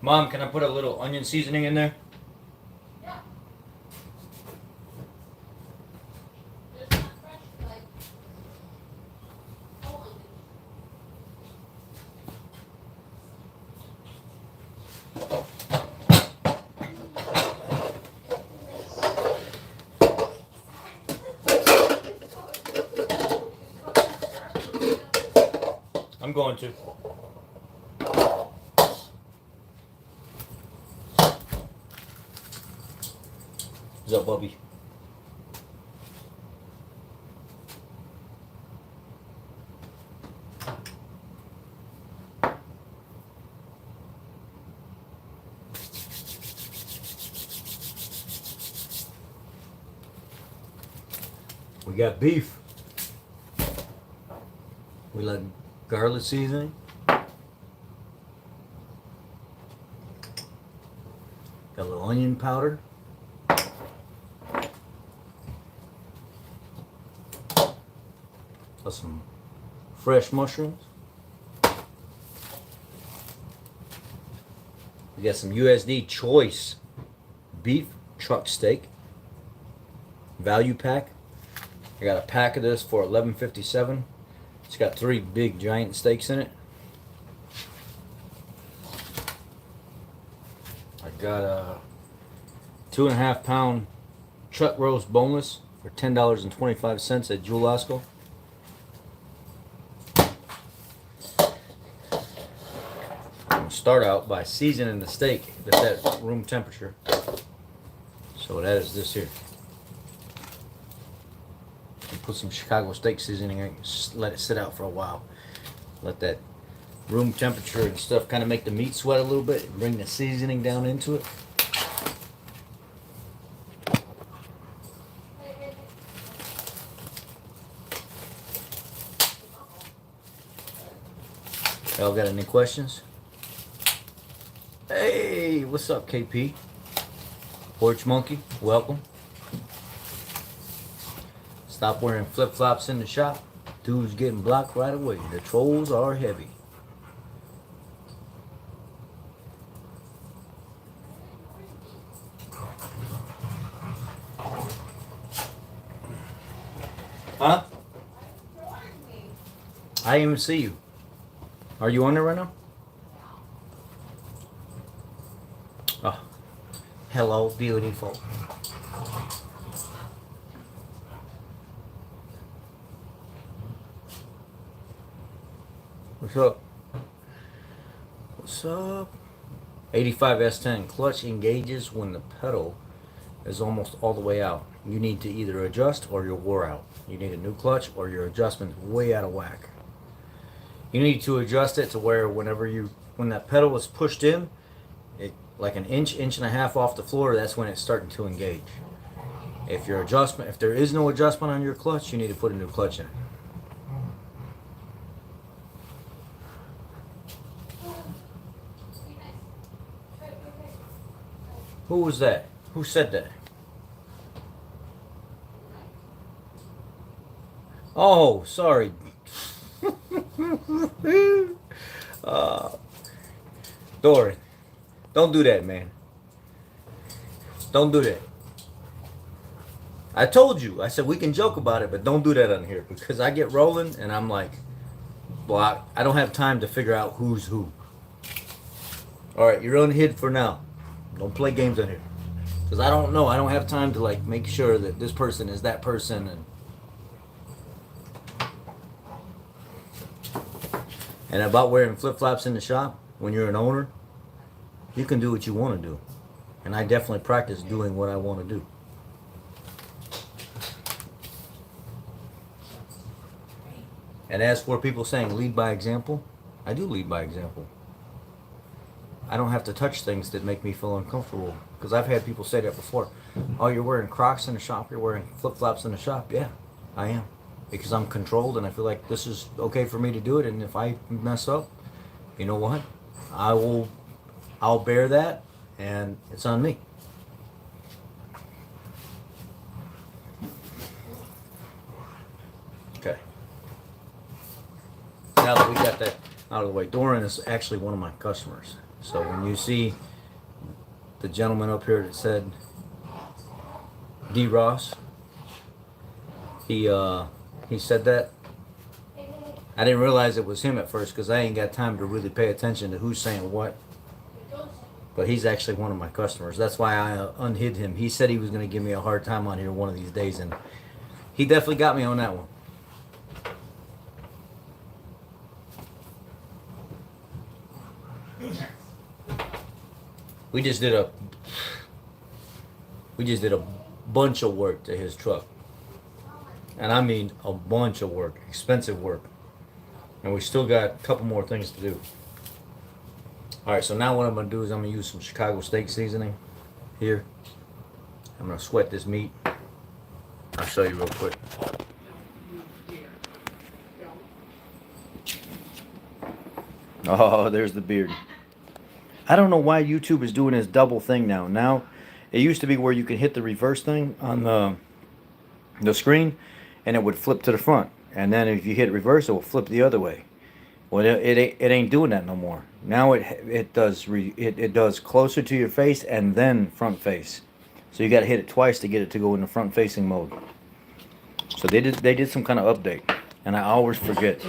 Mom, can I put a little onion seasoning in there? Yeah. It's not fresh, like whole onions. I'm going to. What's up, Bubby? We got beef. We like garlic seasoning. Got a little onion powder. Got some fresh mushrooms. We got some USD choice beef truck steak value pack. I got a pack of this for $11.57. It's got 3 big giant steaks in it. I got a 2.5 pound chuck roast boneless for $10.25 at Jewel Osco. I'm gonna start out by seasoning the steak that's at room temperature. So that is this here. Put some Chicago steak seasoning in, let it sit out for a while. Let that room temperature and stuff kind of make the meat sweat a little bit and bring the seasoning down into it. Y'all got any questions? Hey, what's up, KP? Porch Monkey, welcome. Stop wearing flip-flops in the shop. Dude's getting blocked right away. The trolls are heavy. Huh? I didn't even see you. Are you on there right now? Oh. Hello, beautiful. What's up? What's up? 85 S10 clutch engages when the pedal is almost all the way out. You need to either adjust or you're wore out. You need a new clutch or your adjustment's way out of whack. You need to adjust it to where when that pedal is pushed in, it like an inch and a half off the floor, that's when it's starting to engage. If there is no adjustment on your clutch, you need to put a new clutch in it. Who was that? Who said that? Oh, sorry. Doran, don't do that, man. Don't do that. I told you. I said we can joke about it, but don't do that on here because I get rolling and I'm like, well, I don't have time to figure out who's who. All right, you're unhid for now. Don't play games on here because I don't know. I don't have time to like make sure that this person is that person and about wearing flip-flops in the shop. When you're an owner, you can do what you want to do, and I definitely practice doing what I want to do. And as for people saying lead by example, I do lead by example. I don't have to touch things that make me feel uncomfortable. Because I've had people say that before. Oh, you're wearing Crocs in the shop, you're wearing flip-flops in the shop. Yeah, I am. Because I'm controlled and I feel like this is okay for me to do it. And if I mess up, you know what? I'll bear that and it's on me. Okay. Now that we got that out of the way, Doran is actually one of my customers. So when you see the gentleman up here that said D. Ross, he said that. I didn't realize it was him at first because I ain't got time to really pay attention to who's saying what. But he's actually one of my customers. That's why I unhid him. He said he was going to give me a hard time on here one of these days, and he definitely got me on that one. We just did a bunch of work to his truck. And I mean a bunch of work, expensive work. And we still got a couple more things to do. Alright, so now what I'm going to do is I'm going to use some Chicago steak seasoning here. I'm going to sweat this meat. I'll show you real quick. Oh, there's the beard. I don't know why YouTube is doing this double thing now. Now, it used to be where you could hit the reverse thing on the screen and it would flip to the front. And then if you hit reverse, it will flip the other way. Well, it ain't doing that no more. Now it does closer to your face and then front face. So you got to hit it twice to get it to go in the front facing mode. So they did some kind of update, and I always forget.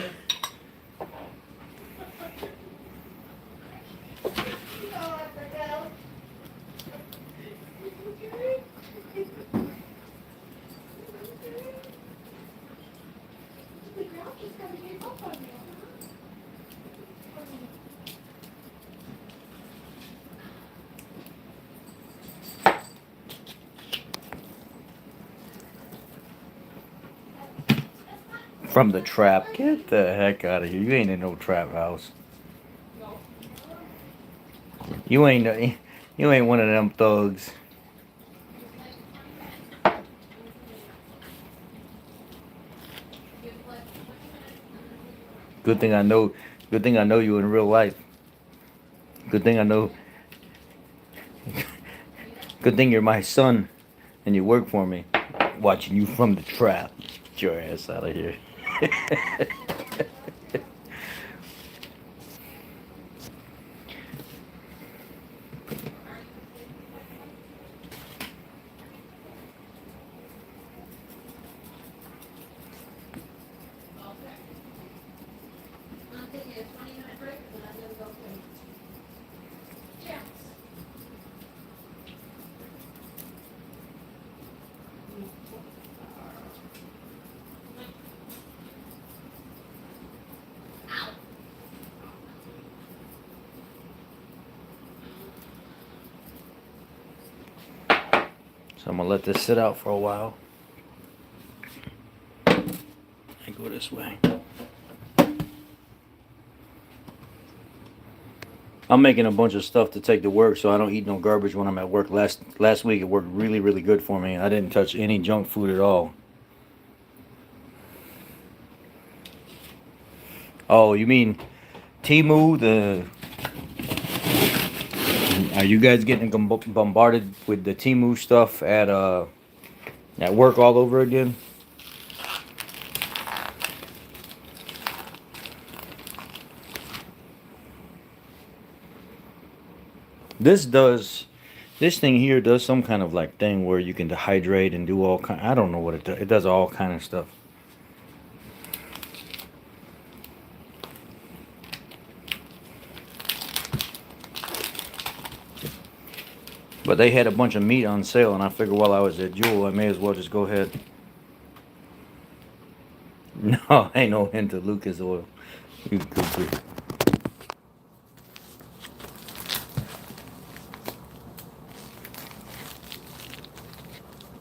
From the trap. Get the heck out of here. You ain't in no trap house. You ain't one of them thugs. Good thing I know you in real life. Good thing I know. Good thing you're my son and you work for me. Watching you from the trap. Get your ass out of here. So I'm gonna let this sit out for a while. I go this way. I'm making a bunch of stuff to take to work so I don't eat no garbage when I'm at work. Last week it worked really, really good for me. I didn't touch any junk food at all. Oh, you mean Temu? Are you guys getting bombarded with the Temu stuff at work all over again? This thing here does some kind of like thing where you can dehydrate and do all kind. I don't know what it does. It does all kind of stuff. But they had a bunch of meat on sale, and I figured while I was at Jewel, I may as well just go ahead. No, ain't no hint of Lucas oil. You goofy.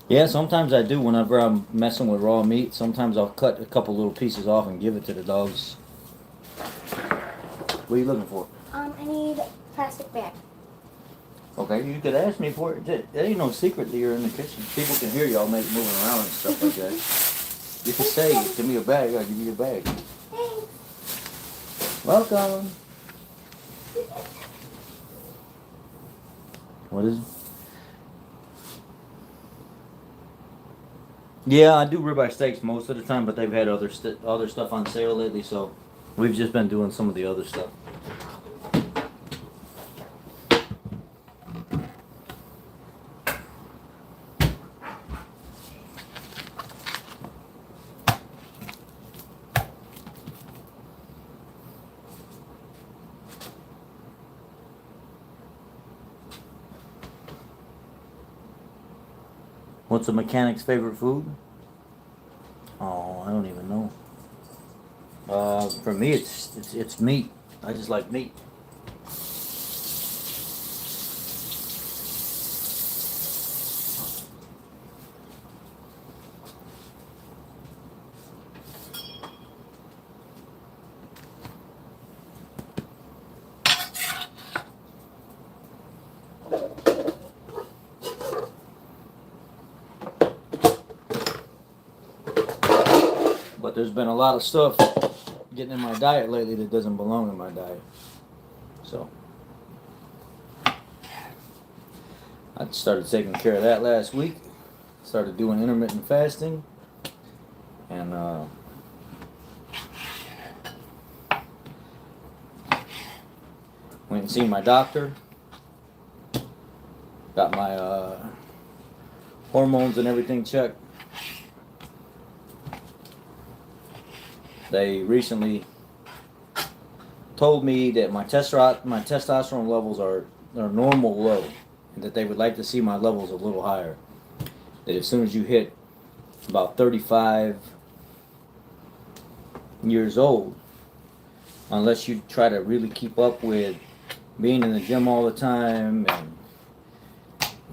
Yeah, sometimes I do whenever I'm messing with raw meat. Sometimes I'll cut a couple little pieces off and give it to the dogs. What are you looking for? I need plastic bag. Okay, you could ask me for it. There ain't no secret that you're in the kitchen. People can hear y'all moving around and stuff like that. You can say, give me a bag, I'll give you a bag. Thanks. Welcome. What is it? Yeah, I do ribeye steaks most of the time, but they've had other stuff on sale lately, so we've just been doing some of the other stuff. What's a mechanic's favorite food? Oh, I don't even know. For me, it's meat. I just like meat. But there's been a lot of stuff getting in my diet lately that doesn't belong in my diet. So I started taking care of that last week. Started doing intermittent fasting, and went and seen my doctor. Got my hormones and everything checked. They recently told me that my testosterone levels are normal low, and that they would like to see my levels a little higher. That as soon as you hit about 35 years old, unless you try to really keep up with being in the gym all the time and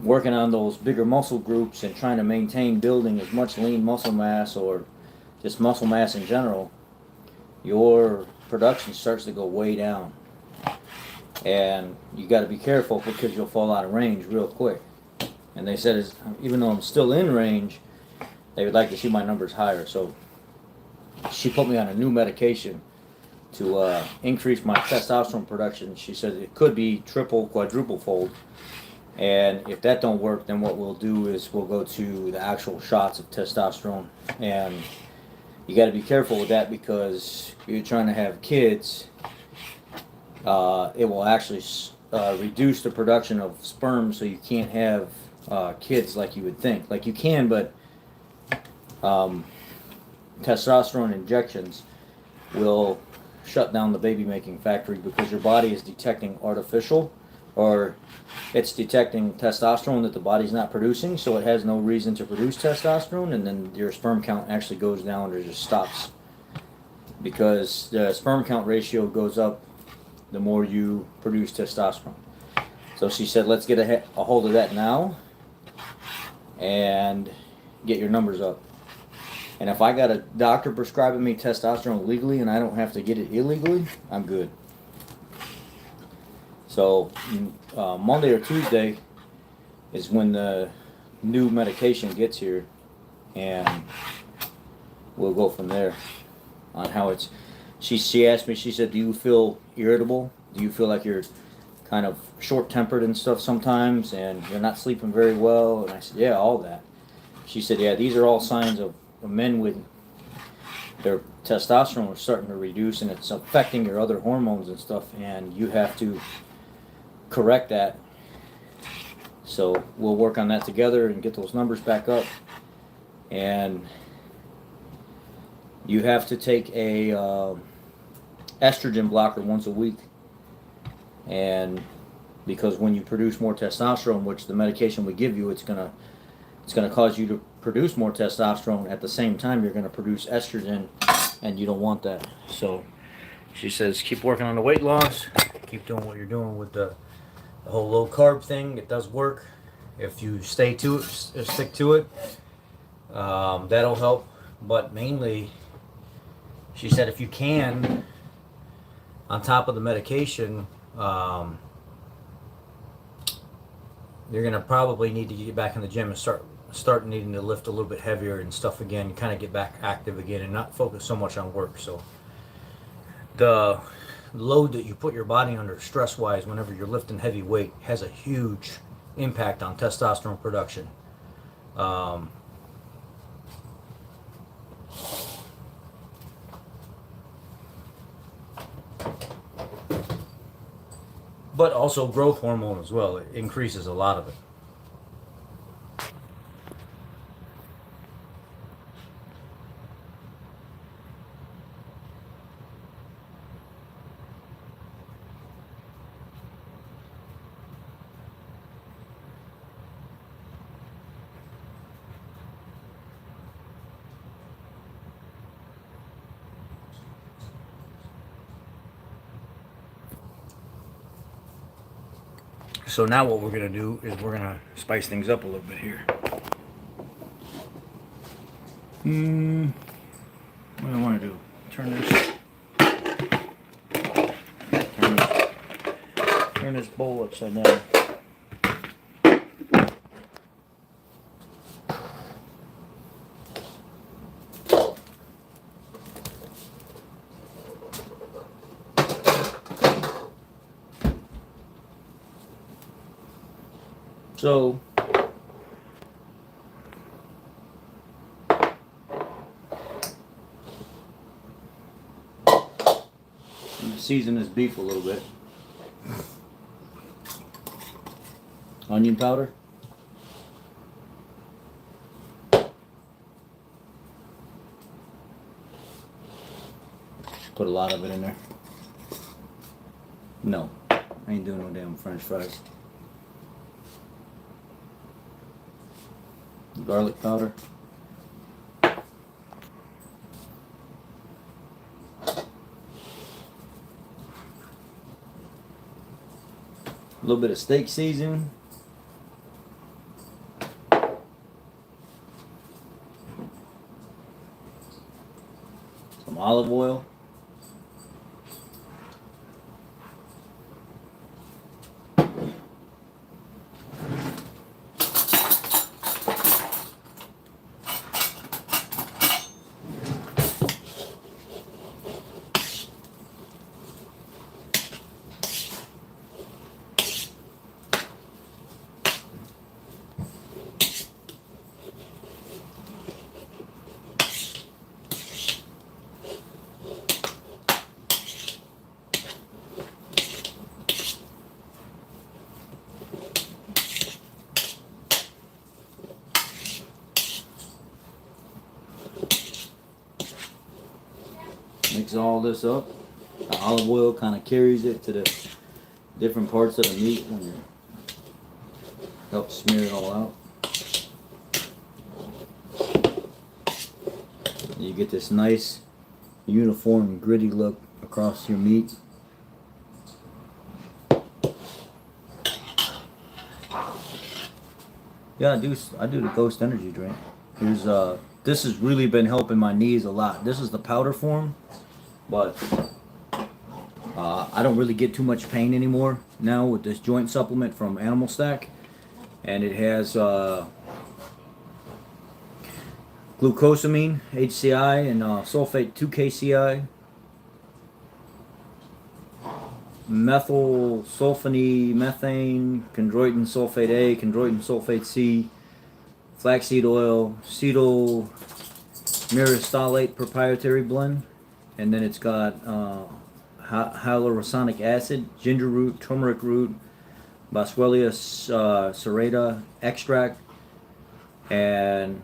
working on those bigger muscle groups and trying to maintain building as much lean muscle mass or just muscle mass in general, your production starts to go way down. And you got to be careful because you'll fall out of range real quick. And they said, even though I'm still in range, they would like to see my numbers higher. So she put me on a new medication to increase my testosterone production. She said it could be triple, quadruple fold. And if that don't work, then what we'll do is we'll go to the actual shots of testosterone. And you got to be careful with that because if you're trying to have kids, it will actually reduce the production of sperm, so you can't have kids like you would think. Like you can, but testosterone injections will shut down the baby making factory because your body is detecting artificial, or it's detecting testosterone that the body's not producing, so it has no reason to produce testosterone, and then your sperm count actually goes down or just stops because the sperm count ratio goes up the more you produce testosterone. So she said, let's get a hold of that now and get your numbers up. And if I got a doctor prescribing me testosterone legally and I don't have to get it illegally, I'm good. So Monday or Tuesday is when the new medication gets here, and we'll go from there on how it's. She asked me, she said, do you feel irritable? Do you feel like you're kind of short-tempered and stuff sometimes, and you're not sleeping very well? And I said, yeah, all that. She said, yeah, these are all signs of men with their testosterone is starting to reduce, and it's affecting your other hormones and stuff, and you have to correct that. So we'll work on that together and get those numbers back up. And you have to take a estrogen blocker once a week, and because when you produce more testosterone, which the medication we give you, it's gonna cause you to produce more testosterone. At the same time, you're gonna produce estrogen, and you don't want that. So she says keep working on the weight loss, keep doing what you're doing with the whole low carb thing. It does work if you stay to it, stick to it. That'll help, but mainly she said if you can, on top of the medication, you're gonna probably need to get back in the gym and start needing to lift a little bit heavier and stuff again, kind of get back active again and not focus so much on work. So the load that you put your body under stress wise whenever you're lifting heavy weight has a huge impact on testosterone production. But also growth hormone as well. It increases a lot of it. So now what we're gonna do is we're gonna spice things up a little bit here. What do I want to do? Turn this bowl upside down. So season this beef a little bit. Onion powder. Put a lot of it in there. No, I ain't doing no damn French fries. Garlic powder. A little bit of steak seasoning. Some olive oil. Mix all this up. The olive oil kind of carries it to the different parts of the meat and helps smear it all out. You get this nice, uniform, gritty look across your meat. Yeah, I do the Ghost Energy drink. Here's this has really been helping my knees a lot. This is the powder form, but I don't really get too much pain anymore now with this joint supplement from Animal Stack, and it has glucosamine, HCI, and sulfate 2-KCI, methyl sulfony methane, chondroitin sulfate A, chondroitin sulfate C, flaxseed oil, cetyl myristalate proprietary blend, and then it's got hyaluronic acid, ginger root, turmeric root, Boswellia serrata extract, and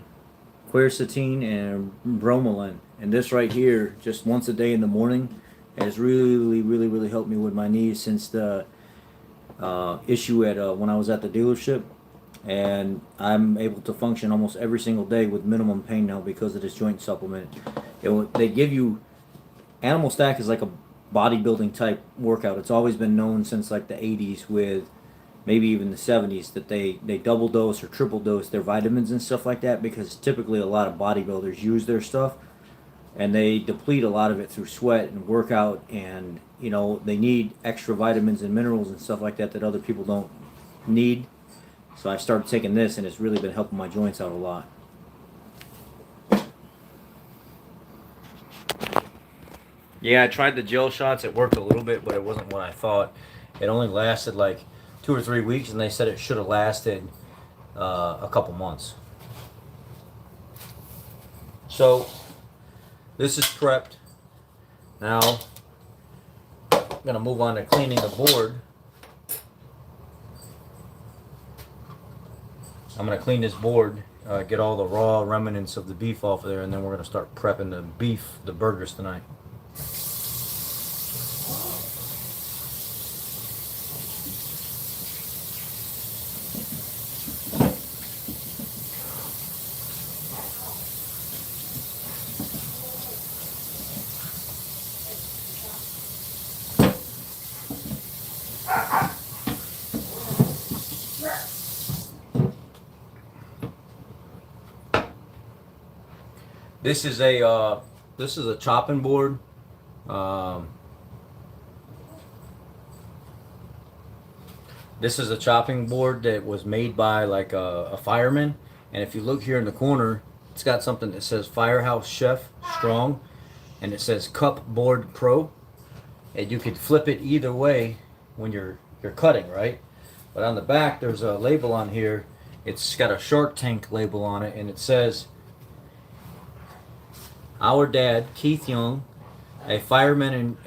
quercetin and bromelain. And this right here, just once a day in the morning, has really helped me with my knees since the issue at when I was at the dealership. And I'm able to function almost every single day with minimum pain now because of this joint supplement. They give you, Animal Stack is like a bodybuilding type workout. It's always been known since like the 80s, with maybe even the 70s, that they double dose or triple dose their vitamins and stuff like that, because typically a lot of bodybuilders use their stuff and they deplete a lot of it through sweat and workout, and you know, they need extra vitamins and minerals and stuff like that that other people don't need. So I started taking this, and it's really been helping my joints out a lot. Yeah, I tried the gel shots. It worked a little bit, but it wasn't what I thought. It only lasted like 2 or 3 weeks, and they said it should have lasted a couple months. So this is prepped. Now I'm gonna move on to cleaning the board. I'm gonna clean this board, get all the raw remnants of the beef off of there, and then we're gonna start prepping the burgers tonight. This is a chopping board. Um, this is a chopping board that was made by like a fireman. And if you look here in the corner, it's got something that says Firehouse Chef Strong, and it says Cup Board Pro. And you could flip it either way when you're cutting, right? But on the back, there's a label on here. It's got a Shark Tank label on it, and it says, "Our dad, Keith Young, a fireman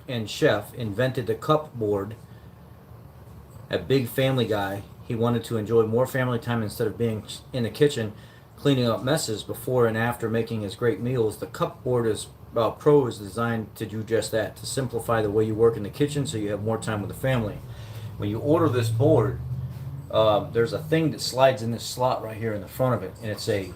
and chef, invented the cup board. A big family guy. He wanted to enjoy more family time instead of being in the kitchen cleaning up messes before and after making his great meals. The cup board Pro is designed to do just that, to simplify the way you work in the kitchen so you have more time with the family. When you order this board, there's a thing that slides in this slot right here in the front of it, and it's a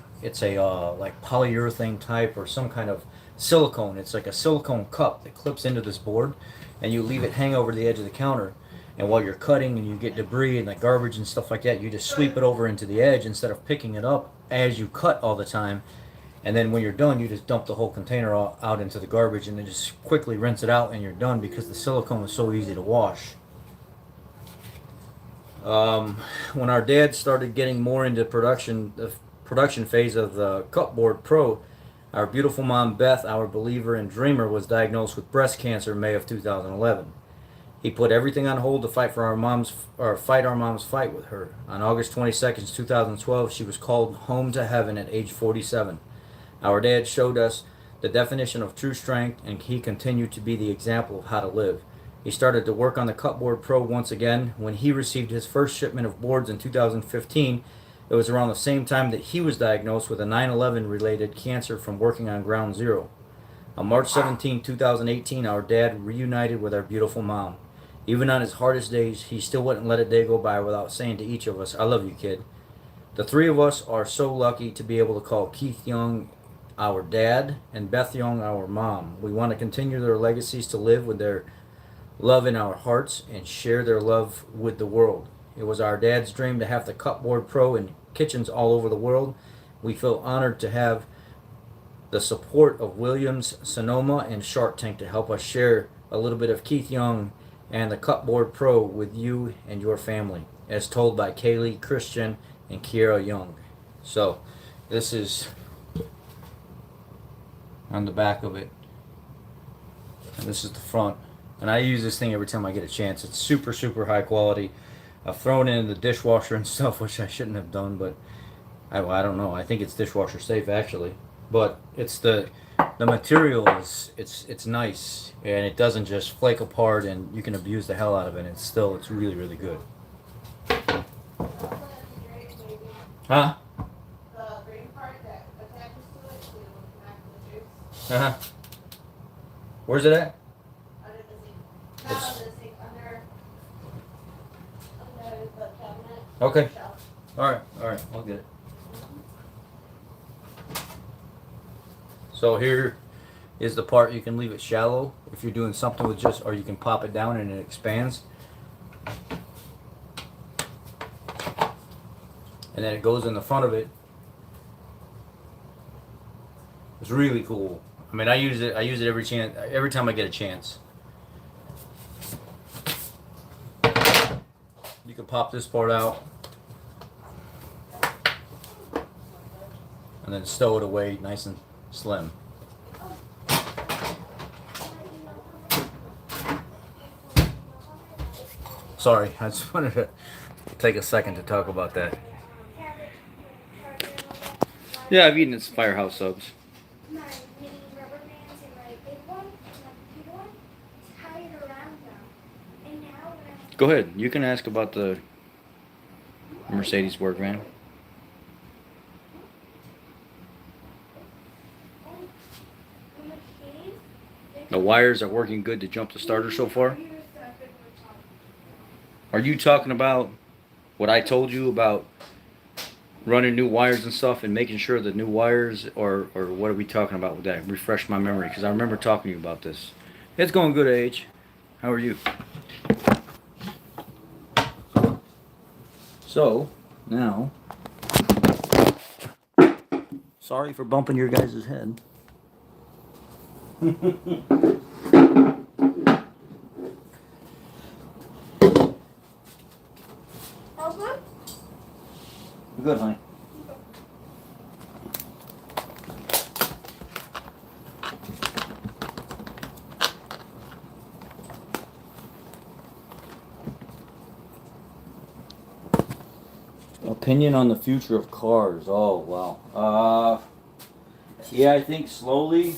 like polyurethane type or some kind of silicone. It's like a silicone cup that clips into this board, and you leave it hang over the edge of the counter. And while you're cutting and you get debris and like garbage and stuff like that, you just sweep it over into the edge instead of picking it up as you cut all the time. And then when you're done, you just dump the whole container out into the garbage and then just quickly rinse it out and you're done because the silicone is so easy to wash. When our dad started getting more into the production phase of the Cupboard Pro, our beautiful mom Beth, our believer and dreamer, was diagnosed with breast cancer in May of 2011. He put everything on hold to fight our mom's fight with her. On August 22nd, 2012, she was called home to heaven at age 47. Our dad showed us the definition of true strength, and he continued to be the example of how to live. He started to work on the Cupboard Pro once again when he received his first shipment of boards in 2015. It was around the same time that he was diagnosed with a 9/11 related cancer from working on Ground Zero. On March 17, 2018, our dad reunited with our beautiful mom. Even on his hardest days, he still wouldn't let a day go by without saying to each of us, "I love you, kid." The three of us are so lucky to be able to call Keith Young our dad and Beth Young our mom. We want to continue their legacies to live with their love in our hearts and share their love with the world. It was our dad's dream to have the Cupboard Pro in kitchens all over the world. We feel honored to have the support of Williams, Sonoma, and Shark Tank to help us share a little bit of Keith Young and the Cupboard Pro with you and your family, as told by Kaylee, Christian, and Kiera Young. So, this is on the back of it, and this is the front. And I use this thing every time I get a chance. It's super, super high quality. I've thrown it in the dishwasher and stuff, which I shouldn't have done, but I don't know. I think it's dishwasher safe actually. But it's the material is it's nice, and it doesn't just flake apart, and you can abuse the hell out of it. It's really, really good. Huh? The green part that attaches to it to connect the juice. Uh huh. Where's it at? Under the sink. Not It's- under the sink, under the cabinet. Okay. Shelf. All right, I'll get it. So here is the part you can leave it shallow if you're doing something with or you can pop it down and it expands. And then it goes in the front of it. It's really cool. I mean, I use it every time I get a chance. You can pop this part out and then stow it away nice and slim. Sorry, I just wanted to take a second to talk about that. Yeah, I've eaten its Firehouse subs. My mini rubber bands and my big one, and my big one, tied around them. And now when I Go ahead. You can ask about the Mercedes work van. when the keys, The wires are working good to jump the starter so far. Are you talking about what I told you about running new wires and stuff and making sure the new wires, or what are we talking about with that? Refresh my memory, because I remember talking to you about this. It's going good, H. How are you? So, now, Sorry for bumping your guys' head. All good? Good, honey. Opinion on the future of cars. Oh, wow. Yeah, I think slowly.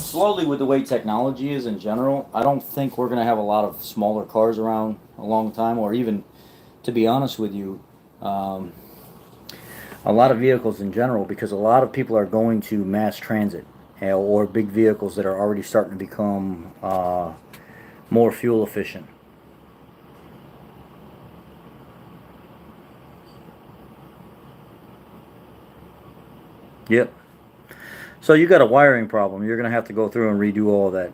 Slowly, with the way technology is in general, I don't think we're going to have a lot of smaller cars around a long time, or even, to be honest with you, um, a lot of vehicles in general, because a lot of people are going to mass transit or big vehicles that are already starting to become more fuel efficient. Yep. So you got a wiring problem. You're going to have to go through and redo all of that.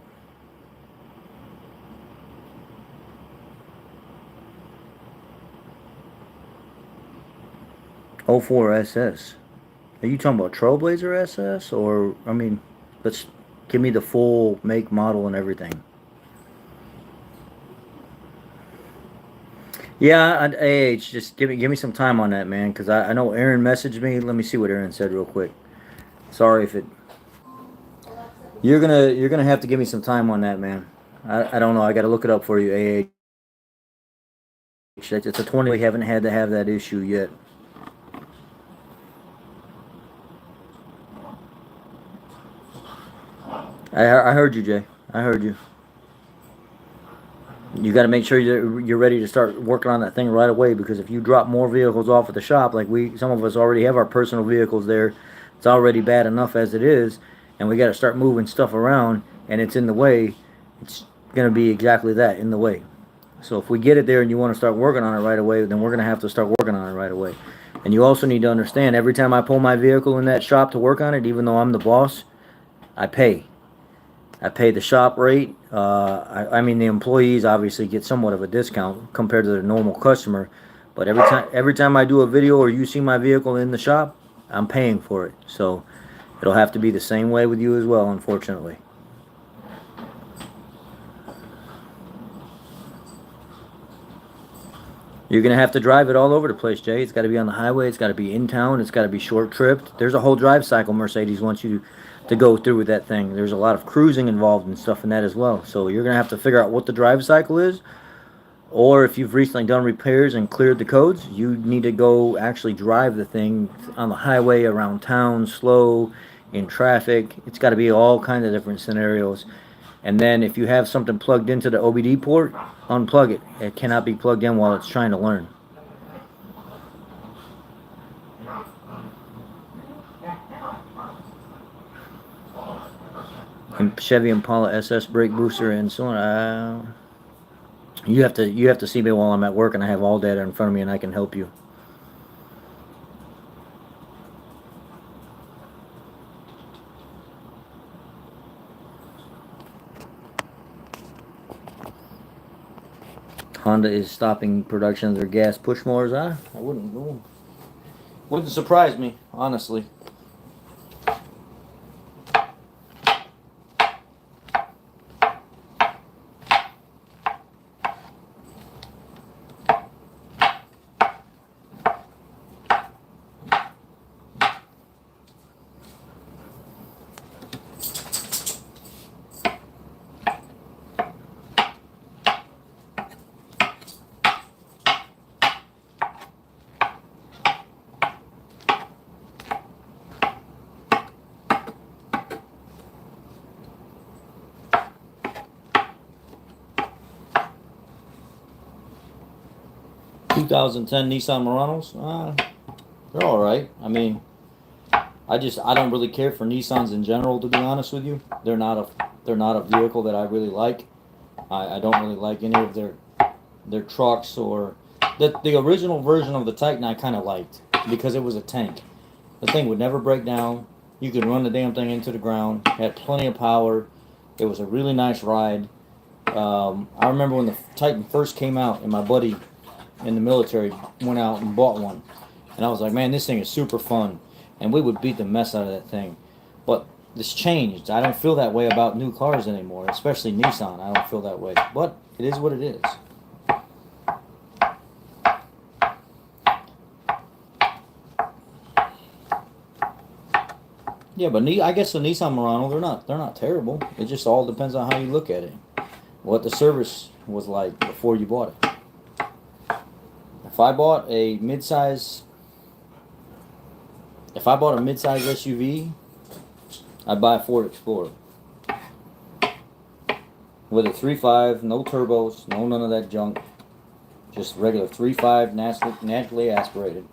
'04 SS. Are you talking about Trailblazer SS, or I mean, let's give me the full make, model, and everything. Yeah, just give me some time on that, man, because I know Aaron messaged me. Let me see what Aaron said real quick. Sorry if it. You're gonna have to give me some time on that, man. I don't know. I got to look it up for you, AH. It's a 20. We haven't had to have that issue yet. I heard you, Jay. I heard you. You got to make sure you're ready to start working on that thing right away, because if you drop more vehicles off at the shop, like some of us already have our personal vehicles there, it's already bad enough as it is, and we got to start moving stuff around, and it's in the way. It's going to be exactly that, in the way. So if we get it there and you want to start working on it right away, then we're going to have to start working on it right away. And you also need to understand, every time I pull my vehicle in that shop to work on it, even though I'm the boss, I pay. I pay the shop rate. I mean, the employees obviously get somewhat of a discount compared to the normal customer, but every time I do a video or you see my vehicle in the shop, I'm paying for it. So it'll have to be the same way with you as well, unfortunately. You're gonna have to drive it all over the place, Jay. It's got to be on the highway. It's got to be in town. It's got to be short tripped. There's a whole drive cycle Mercedes wants you to go through with that thing. There's a lot of cruising involved and stuff in that as well. So you're gonna have to figure out what the drive cycle is, or if you've recently done repairs and cleared the codes, you need to go actually drive the thing on the highway, around town, slow, in traffic. It's got to be all kinds of different scenarios. And then if you have something plugged into the OBD port, unplug it. It cannot be plugged in while it's trying to learn. And Chevy Impala SS brake booster and so on. You have to see me while I'm at work and I have all data in front of me and I can help you. Honda is stopping production of their gas push motors. I wouldn't surprise me, honestly. 2010 Nissan Muranos, they're all right. I mean, I don't really care for Nissans in general, to be honest with you. They're not a vehicle that I really like. I don't really like any of their trucks, or the original version of the Titan I kind of liked because it was a tank. The thing would never break down. You could run the damn thing into the ground. Had plenty of power. It was a really nice ride. I remember when the Titan first came out, and my buddy in the military went out and bought one, and I was like, man, this thing is super fun, and we would beat the mess out of that thing. But this changed. I don't feel that way about new cars anymore, especially Nissan. I don't feel that way, but it is what it is. Yeah, but I guess the Nissan Murano, they're not terrible. It just all depends on how you look at it. What the service was like before you bought it. If I bought a midsize SUV, I'd buy a Ford Explorer with a 3.5, no turbos, no none of that junk, just regular 3.5 naturally aspirated.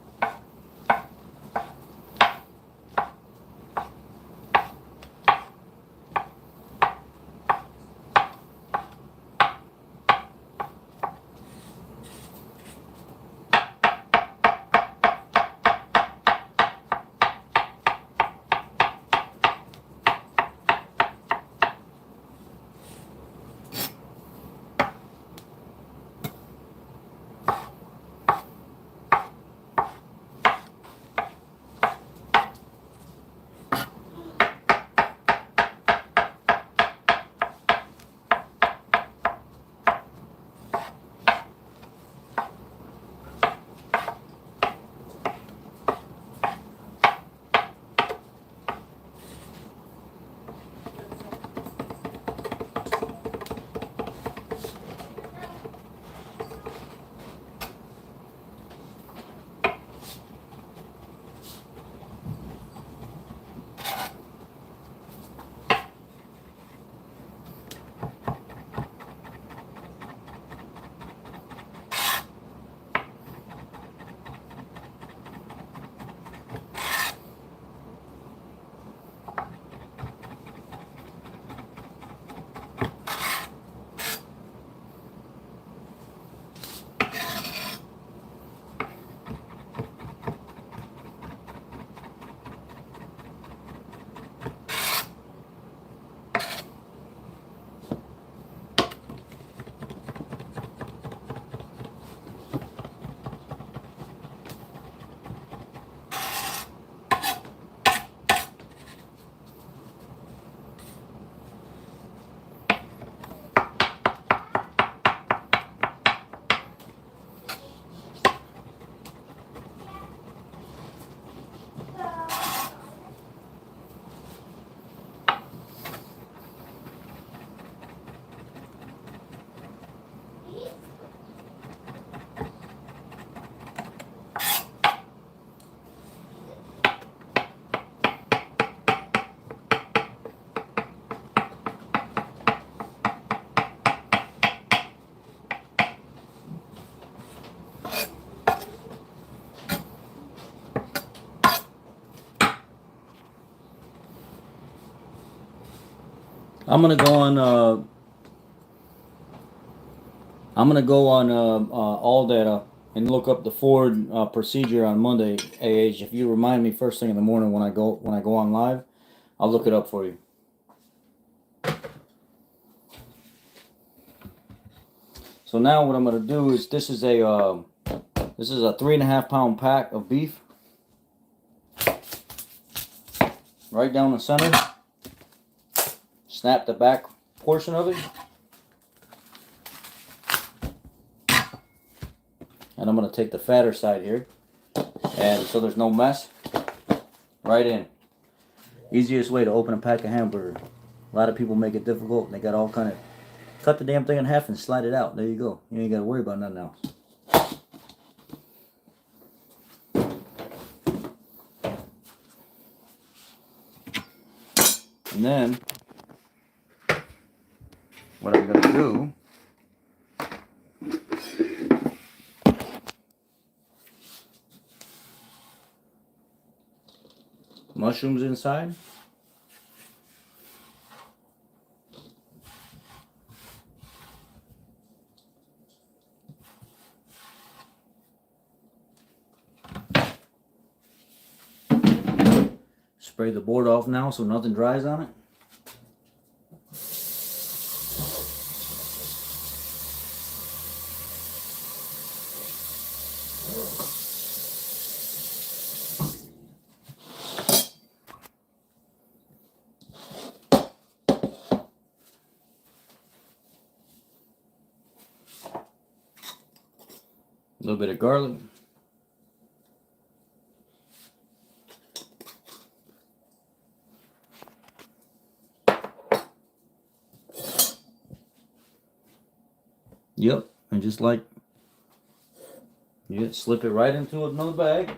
I'm gonna go on. I'm gonna go on all data and look up the Ford procedure on Monday. AH, if you remind me first thing in the morning when I go on live, I'll look it up for you. So now what I'm gonna do is this is a 3.5 pound pack of beef, right down the center. Snap the back portion of it. And I'm going to take the fatter side here. And so there's no mess. Right in. Easiest way to open a pack of hamburger. A lot of people make it difficult. They got all kind of... Cut the damn thing in half and slide it out. There you go. You ain't got to worry about nothing else. And then... what I'm going to do... mushrooms inside. Spray the board off now so nothing dries on it. little bit of garlic. Yep, and just like, you slip it right into another bag.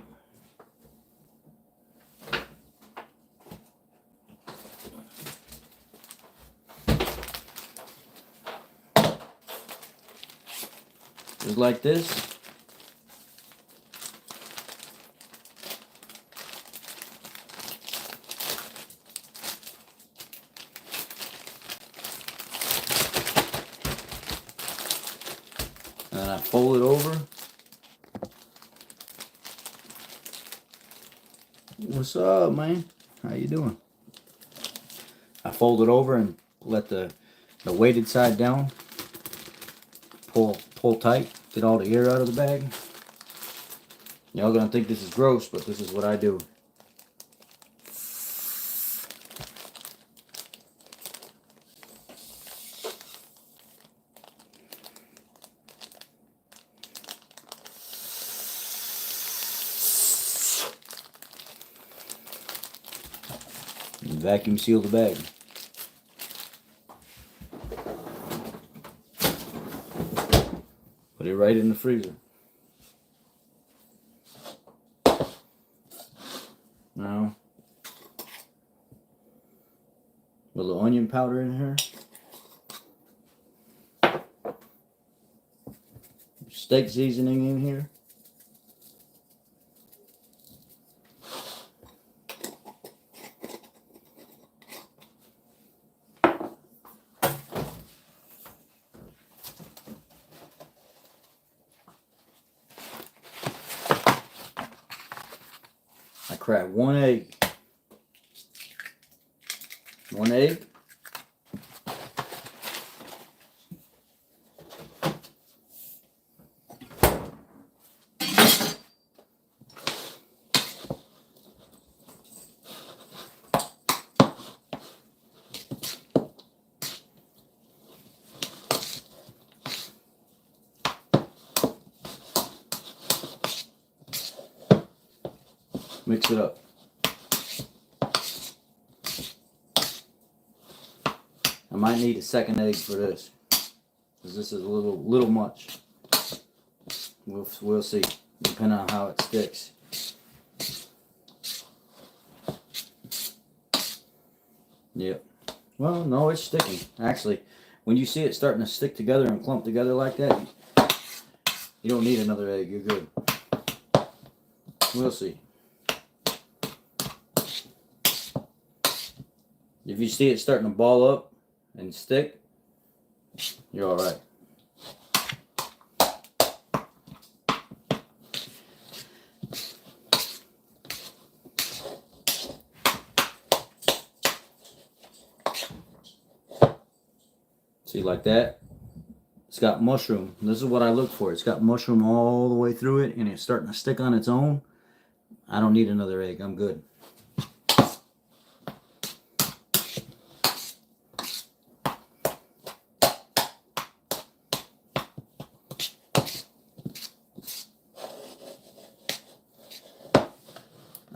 Just like this. And then I fold it over. What's up, man? How you doing? I fold it over and let the weighted side down. Pull tight. Get all the air out of the bag. Y'all gonna think this is gross, but this is what I do. And vacuum seal the bag. Put it right in the freezer. Now, a little onion powder in here. Steak seasoning in here. I crack one egg. One egg. Mix it up. I might need a second egg for this, because this is a little much. We'll see, depending on how it sticks. Yep. Well, no, it's sticking. Actually, when you see it starting to stick together and clump together like that, you don't need another egg. You're good. We'll see. If you see it starting to ball up and stick, you're all right. See, like that? It's got mushroom. This is what I look for. It's got mushroom all the way through it, and it's starting to stick on its own. I don't need another egg. I'm good.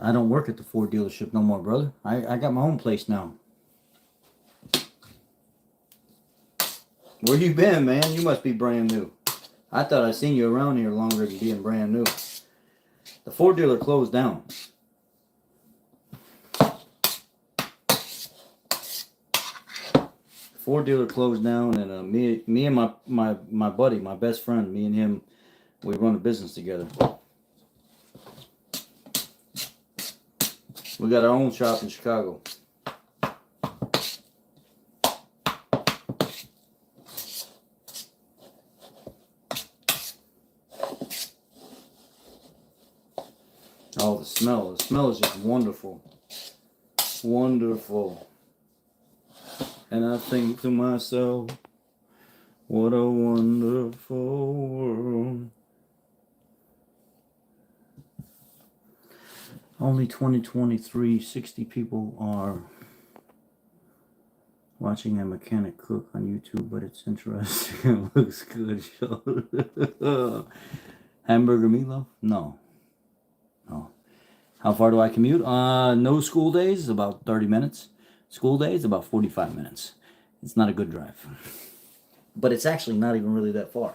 I don't work at the Ford dealership no more, brother. I got my own place now. Where you been, man? You must be brand new. I thought I seen you around here longer than being brand new. The Ford dealer closed down. Ford dealer closed down, and me and my buddy, my best friend, me and him, we run a business together. We got our own shop in Chicago. Oh, the smell is just wonderful. Wonderful. And I think to myself, what a wonderful world. Only 2023, 60 people are watching a mechanic cook on YouTube, but it's interesting. It looks good. Hamburger meatloaf? No. No. How far do I commute? No school days, about 30 minutes. School days, about 45 minutes. It's not a good drive. But it's actually not even really that far.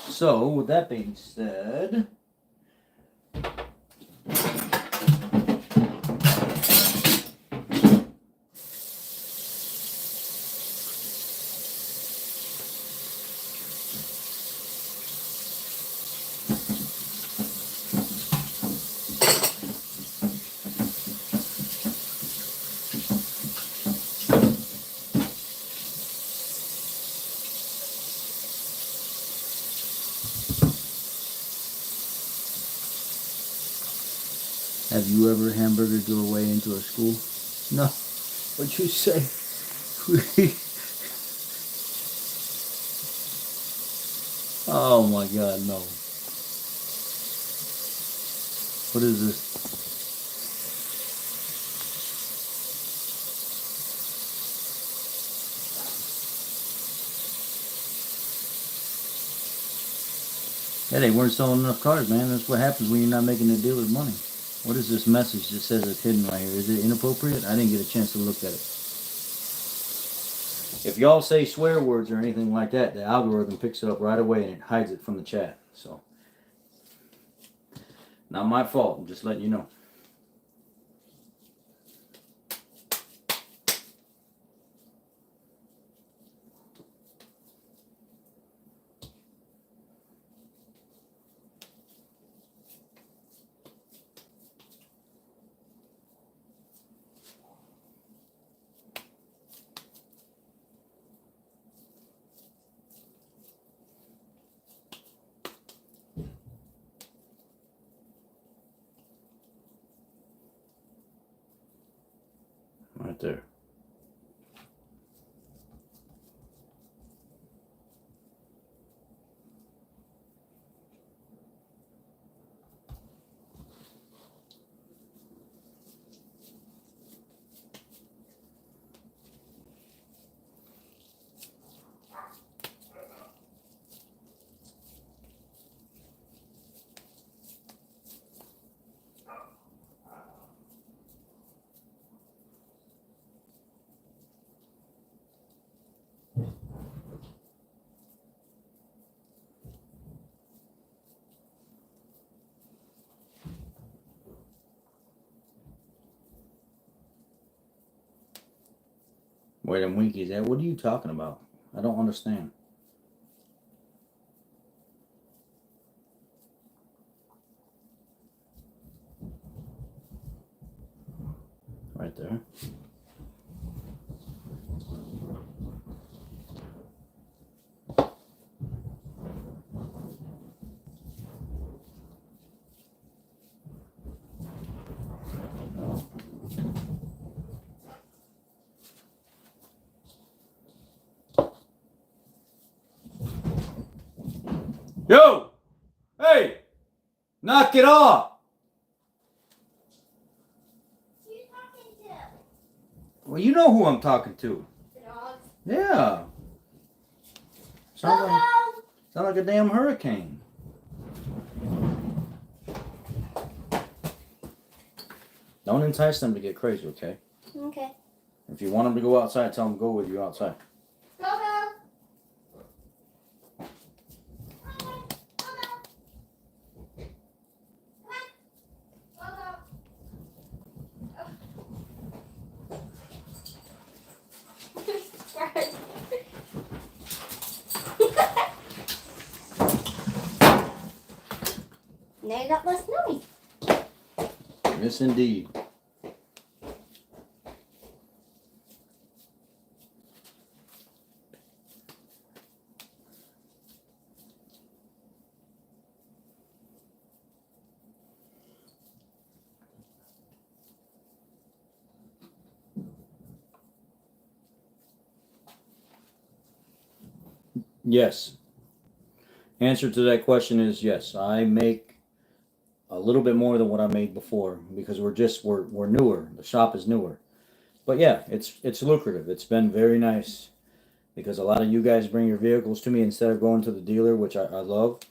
So, with that being said, have you ever hamburgered your way into a school? No. What'd you say? Oh my God, no. What is this? Yeah, they weren't selling enough cars, man. That's what happens when you're not making the dealer money. What is this message that says it's hidden right here? Is it inappropriate? I didn't get a chance to look at it. If y'all say swear words or anything like that, the algorithm picks it up right away and it hides it from the chat. So, not my fault. I'm just letting you know. Right there. Where them Winkies at? What are you talking about? I don't understand. Right there. Yo! Hey! Knock it off! Who you talking to? Well, you know who I'm talking to. The dogs. Yeah. Sound like a damn hurricane. Don't entice them to get crazy, okay? Okay. If you want them to go outside, tell them to go with you outside. Go, go. Now you got less noise. Yes, indeed. Yes. Answer to that question is yes. I make a little bit more than what I made before because we're newer. The shop is newer. But yeah, it's lucrative. It's been very nice because a lot of you guys bring your vehicles to me instead of going to the dealer, which I love.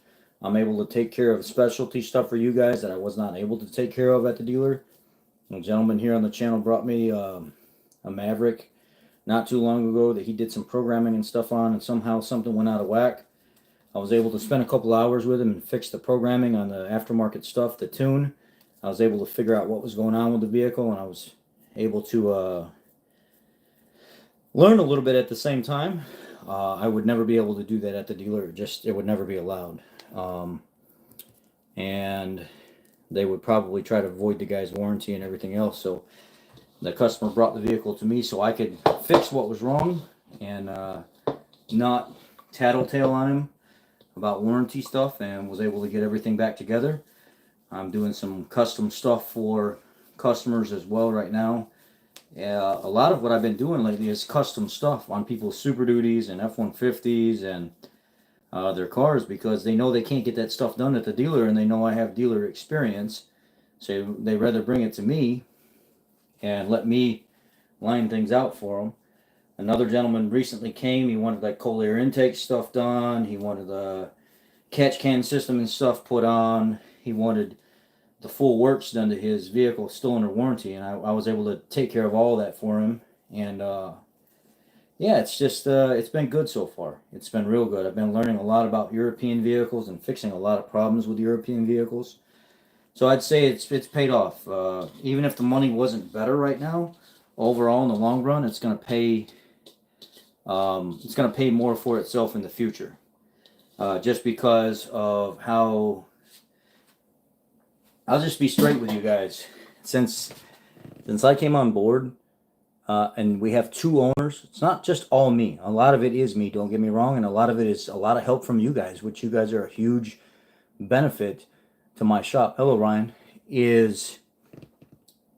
I'm able to take care of specialty stuff for you guys that I was not able to take care of at the dealer. A gentleman here on the channel brought me a Maverick not too long ago that he did some programming and stuff on, and somehow something went out of whack. I was able to spend a couple hours with him and fix the programming on the aftermarket stuff, the tune. I was able to figure out what was going on with the vehicle, and I was able to learn a little bit at the same time. I would never be able to do that at the dealer. It would never be allowed. And they would probably try to void the guy's warranty and everything else. So the customer brought the vehicle to me so I could fix what was wrong and not tattletale on him about warranty stuff, and was able to get everything back together. I'm doing some custom stuff for customers as well right now. A lot of what I've been doing lately is custom stuff on people's Super Duties and F-150s and their cars, because they know they can't get that stuff done at the dealer, and they know I have dealer experience. So they rather bring it to me and let me line things out for them. Another gentleman recently came. He wanted like cold air intake stuff done. He wanted the catch can system and stuff put on. He wanted the full works done to his vehicle, still under warranty, and I was able to take care of all that for him. And yeah, it's just it's been good so far. It's been real good. I've been learning a lot about European vehicles and fixing a lot of problems with European vehicles. So I'd say it's paid off. Even if the money wasn't better right now, overall in the long run, it's gonna pay. It's gonna pay more for itself in the future, just because of how. I'll just be straight with you guys. Since I came on board, and we have two owners, it's not just all me. A lot of it is me. Don't get me wrong, and a lot of it is a lot of help from you guys, which you guys are a huge benefit to my shop. Hello, Ryan. Is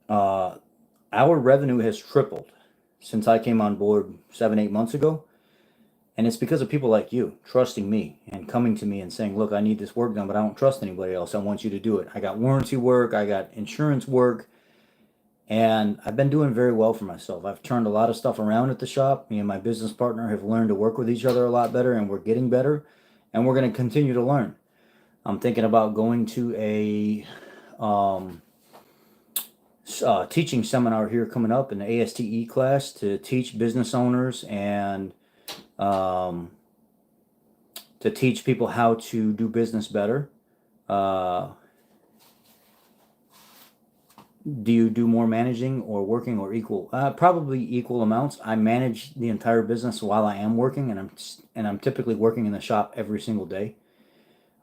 our revenue has tripled since I came on board 7-8 months ago. And it's because of people like you trusting me and coming to me and saying, look, I need this work done, but I don't trust anybody else. I want you to do it. I got warranty work. I got insurance work. And I've been doing very well for myself. I've turned a lot of stuff around at the shop. Me and my business partner have learned to work with each other a lot better, and we're getting better. And we're going to continue to learn. I'm thinking about going to a teaching seminar here coming up in the ASTE class to teach business owners and to teach people how to do business better. Do you do more managing or working or equal? Probably equal amounts. I manage the entire business while I am working, and I'm typically working in the shop every single day.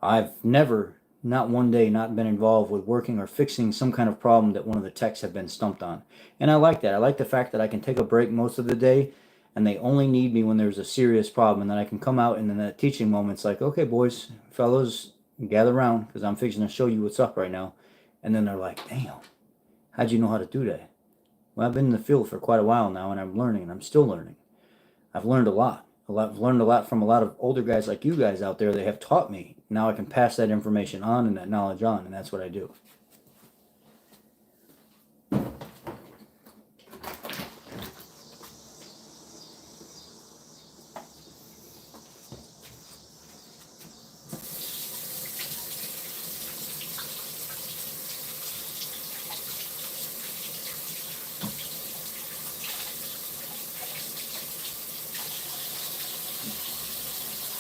I've never, not one day, not been involved with working or fixing some kind of problem that one of the techs have been stumped on. And I like that. I like the fact that I can take a break most of the day, and they only need me when there's a serious problem, and then I can come out, and in that teaching moment, it's like, okay, boys, fellows, gather around, because I'm fixing to show you what's up right now. And then they're like, damn, how'd you know how to do that? Well, I've been in the field for quite a while now, and I'm learning, and I'm still learning. I've learned a lot. I've learned a lot from a lot of older guys like you guys out there. They have taught me. Now I can pass that information on and that knowledge on, and that's what I do.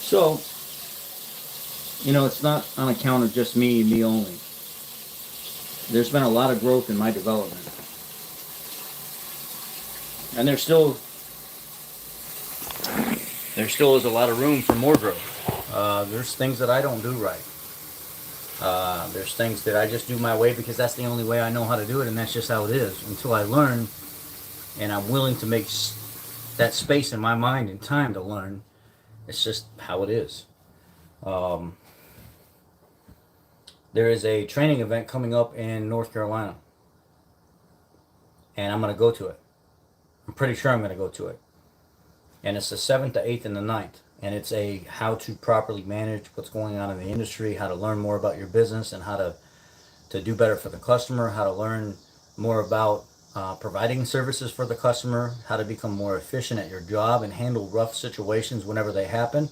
So, it's not on account of just me only. There's been a lot of growth in my development. And there still is a lot of room for more growth. There's things that I don't do right. There's things that I just do my way because that's the only way I know how to do it, and that's just how it is. Until I learn, and I'm willing to make that space in my mind and time to learn, it's just how it is. There is a training event coming up in North Carolina, and I'm going to go to it. I'm pretty sure I'm going to go to it. And it's the 7th, the 8th, and the 9th. And it's how to properly manage what's going on in the industry, how to learn more about your business, and how to to do better for the customer, how to learn more about providing services for the customer, how to become more efficient at your job and handle rough situations whenever they happen.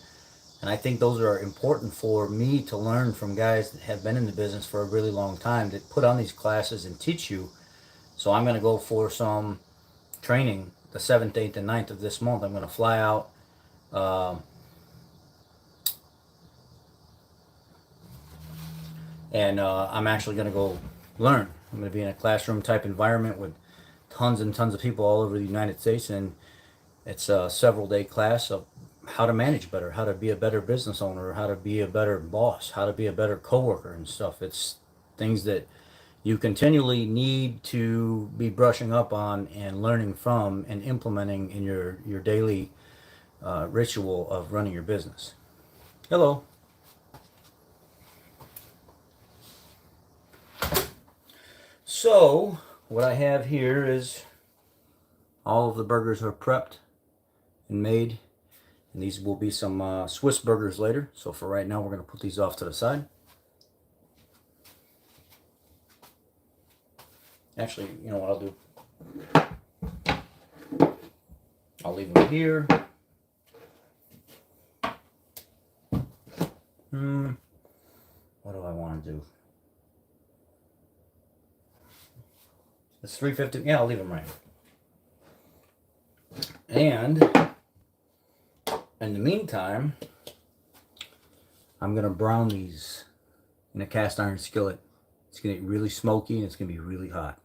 And I think those are important for me to learn from guys that have been in the business for a really long time, that put on these classes and teach you. So I'm going to go for some training the 7th, 8th, and 9th of this month. I'm going to fly out. And I'm actually going to go learn. I'm going to be in a classroom type environment with tons and tons of people all over the United States, and it's a several day class of how to manage better, how to be a better business owner, how to be a better boss, how to be a better coworker and stuff. It's things that you continually need to be brushing up on and learning from and implementing in your daily ritual of running your business. Hello. So what I have here is all of the burgers are prepped and made, and these will be some Swiss burgers later. So for right now, we're going to put these off to the side. Actually, you know what I'll do? I'll leave them here. What do I want to do? It's 3:50. Yeah, I'll leave them right. And in the meantime, I'm going to brown these in a cast iron skillet. It's going to get really smoky and it's going to be really hot.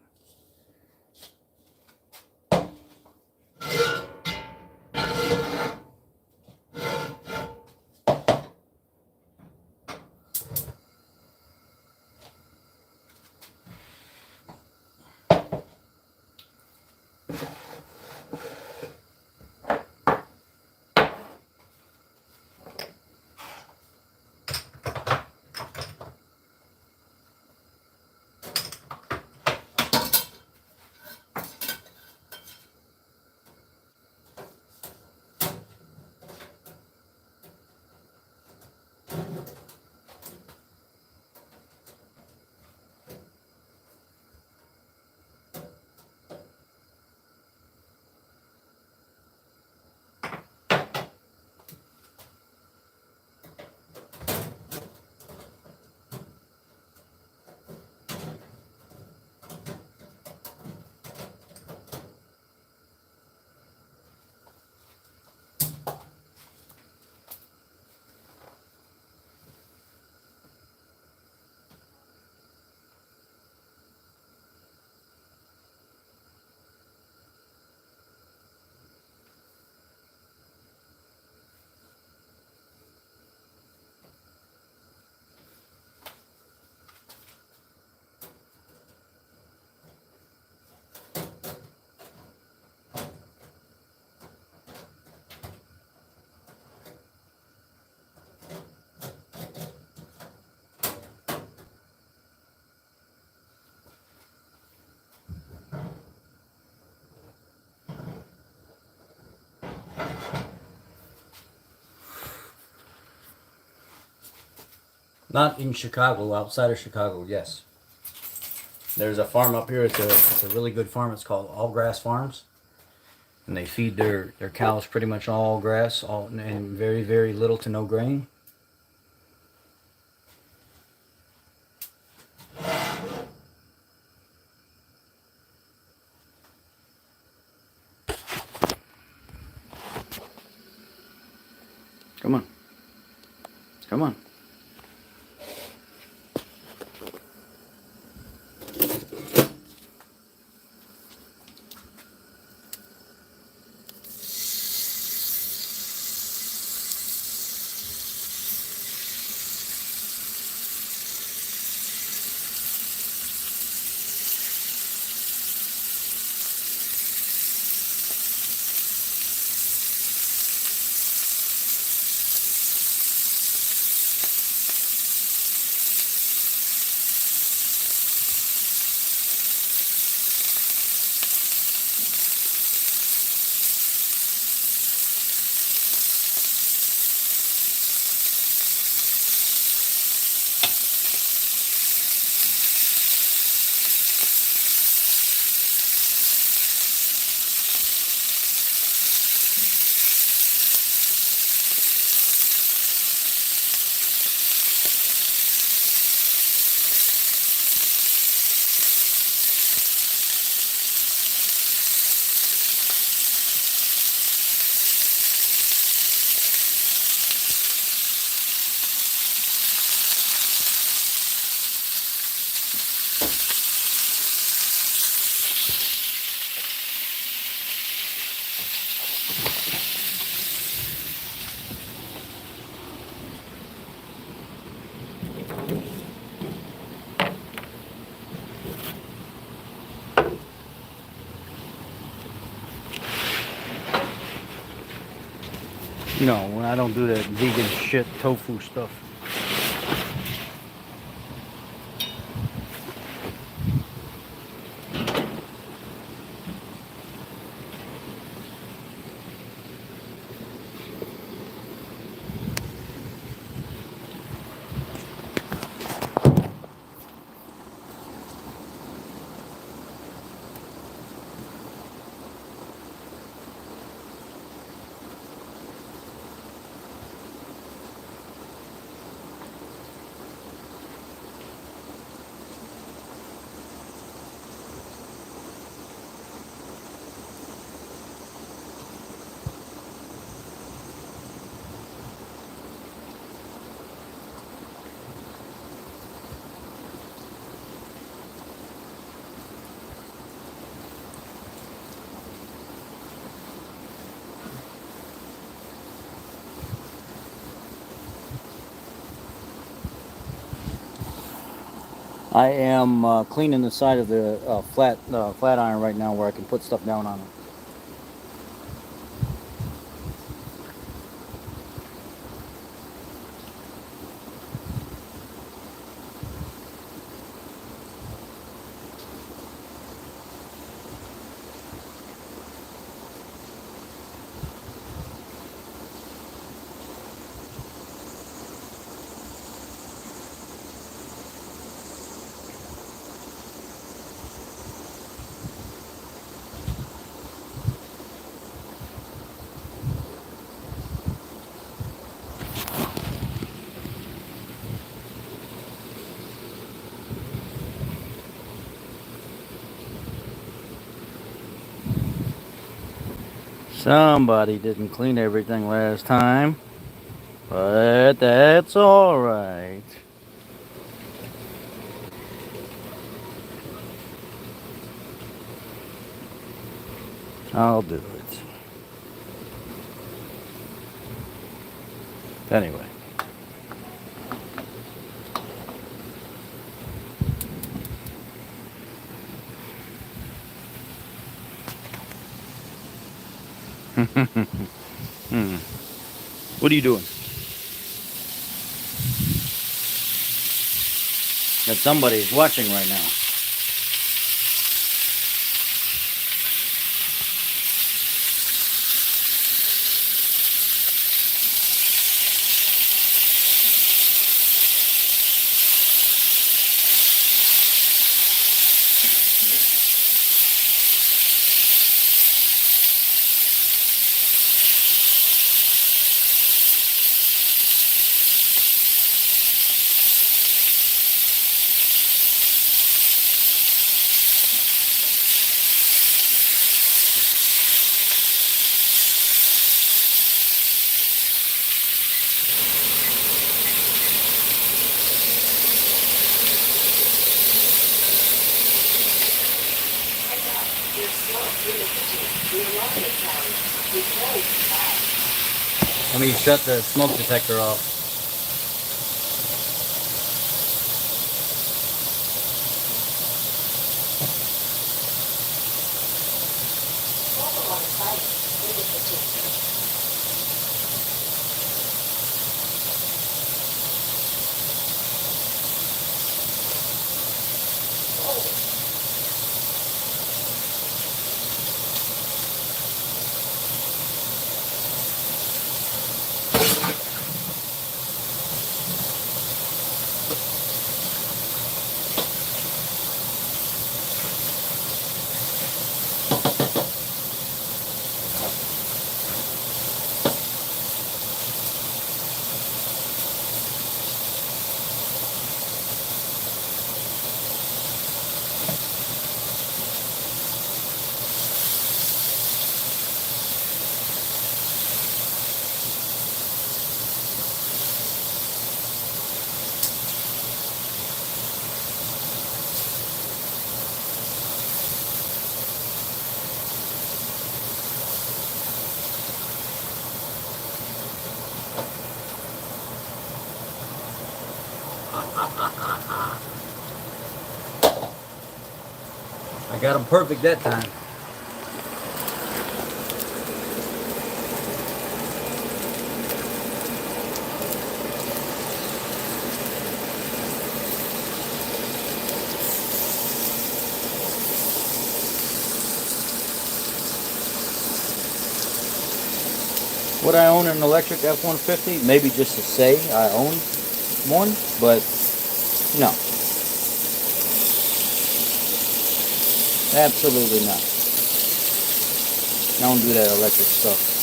Not in Chicago, outside of Chicago, yes. There's a farm up here. It's a really good farm. It's called All Grass Farms. And they feed their cows pretty much all grass, and very, very little to no grain. Come on. Come on. No, when I don't do that vegan shit, tofu stuff. I am cleaning the side of the flat iron right now where I can put stuff down on it. Somebody didn't clean everything last time, but that's alright. I'll do it. Anyway. What are you doing? That somebody's watching right now. Let me shut the smoke detector off. I got them perfect that time. Would I own an electric F-150? Maybe just to say I own one, but no. Absolutely not. I don't do that electric stuff.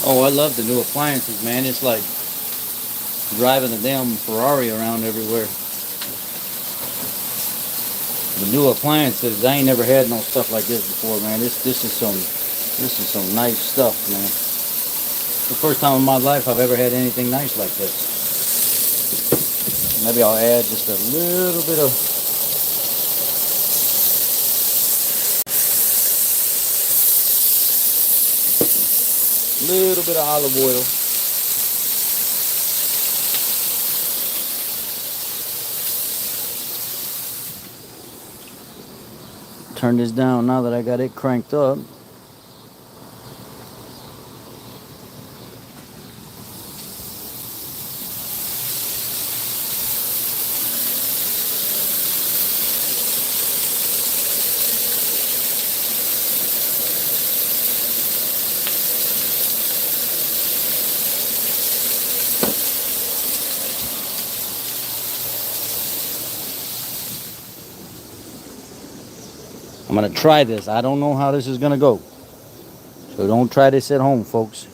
Oh, I love the new appliances, man. It's like driving a damn Ferrari around everywhere. The new appliances, I ain't never had no stuff like this before, man. This is some nice stuff, man. It's the first time in my life I've ever had anything nice like this. Maybe I'll add just a little bit of olive oil. Turn this down now that I got it cranked up. I'm gonna try this. I don't know how this is gonna go. So don't try this at home, folks.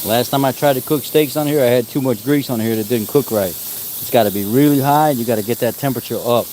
Last time I tried to cook steaks on here, I had too much grease on here that didn't cook right. It's got to be really high, and you got to get that temperature up.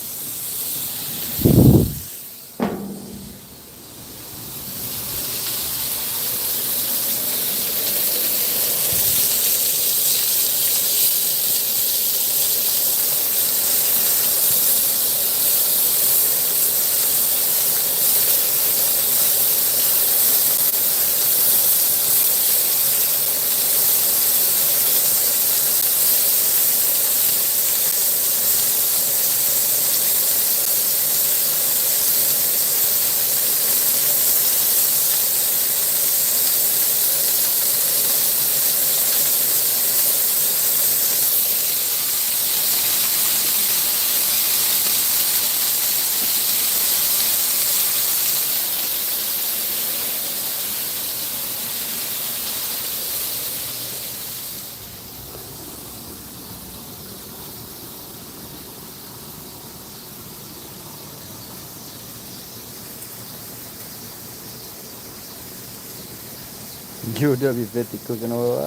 UW50 cooking oil.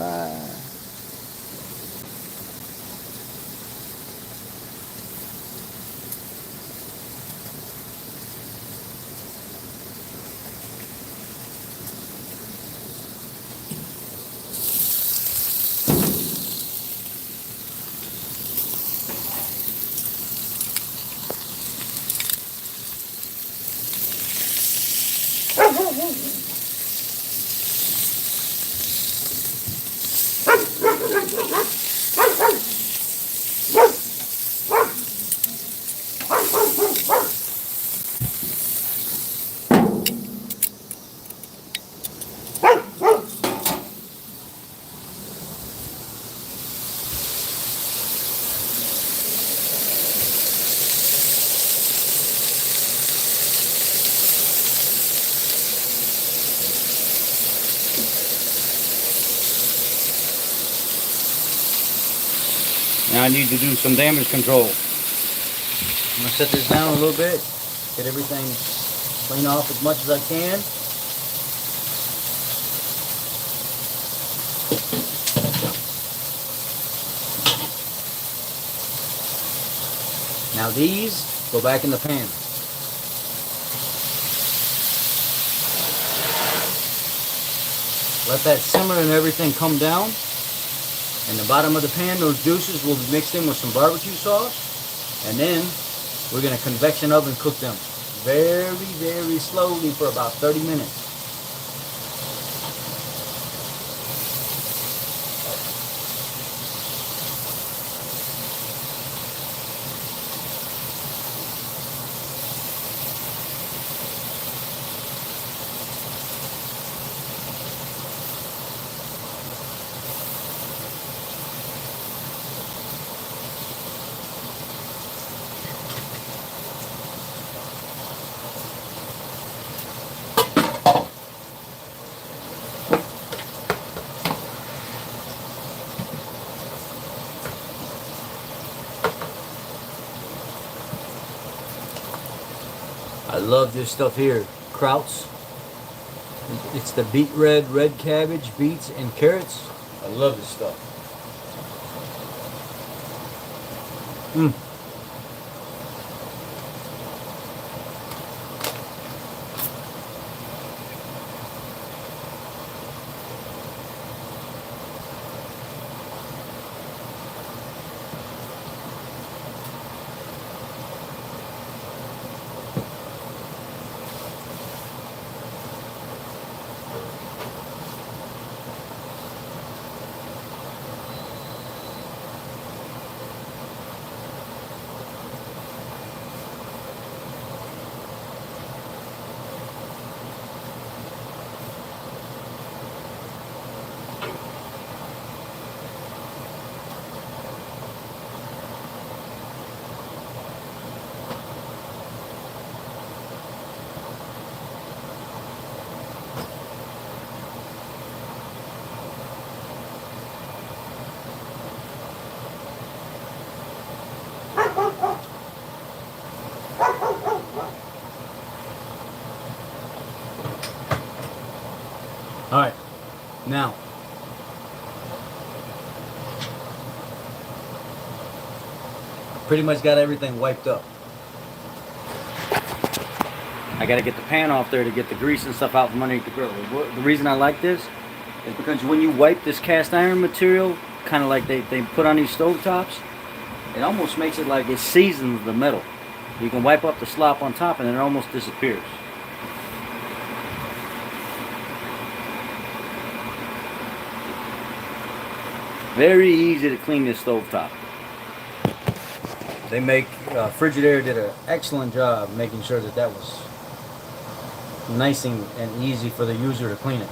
Now I need to do some damage control. I'm gonna set this down a little bit, get everything clean off as much as I can. Now these go back in the pan. Let that simmer and everything come down. In the bottom of the pan, those juices will be mixed in with some barbecue sauce. And then we're going to convection oven cook them very, very slowly for about 30 minutes. I love this stuff here. Krauts. It's the beet red cabbage, beets, and carrots. I love this stuff. Mmm. All right, now pretty much got everything wiped up. I got to get the pan off there to get the grease and stuff out from underneath the grill. The reason I like this is because when you wipe this cast iron material, kind of like they put on these stove tops, it almost makes it like it seasons the metal. You can wipe up the slop on top and it almost disappears. Very easy to clean this stove top. They make, Frigidaire did an excellent job making sure that that was nice and easy for the user to clean it.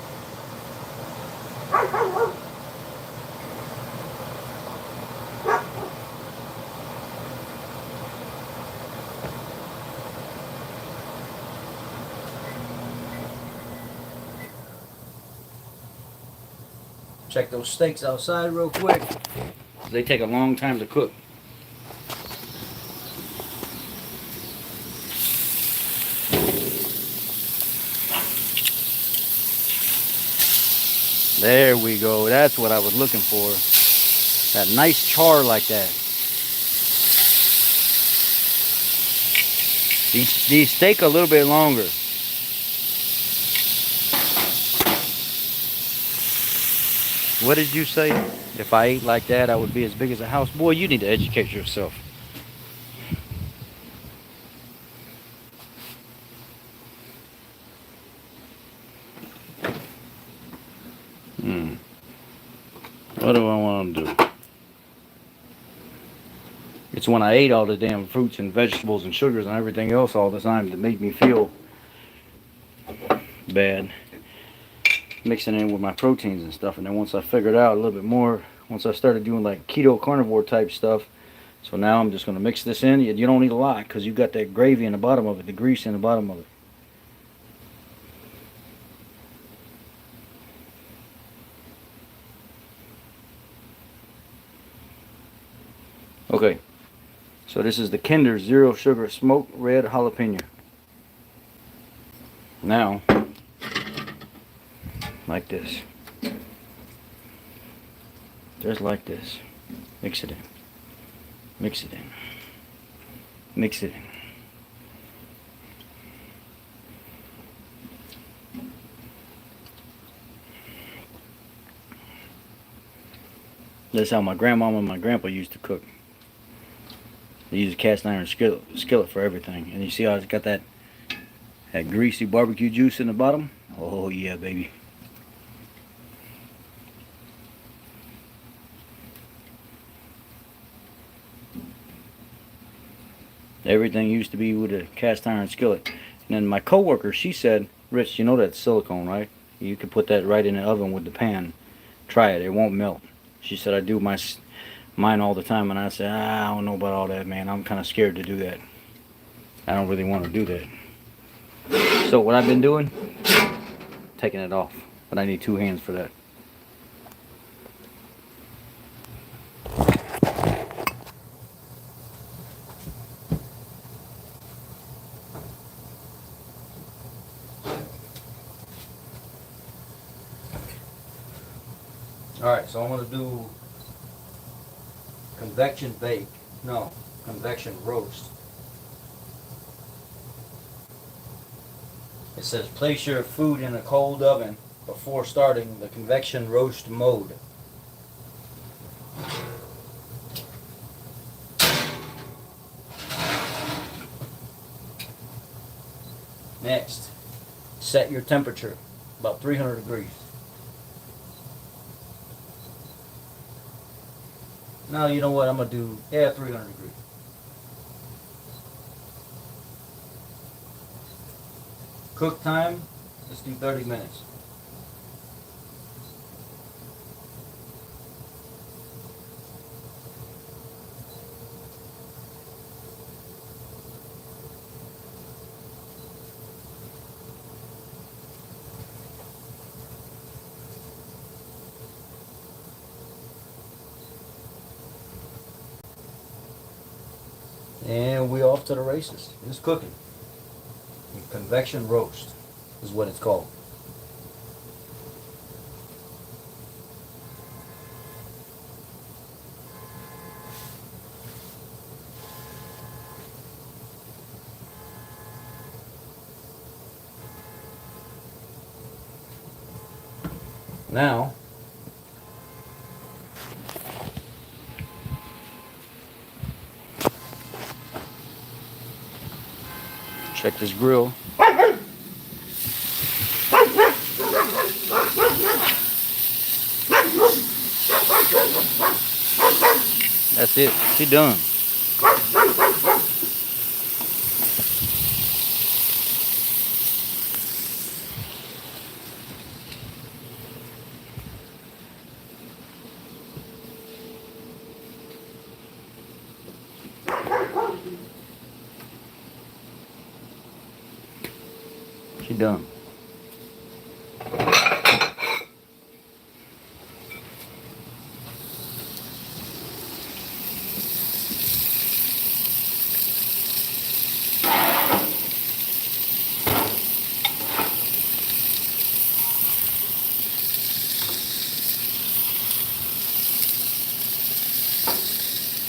Check those steaks outside real quick. They take a long time to cook. There we go. That's what I was looking for. That nice char like that. These steak a little bit longer. What did you say? If I ate like that, I would be as big as a house. Boy, you need to educate yourself. What do I want to do? It's when I ate all the damn fruits and vegetables and sugars and everything else all the time that made me feel bad. Mixing it in with my proteins and stuff, and then once I figured out a little bit more, once I started doing like keto carnivore type stuff, so now I'm just going to mix this in. You don't need a lot because you got that gravy in the bottom of it, the grease in the bottom of it. Okay, so this is the Kinder Zero Sugar Smoked Red Jalapeno. Now, like this. Just like this. Mix it in. Mix it in. mix it. That's how my grandmama and my grandpa used to cook. They use a cast iron skillet for everything. And you see how it's got that greasy barbecue juice in the bottom? Oh yeah, baby. Everything used to be with a cast iron skillet. And then my coworker, she said, Rich, you know that's silicone, right? You can put that right in the oven with the pan. Try it, it won't melt. She said, I do mine all the time. And I said, I don't know about all that, man. I'm kind of scared to do that. I don't really want to do that. So what I've been doing, taking it off. But I need 2 hands for that. Alright, so I'm going to do convection roast. It says place your food in a cold oven before starting the convection roast mode. Next, set your temperature about 300 degrees. Now you know what I'm going to do, 300 degrees. Cook time, let's do 30 minutes. And we're off to the races. It's cooking. Convection roast is what it's called. Now, check this grill. That's it. She done. She done.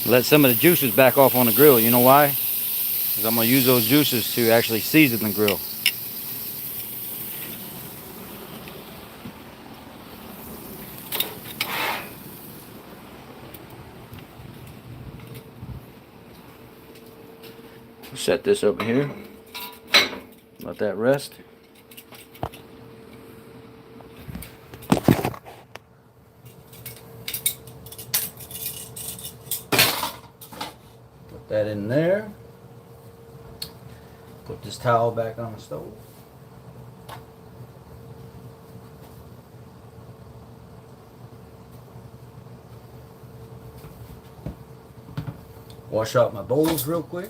Let some of the juices back off on the grill. You know why? Because I'm going to use those juices to actually season the grill. Set this over here. Let that rest. Put that in there. Put this towel back on the stove. Wash out my bowls real quick.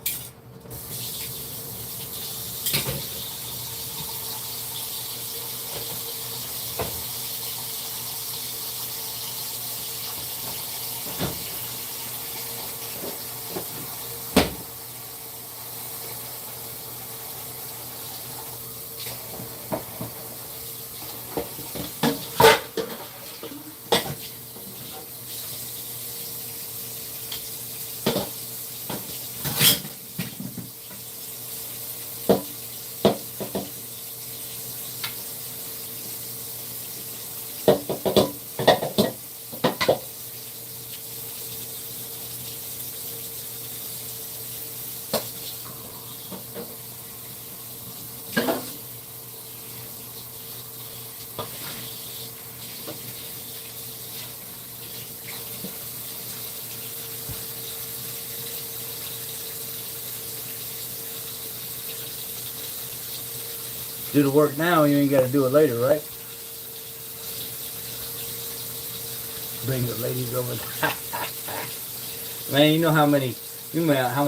Do the work now, you ain't got to do it later, right? Bring the ladies over. Man, how many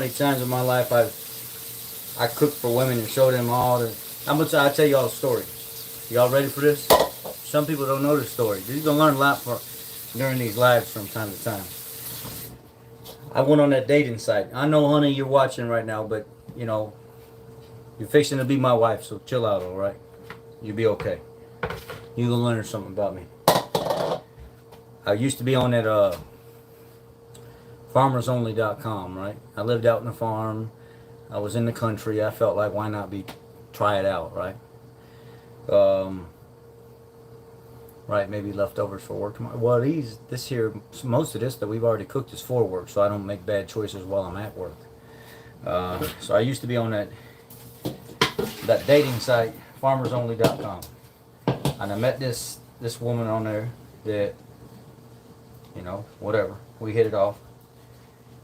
times in my life I cooked for women and showed them all the. I'll tell you all the story. Y'all ready for this? Some people don't know this story. You're gonna learn a lot during these lives from time to time. I went on that dating site. I know, honey, you're watching right now, but you know you're fixing to be my wife, so chill out, all right? You'll be okay. You gonna learn something about me. I used to be on that farmersonly.com, right? I lived out in the farm. I was in the country. I felt like why not try it out, right? Right, maybe leftovers for work tomorrow. Well, this here, most of this that we've already cooked is for work, so I don't make bad choices while I'm at work. So I used to be on that dating site, farmersonly.com, and I met this woman on there that, whatever, we hit it off,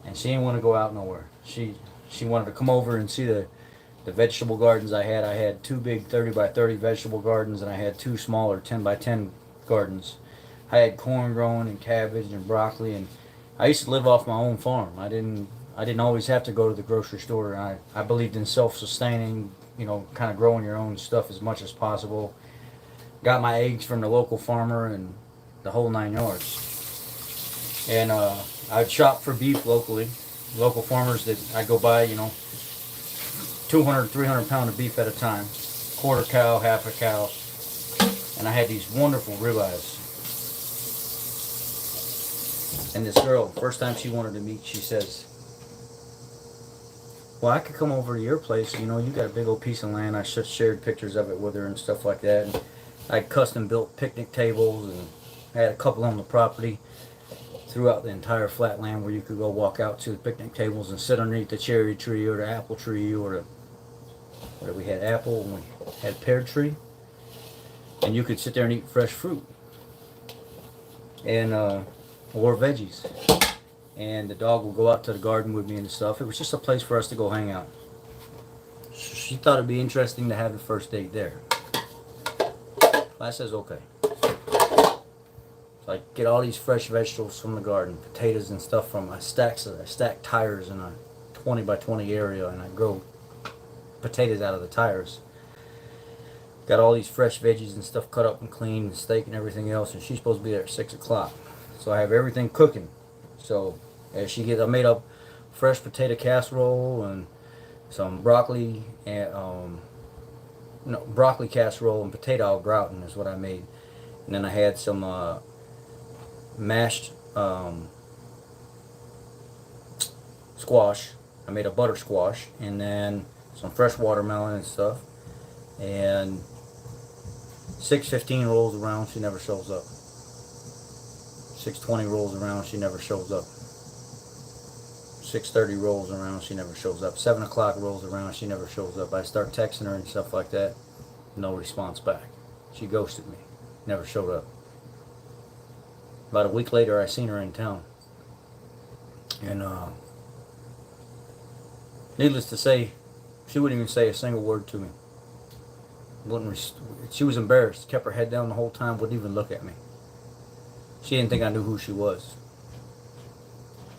and she didn't want to go out nowhere. She wanted to come over and see the vegetable gardens I had. I had two big 30 by 30 vegetable gardens, and I had two smaller 10 by 10 gardens. I had corn growing and cabbage and broccoli, and I used to live off my own farm. I didn't always have to go to the grocery store. I believed in self-sustaining, kind of growing your own stuff as much as possible. Got my eggs from the local farmer and the whole 9 yards. And I'd shop for beef locally. Local farmers that I go buy, 200, 300 pound of beef at a time. Quarter cow, half a cow. And I had these wonderful ribeyes. And this girl, first time she wanted to meet, she says, well, I could come over to your place. You got a big old piece of land. I shared pictures of it with her and stuff like that. And I custom built picnic tables, and I had a couple on the property throughout the entire flat land where you could go walk out to the picnic tables and sit underneath the cherry tree or the apple tree or we had apple and we had pear tree. And you could sit there and eat fresh fruit and or veggies. And the dog would go out to the garden with me and stuff. It was just a place for us to go hang out. She thought it'd be interesting to have the first date there. I says okay. So I get all these fresh vegetables from the garden, potatoes and stuff from my stacks. I stack tires in a 20 by 20 area, and I grow potatoes out of the tires. Got all these fresh veggies and stuff cut up and clean, and steak and everything else, and she's supposed to be there at 6 o'clock. So I have everything cooking. So as I made up fresh potato casserole and some broccoli and broccoli casserole and potato au gratin is what I made. And then I had some mashed squash. I made a butter squash, and then some fresh watermelon and stuff. And 6:15 rolls around, she never shows up. 6:20 rolls around, she never shows up. 6:30 rolls around, she never shows up. 7 o'clock rolls around, she never shows up. I start texting her and stuff like that. No response back. She ghosted me. Never showed up. About a week later, I seen her in town. And needless to say, she wouldn't even say a single word to me. She was embarrassed. Kept her head down the whole time. Wouldn't even look at me. She didn't think I knew who she was.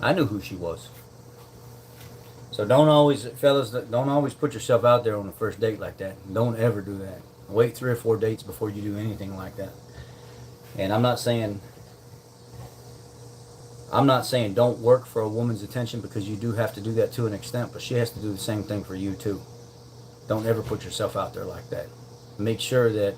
I knew who she was. So fellas, don't always put yourself out there on the first date like that. Don't ever do that. Wait 3 or 4 dates before you do anything like that. And I'm not saying don't work for a woman's attention, because you do have to do that to an extent, but she has to do the same thing for you too. Don't ever put yourself out there like that. Make sure that,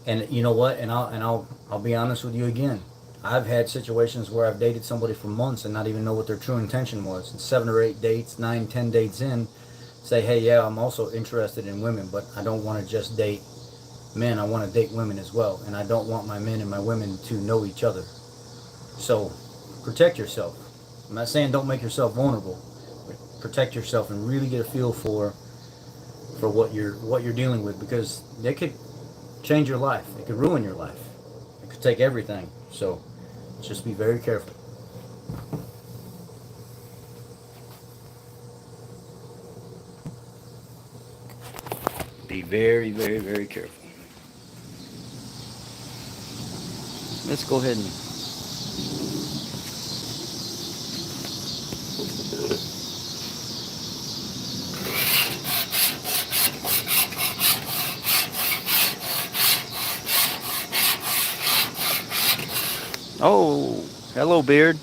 and you know what, and I'll be honest with you again. I've had situations where I've dated somebody for months and not even know what their true intention was. And 7 or 8 dates, 9, 10 dates in, say, hey, yeah, I'm also interested in women, but I don't want to just date men. I want to date women as well, and I don't want my men and my women to know each other. So protect yourself. I'm not saying don't make yourself vulnerable, but protect yourself and really get a feel for what you're dealing with, because it could change your life. It could ruin your life. It could take everything. So just be very careful. Be very, very, very careful. Let's go ahead and oh, hello, Beard.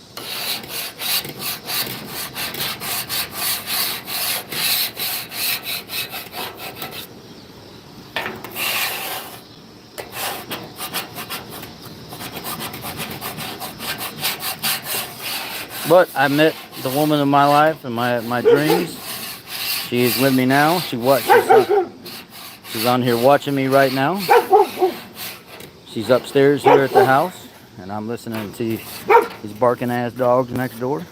But I met the woman of my life and my dreams. She is with me now. She's on here watching me right now. She's upstairs here at the house, and I'm listening to these barking ass dogs next door.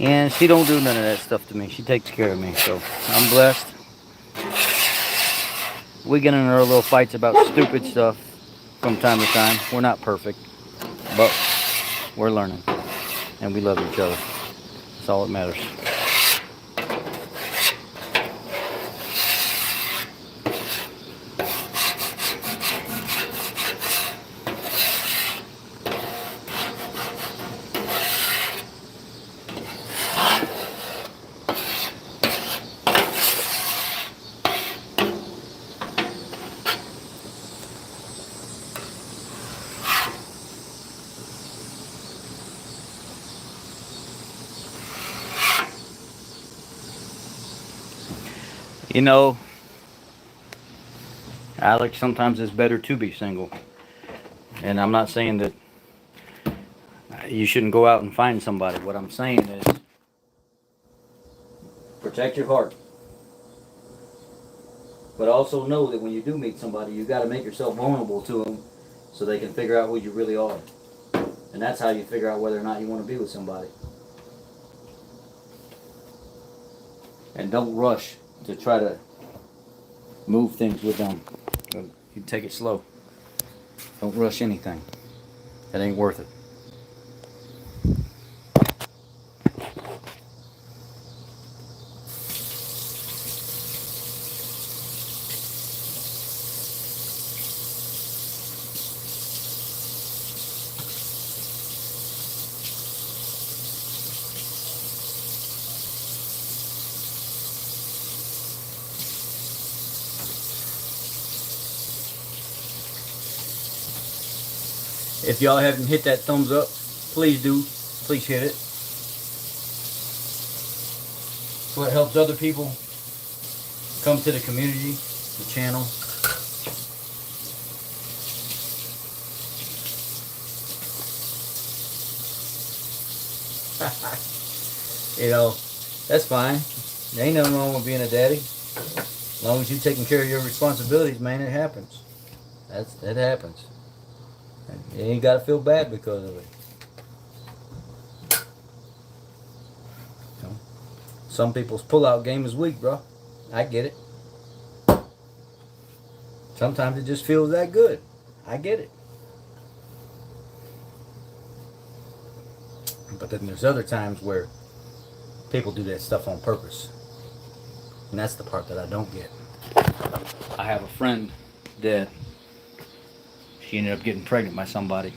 And she don't do none of that stuff to me. She takes care of me, so I'm blessed. We get in our little fights about stupid stuff from time to time. We're not perfect, but we're learning, and we love each other. That's all that matters. You know, Alex, sometimes it's better to be single. And I'm not saying that you shouldn't go out and find somebody. What I'm saying is protect your heart. But also know that when you do meet somebody, you got to make yourself vulnerable to them so they can figure out who you really are. And that's how you figure out whether or not you want to be with somebody. And don't rush to try to move things with them. You take it slow. Don't rush anything. That ain't worth it. If y'all haven't hit that thumbs up, please do. Please hit it. So it helps other people come to the community, the channel. You know, that's fine. There ain't nothing wrong with being a daddy. As long as you're taking care of your responsibilities, man, it happens. That happens. You ain't got to feel bad because of it. You know, some people's pull-out game is weak, bro. I get it. Sometimes it just feels that good. I get it. But then there's other times where people do that stuff on purpose. And that's the part that I don't get. I have a friend that she ended up getting pregnant by somebody.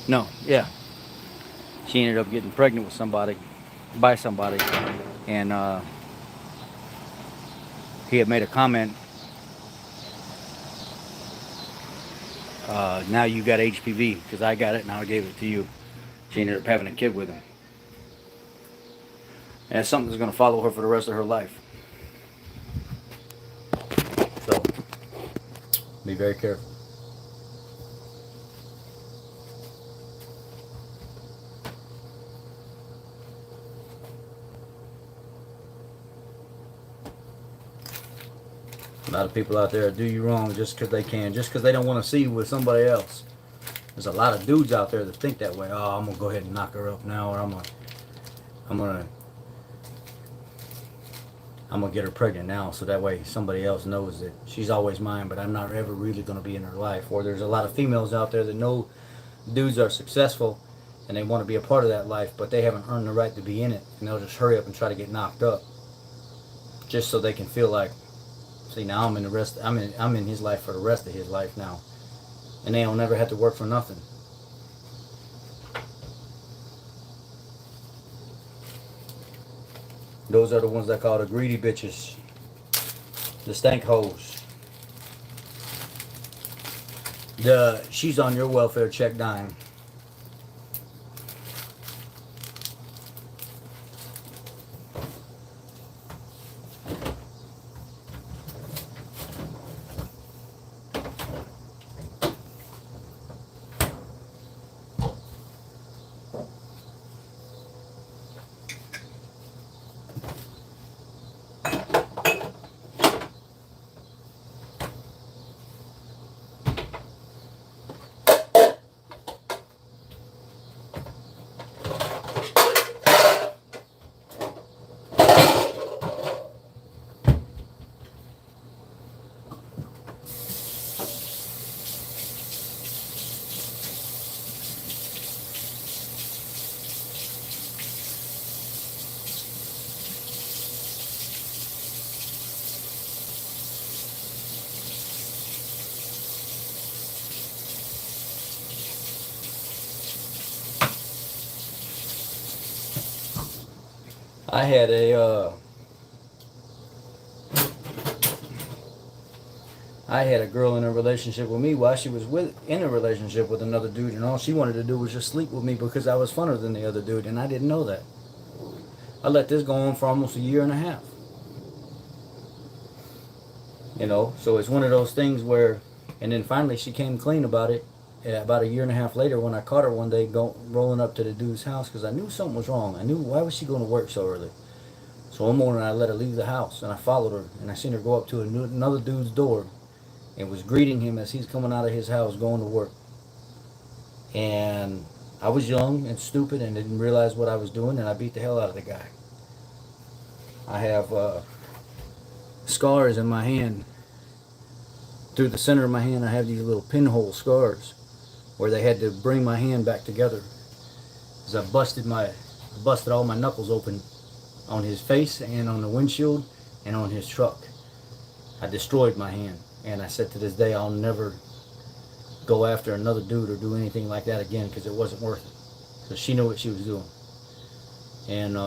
No, yeah. She ended up getting pregnant with somebody, by somebody. And he had made a comment, now you got HPV, because I got it, now I gave it to you. She ended up having a kid with him. And it's something that's going to follow her for the rest of her life. So, be very careful. A lot of people out there do you wrong just because they can, just because they don't want to see you with somebody else. There's a lot of dudes out there that think that way. Oh, I'm gonna go ahead and knock her up now, or I'm gonna get her pregnant now, so that way somebody else knows that she's always mine, but I'm not ever really gonna be in her life. Or there's a lot of females out there that know dudes are successful, and they want to be a part of that life, but they haven't earned the right to be in it, and they'll just hurry up and try to get knocked up, just so they can feel like, see, now I'm in his life for the rest of his life now, and they don't never have to work for nothing. Those are the ones I call the greedy bitches, the stank hoes. The she's on your welfare check dime. I had a girl in a relationship with me while she was in a relationship with another dude, and all she wanted to do was just sleep with me because I was funner than the other dude, and I didn't know that. I let this go on for almost a year and a half. You know, so it's one of those things where, and then finally she came clean about it. About a year and a half later, when I caught her one day rolling up to the dude's house, because I knew something was wrong. I knew, why was she going to work so early? So one morning I let her leave the house, and I followed her, and I seen her go up to another dude's door, and was greeting him as he's coming out of his house going to work. And I was young and stupid and didn't realize what I was doing, and I beat the hell out of the guy. I have scars in my hand. Through the center of my hand, I have these little pinhole scars where they had to bring my hand back together, because I busted all my knuckles open on his face and on the windshield and on his truck. I destroyed my hand, and I said to this day I'll never go after another dude or do anything like that again, because it wasn't worth it. Because she knew what she was doing. And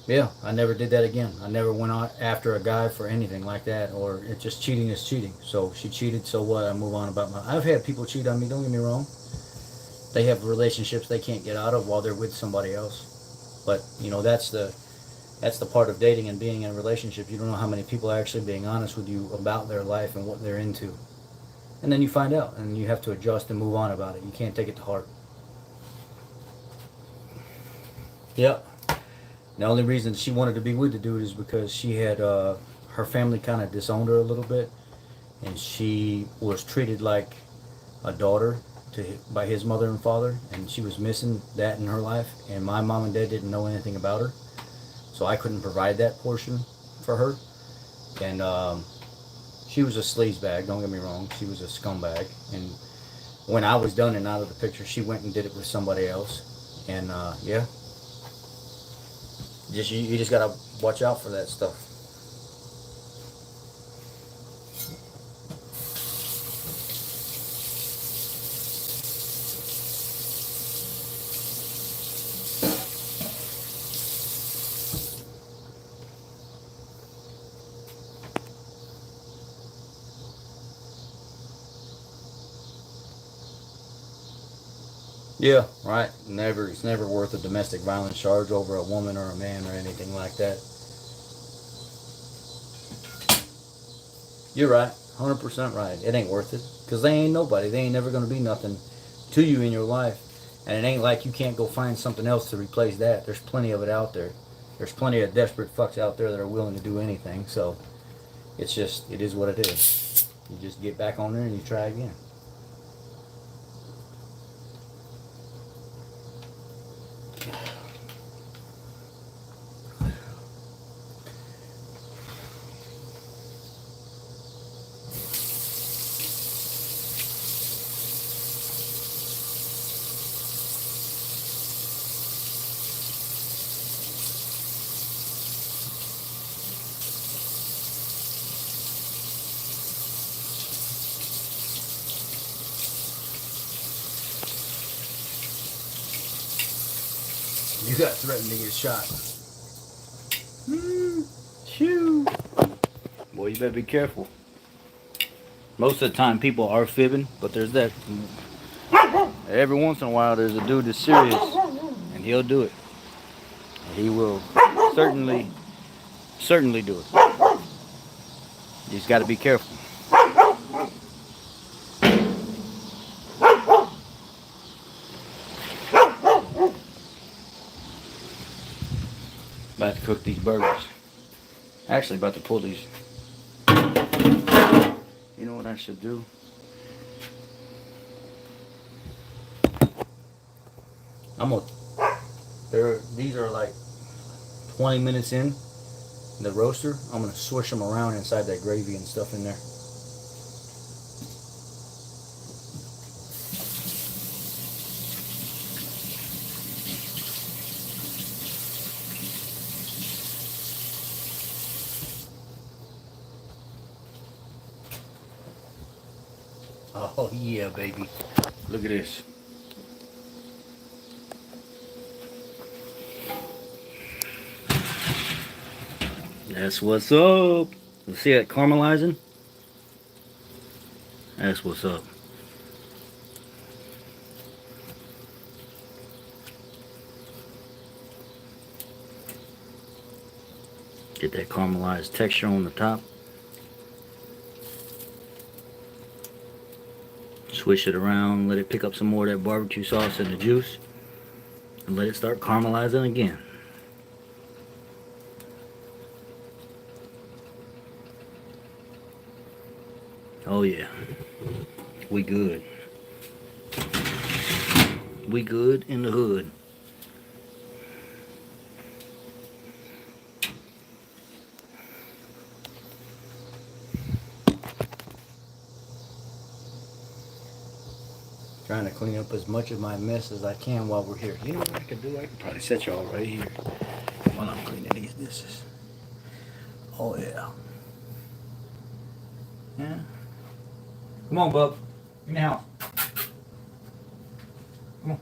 yeah, I never did that again. I never went out after a guy for anything like that, or it just cheating is cheating. So she cheated, so what? I move on about my. I've had people cheat on me, don't get me wrong. They have relationships they can't get out of while they're with somebody else. But you know, that's the part of dating and being in a relationship. You don't know how many people are actually being honest with you about their life and what they're into. And then you find out, and you have to adjust and move on about it. You can't take it to heart. Yep. The only reason she wanted to be with the dude is because she had her family kind of disowned her a little bit, and she was treated like a daughter by his mother and father, and she was missing that in her life, and my mom and dad didn't know anything about her, so I couldn't provide that portion for her. And she was a sleazebag, don't get me wrong, she was a scumbag, and when I was done and out of the picture, she went and did it with somebody else. And yeah, you just gotta watch out for that stuff. Yeah, right. It's never worth a domestic violence charge over a woman or a man or anything like that. You're right, 100% right. It ain't worth it, because they ain't nobody. They ain't never gonna be nothing to you in your life, and it ain't like you can't go find something else to replace that. There's plenty of it out there. There's plenty of desperate fucks out there that are willing to do anything. So it is what it is. You just get back on there and you try again. You got threatened to get shot. Shoo. Boy, you better be careful. Most of the time, people are fibbing, but there's that. Every once in a while, there's a dude that's serious, and he'll do it. And he will certainly do it. You just got to be careful. About to cook these burgers. Actually, about to pull these. You know what I should do? I'm gonna. These are like 20 minutes in the roaster. I'm gonna swish them around inside that gravy and stuff in there. Oh yeah, baby. Look at this. That's what's up. You see that caramelizing? That's what's up. Get that caramelized texture on the top. Swish it around, let it pick up some more of that barbecue sauce and the juice, and let it start caramelizing again. Oh yeah, we good. We good in the hood. Trying to clean up as much of my mess as I can while we're here. You know what I could do? I could probably set y'all right here while I'm cleaning these dishes. Oh yeah. Yeah. Come on, bub. In the house. Come on.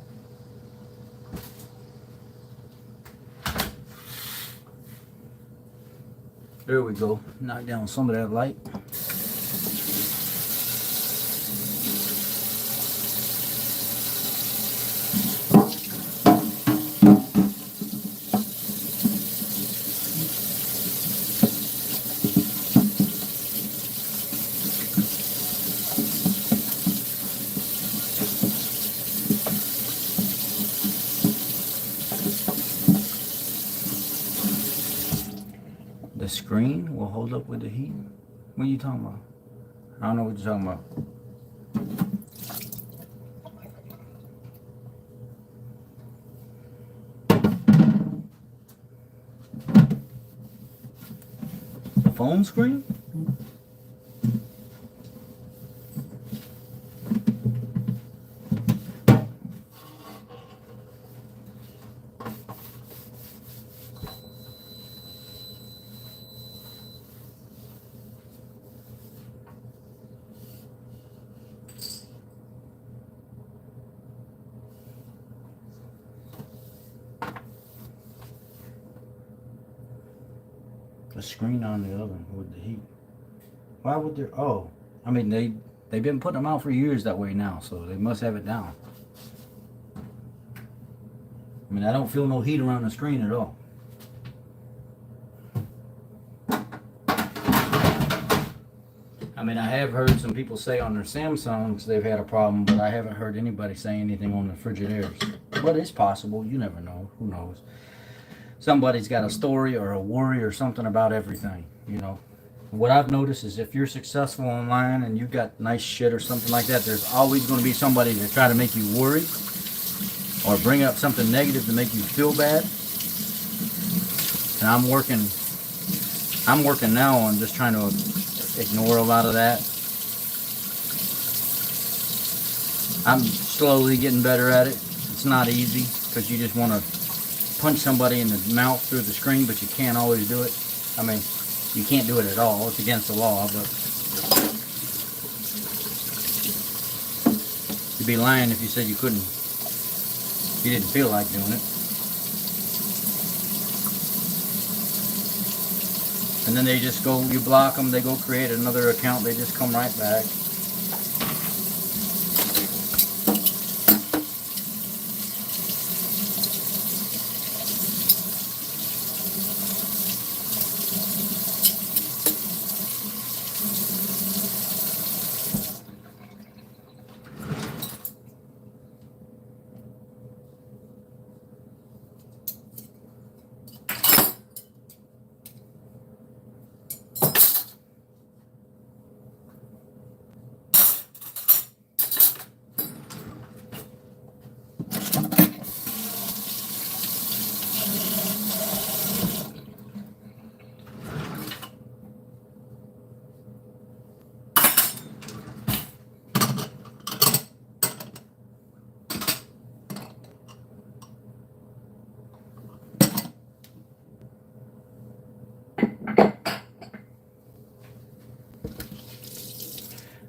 There we go. Knock down some of that light. The screen will hold up with the heat? What are you talking about? I don't know what you're talking about. The phone screen? The screen on the oven with the heat. Why would there? Oh, I mean they've been putting them out for years that way now, so they must have it down. I mean, I don't feel no heat around the screen at all. I mean, I have heard some people say on their Samsungs they've had a problem, but I haven't heard anybody say anything on the Frigidaires. But it's possible. You never know. Who knows? Somebody's got a story or a worry or something about everything, you know. What I've noticed is if you're successful online and you've got nice shit or something like that, there's always going to be somebody to try to make you worry or bring up something negative to make you feel bad. And I'm working now on just trying to ignore a lot of that. I'm slowly getting better at it. It's not easy because you just want to punch somebody in the mouth through the screen, but you can't always do it. I mean, you can't do it at all. It's against the law, but you'd be lying if you said you couldn't. You didn't feel like doing it. And then they just go, you block them, they go create another account, they just come right back.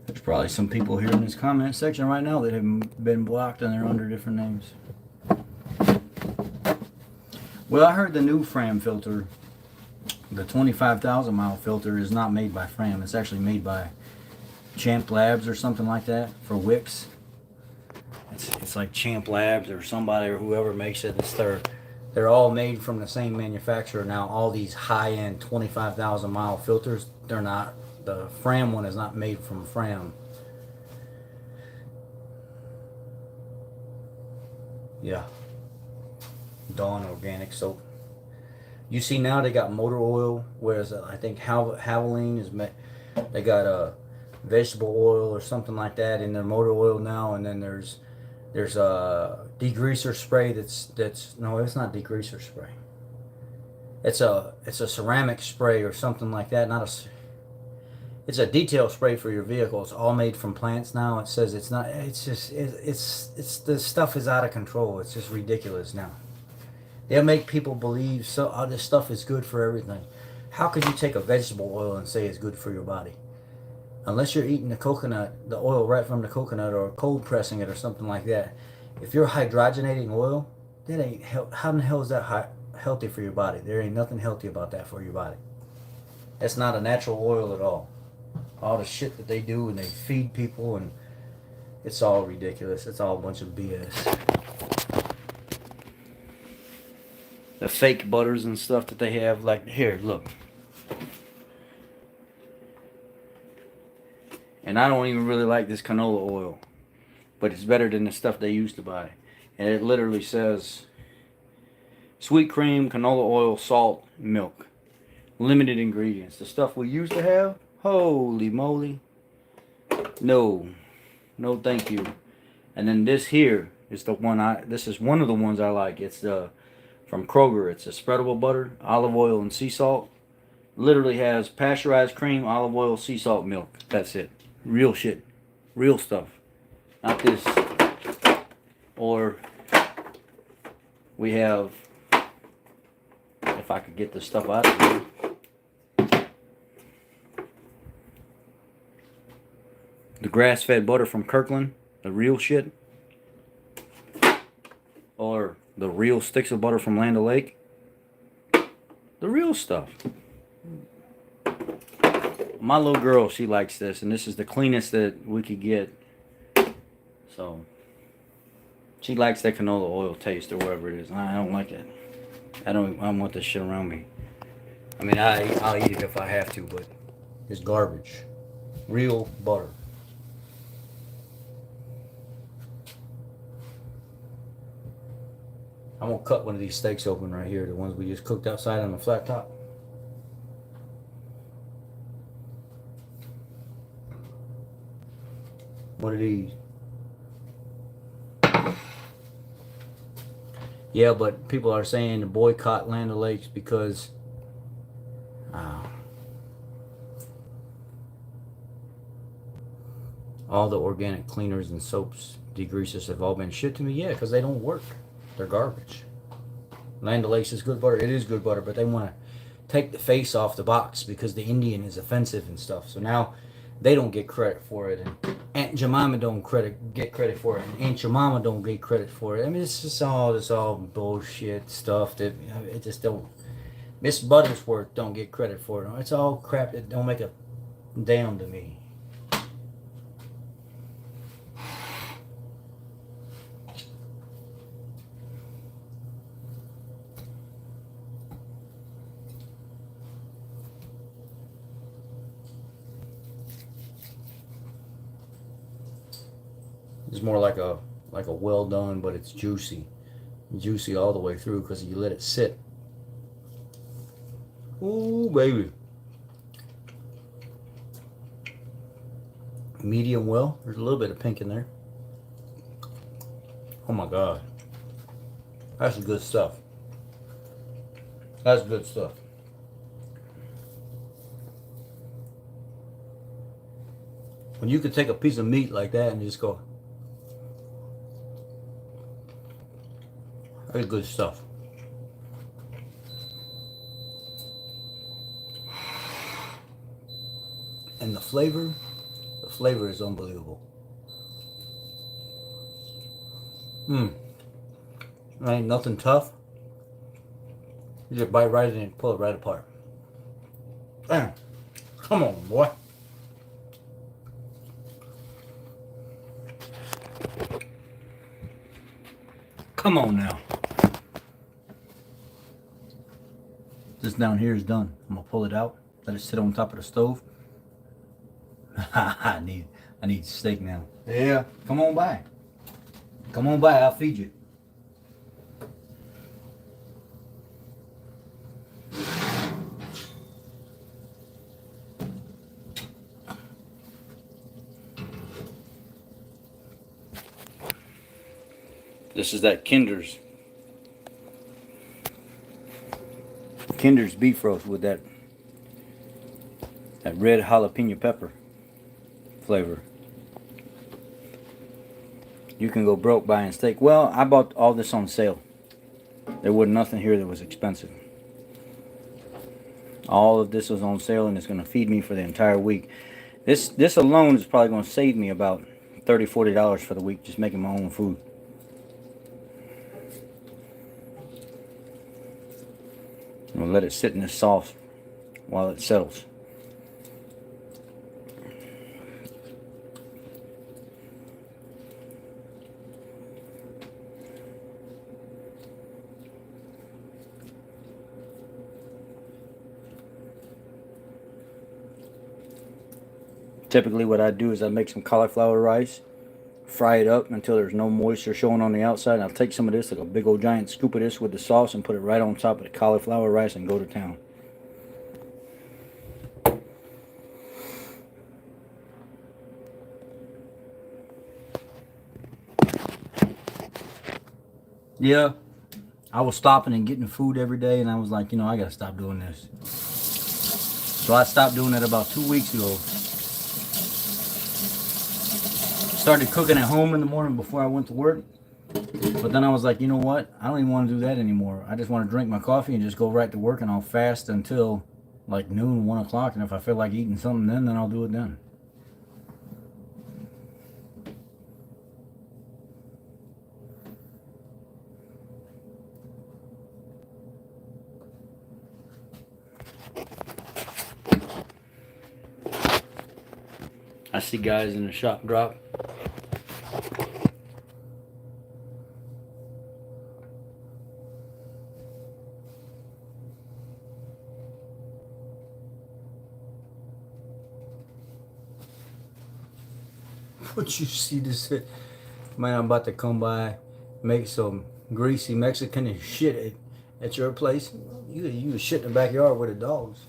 There's probably some people here in this comment section right now that have been blocked and they're under different names. Well, I heard the new Fram filter, the 25,000 mile filter, is not made by Fram. It's actually made by Champ Labs or something like that for wicks. It's like Champ Labs or somebody or whoever makes it. They're all made from the same manufacturer. Now all these high-end 25,000 mile filters, they're not. The Fram one is not made from Fram. Yeah. Dawn organic soap. You see now they got motor oil, whereas I think Havoline is they got vegetable oil or something like that in their motor oil now, and then there's a degreaser spray that's no, it's not degreaser spray. It's a ceramic spray or something like that. It's a detail spray for your vehicle. It's all made from plants now. It says it's not. It's just it's the stuff is out of control. It's just ridiculous now. They'll make people believe this stuff is good for everything. How could you take a vegetable oil and say it's good for your body? Unless you're eating the oil right from the coconut, or cold pressing it or something like that. If you're hydrogenating oil, that ain't how in the hell is that healthy for your body? There ain't nothing healthy about that for your body. That's not a natural oil at all. All the shit that they do and they feed people, and it's all ridiculous. It's all a bunch of BS. The fake butters and stuff that they have, like here, look. And I don't even really like this canola oil, but it's better than the stuff they used to buy. And it literally says sweet cream, canola oil, salt, milk. Limited ingredients. The stuff we used to have, holy moly. No thank you. And then this here is the one this is one of the ones I like. It's from Kroger. It's a spreadable butter, olive oil, and sea salt. Literally has pasteurized cream, olive oil, sea salt, milk. That's it. Real shit. Real stuff. Not this. Or we have, if I could get this stuff out of here, the grass-fed butter from Kirkland, the real shit. Or the real sticks of butter from Land O'Lake. The real stuff. My little girl, she likes this, and this is the cleanest that we could get. So, she likes that canola oil taste or whatever it is. I don't like it. I don't want this shit around me. I mean, I'll eat it if I have to, but it's garbage. Real butter. I'm gonna cut one of these steaks open right here, the ones we just cooked outside on the flat top. What are these? Yeah, but people are saying to boycott Land O'Lakes because all the organic cleaners and soaps, degreasers have all been shipped to me. Yeah, because they don't work. They're garbage. Land O'Lakes is good butter. It is good butter, but they want to take the face off the box because the Indian is offensive and stuff. So now they don't get credit for it, and Aunt Jemima don't get credit for it, and Aunt Jemima don't get credit for it. I mean, it's just all this all bullshit stuff that it just don't. Miss Buttersworth don't get credit for it. It's all crap that don't make a damn to me. It's more like a well done, but it's juicy. Juicy all the way through because you let it sit. Ooh, baby. Medium well. There's a little bit of pink in there. Oh my God. That's good stuff. That's good stuff. When you could take a piece of meat like that and just go, that's good stuff. And the flavor is unbelievable. Ain't nothing tough. You just bite right in and pull it right apart. Damn. Come on, boy. Come on now. This down here is done. I'm gonna pull it out. Let it sit on top of the stove. I need steak now. Yeah, come on by. Come on by, I'll feed you. This is that Kinder's beef roast with that red jalapeno pepper flavor. You can go broke buying steak. Well, I bought all this on sale. There wasn't nothing here that was expensive. All of this was on sale, and it's going to feed me for the entire week. This alone is probably going to save me about $30, $40 for the week, just making my own food. I'm going to let it sit in this sauce while it settles. Typically what I do is I make some cauliflower rice, fry it up until there's no moisture showing on the outside, and I'll take some of this, like a big old giant scoop of this with the sauce, and put it right on top of the cauliflower rice and go to town. Yeah, I was stopping and getting food every day, and I was like, I gotta stop doing this. So I stopped doing that about 2 weeks ago. Started cooking at home in the morning before I went to work. But then I was like, you know what? I don't even want to do that anymore. I just want to drink my coffee and just go right to work, and I'll fast until like noon, 1 o'clock. And if I feel like eating something then I'll do it then. I see guys in the shop drop. What you see this? Man, I'm about to come by, make some greasy Mexican and shit at your place. You shit in the backyard with the dogs.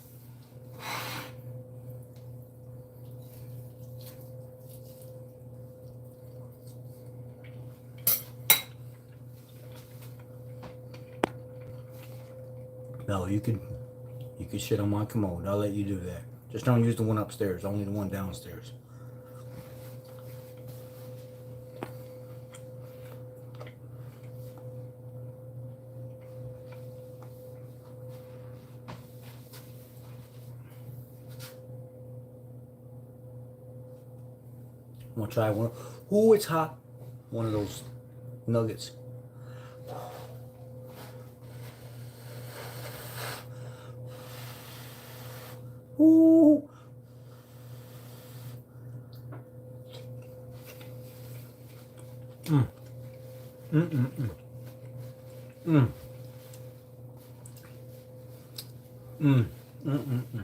No, you could shit on my commode. I'll let you do that. Just don't use the one upstairs. Only the one downstairs. I'm gonna try one. Ooh, it's hot. One of those nuggets. Ooh. Mm. Mm, mm, mm. Mm. Mm. Mm, mm, mm.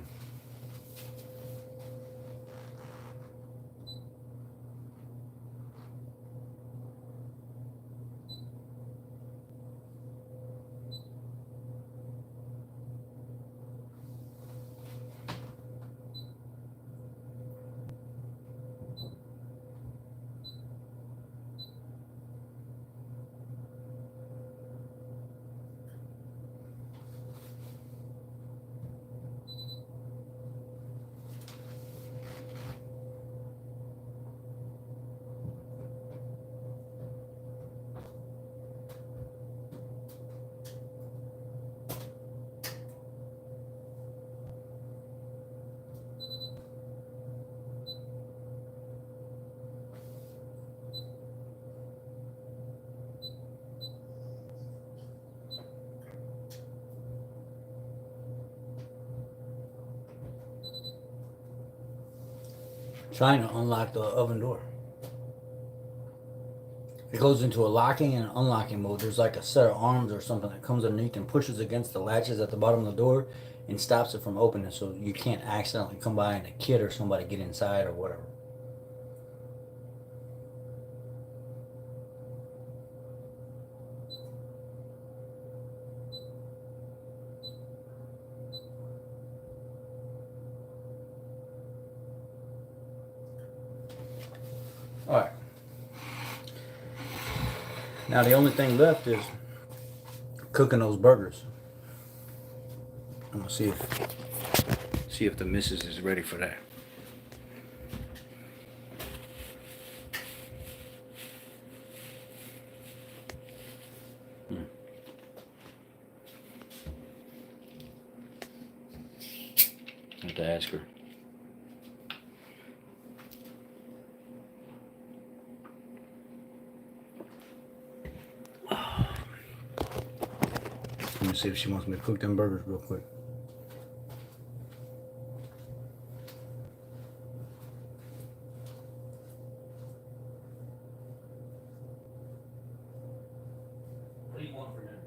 Trying to unlock the oven door. It goes into a locking and unlocking mode. There's like a set of arms or something that comes underneath and pushes against the latches at the bottom of the door and stops it from opening, so you can't accidentally come by and a kid or somebody get inside or whatever. All right. Now the only thing left is cooking those burgers. I'm gonna see if the missus is ready for that. I have to ask her. Let me see if she wants me to cook them burgers real quick. What do you want for dinner?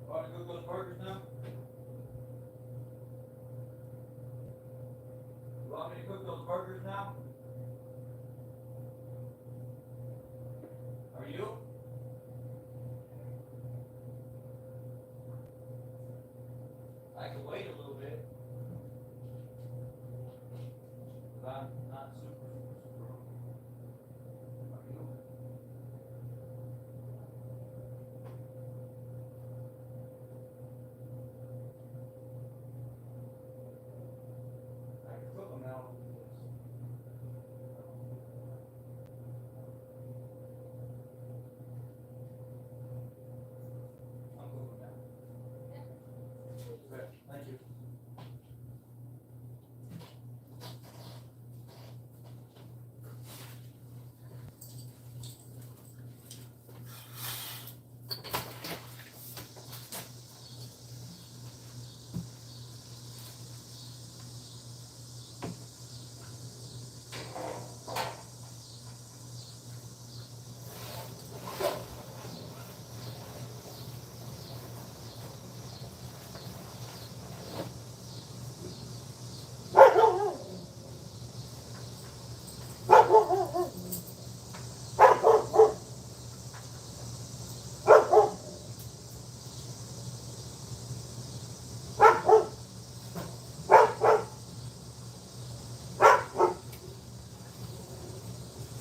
Want to cook those burgers now? You want me to cook those burgers now? Are you? I can wait a little bit. But I'm not super. Are you? I can cook them now. I'm cooking now. Good. Thank you.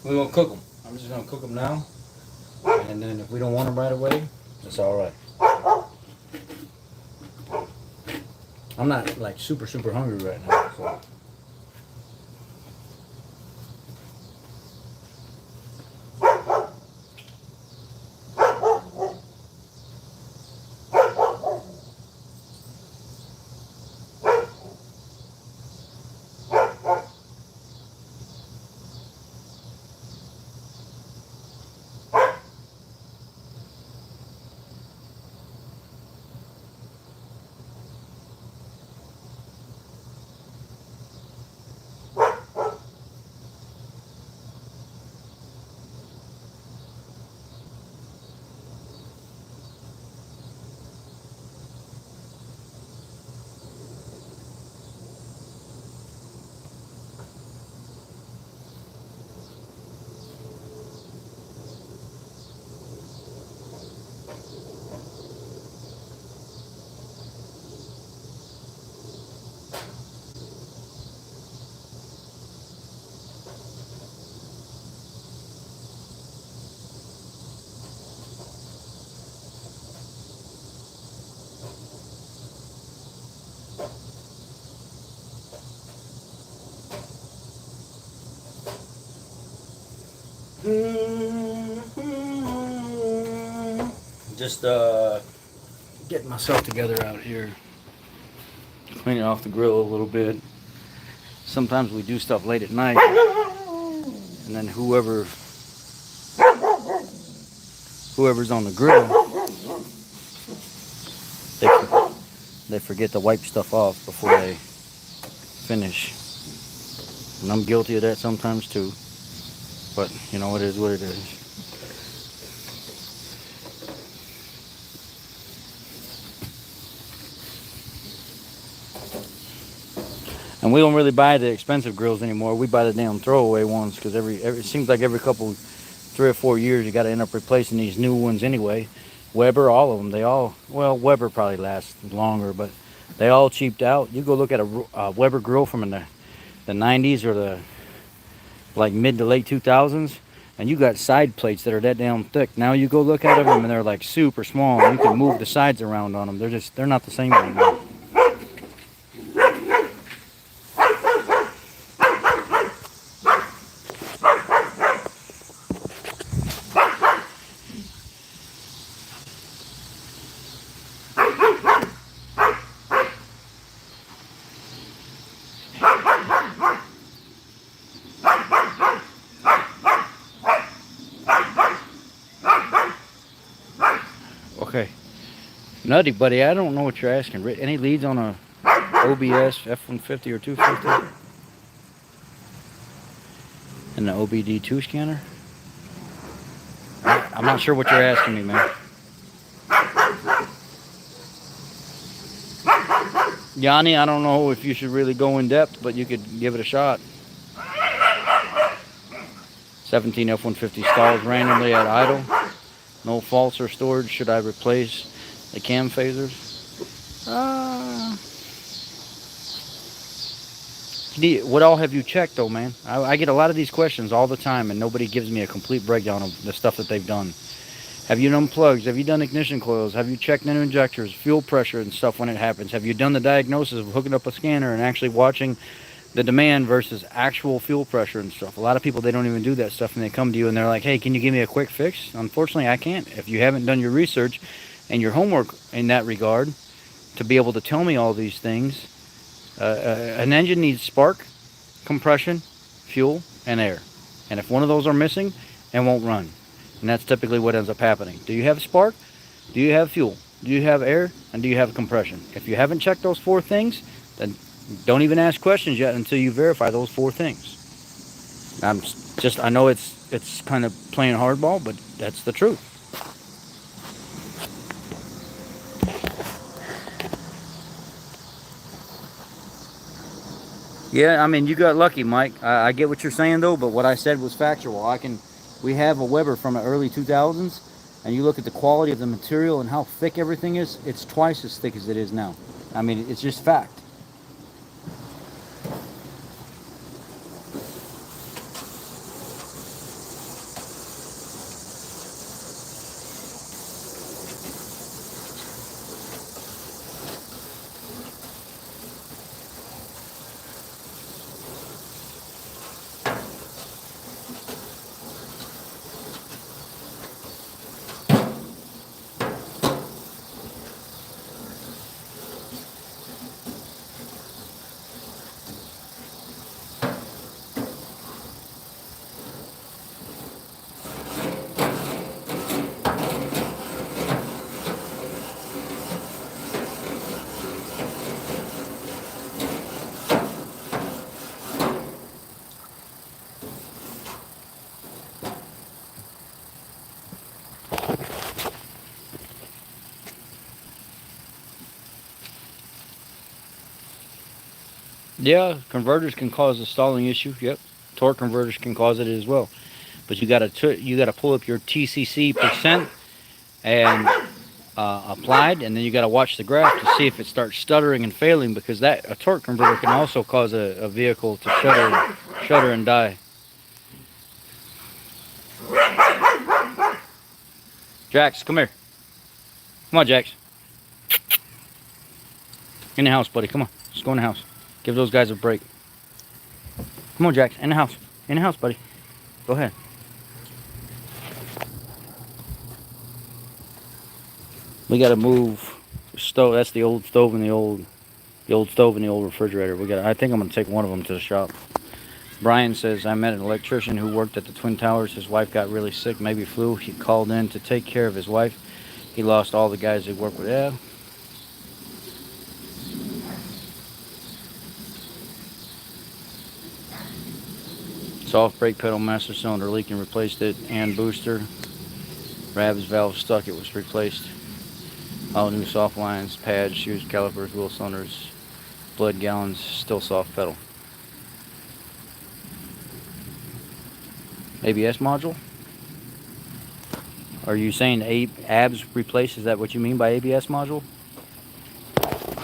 We're gonna cook them. I'm just gonna cook them now, and then if we don't want them right away, it's all right. I'm not like super hungry right now. So. Just getting myself together out here, cleaning off the grill a little bit. Sometimes we do stuff late at night, and then whoever's on the grill, they forget to wipe stuff off before they finish. And I'm guilty of that sometimes too. But you know, it is what it is. And we don't really buy the expensive grills anymore. We buy the damn throwaway ones because it seems like every couple, 3 or 4 years, you got to end up replacing these new ones anyway. Weber, all of them, well, Weber probably lasts longer, but they all cheaped out. You go look at a Weber grill from the 90s or the like mid to late 2000s, and you got side plates that are that damn thick. Now you go look at them and they're like super small. You can move the sides around on them. They're not the same anymore. Okay, Nutty Buddy, I don't know what you're asking. Any leads on a OBS F-150 or 250? And the OBD2 scanner? I'm not sure what you're asking me, man. Yanni, I don't know if you should really go in depth, but you could give it a shot. 17 F-150 stalls randomly at idle. No faults or storage. Should I replace the cam phasers? What all have you checked though, man? I get a lot of these questions all the time and nobody gives me a complete breakdown of the stuff that they've done. Have you done plugs? Have you done ignition coils? Have you checked new injectors, fuel pressure and stuff when it happens? Have you done the diagnosis of hooking up a scanner and actually watching the demand versus actual fuel pressure and stuff? A lot of people, they don't even do that stuff and they come to you and they're like, hey, can you give me a quick fix? Unfortunately, I can't. If you haven't done your research and your homework in that regard to be able to tell me all these things, an engine needs spark, compression, fuel, and air. And if one of those are missing, it won't run. And that's typically what ends up happening. Do you have spark? Do you have fuel? Do you have air? And do you have compression? If you haven't checked those 4 things, then don't even ask questions yet until you verify those 4 things. I know it's kind of playing hardball, but that's the truth. Yeah, I mean, you got lucky, Mike. I get what you're saying though, but what I said was factual. We have a Weber from the early 2000s, and you look at the quality of the material and how thick everything is, it's twice as thick as it is now. I mean, it's just fact. Yeah, converters can cause a stalling issue. Yep, torque converters can cause it as well. But you gotta pull up your TCC percent and applied, and then you gotta watch the graph to see if it starts stuttering and failing, because a torque converter can also cause a vehicle to shudder and die. Jax, come here. Come on, Jax. In the house, buddy. Come on, let's go in the house. Give those guys a break. Come on, Jax. In the house. In the house, buddy. Go ahead. We got to move stove. That's the old stove and the old stove and the old refrigerator. We got. I think I'm gonna take one of them to the shop. Brian says I met an electrician who worked at the Twin Towers. His wife got really sick, maybe flu. He called in to take care of his wife. He lost all the guys he worked with. Yeah. Soft brake pedal, master cylinder leaking, replaced it, and booster. Rabs valve stuck. It was replaced. All new soft lines, pads, shoes, calipers, wheel cylinders, blood gallons, still soft pedal. ABS module? Are you saying ABS replaced? Is that what you mean by ABS module?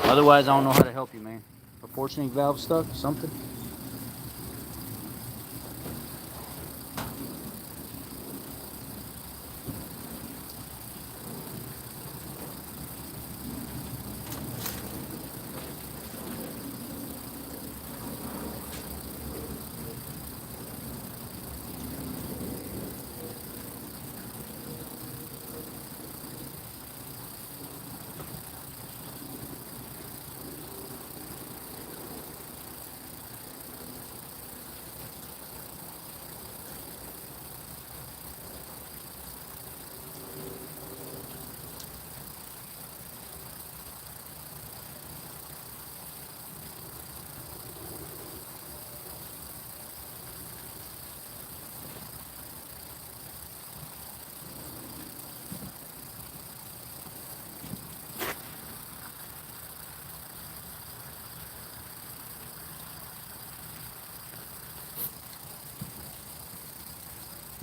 Otherwise, I don't know how to help you, man. Proportioning valve stuck? Something?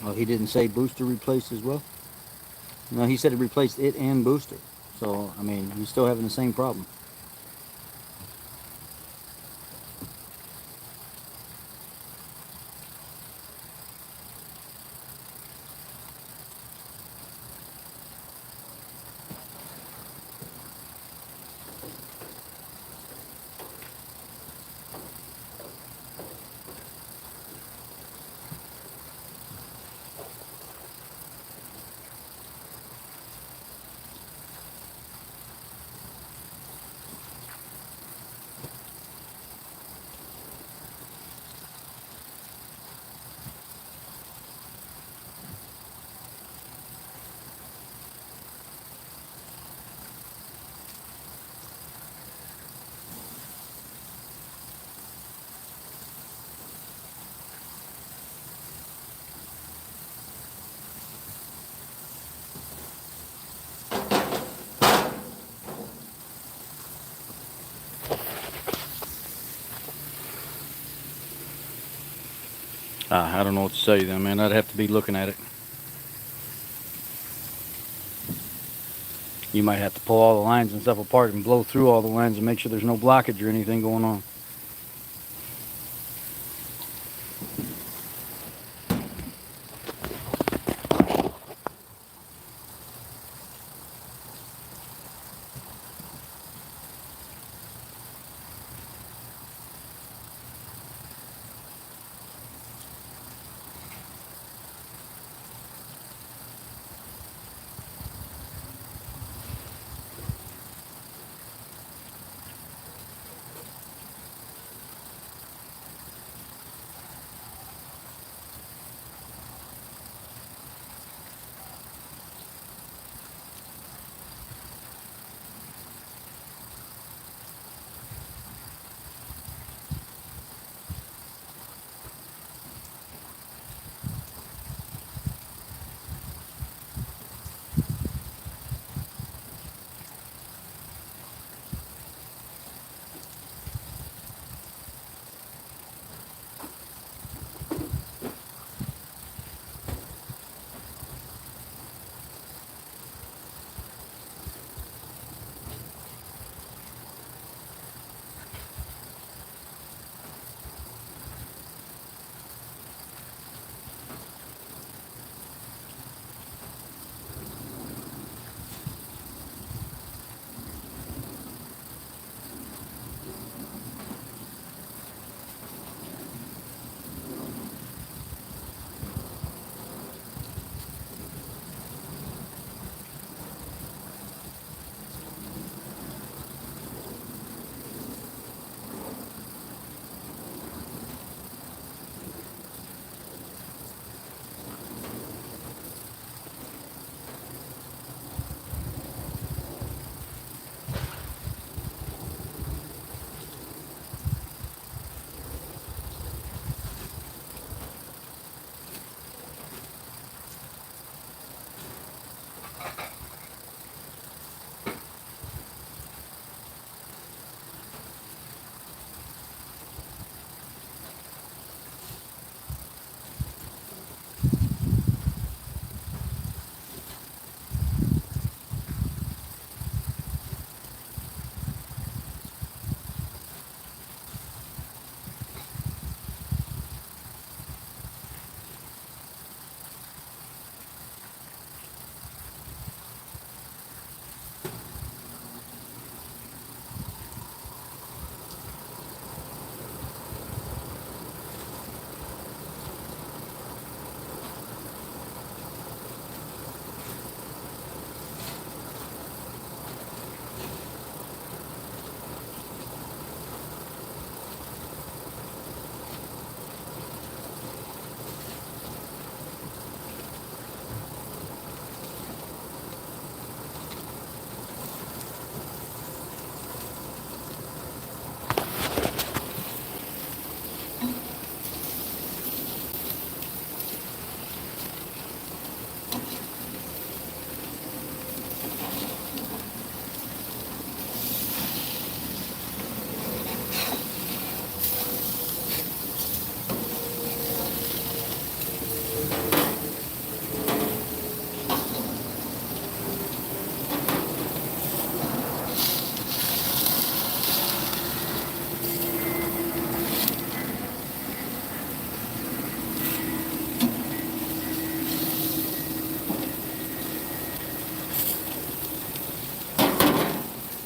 Oh, he didn't say booster replaced as well? No, he said it replaced it and booster. So, I mean, you're still having the same problem. I don't know what to tell you then, man. I'd have to be looking at it. You might have to pull all the lines and stuff apart and blow through all the lines and make sure there's no blockage or anything going on.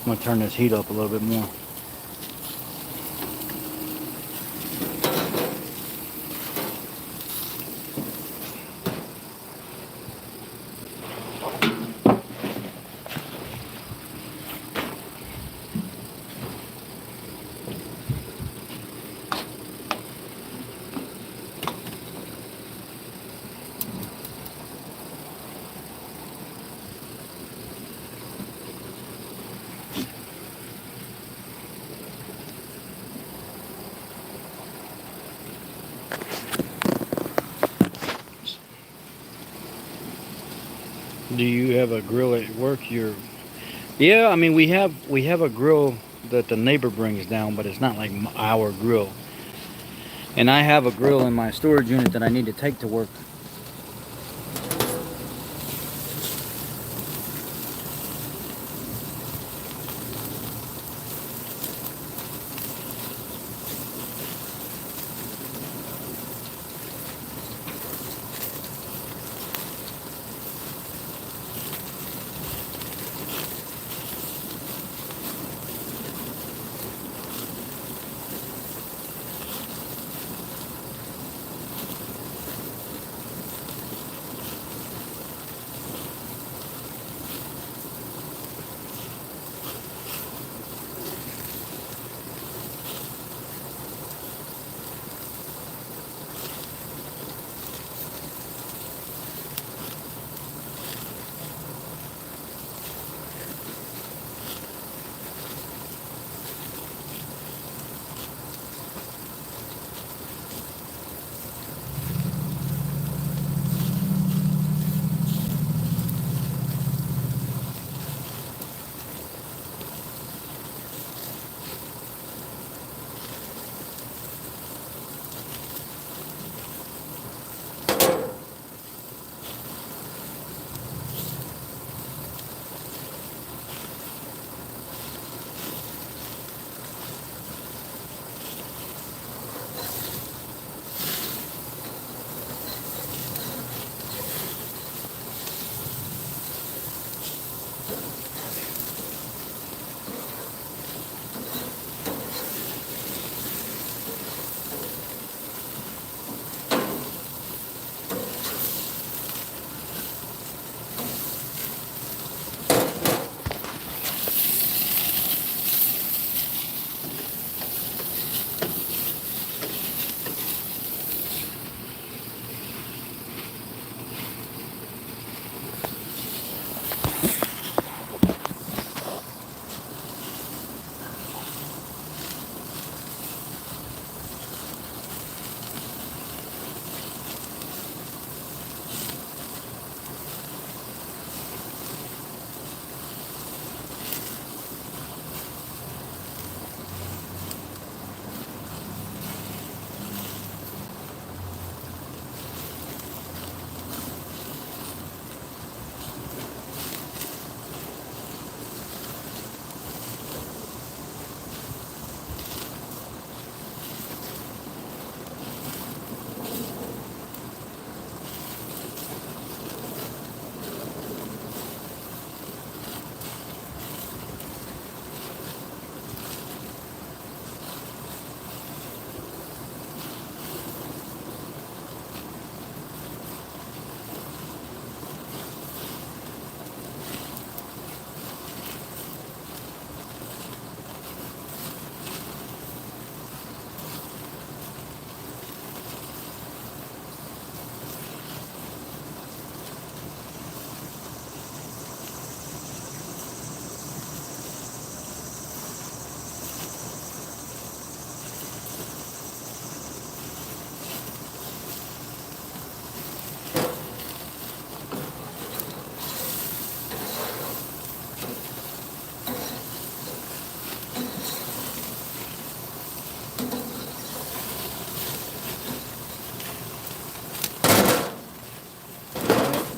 I'm gonna turn this heat up a little bit more. Do you have a grill at work? Yeah, I mean we have a grill that the neighbor brings down, but it's not like our grill. And I have a grill in my storage unit that I need to take to work.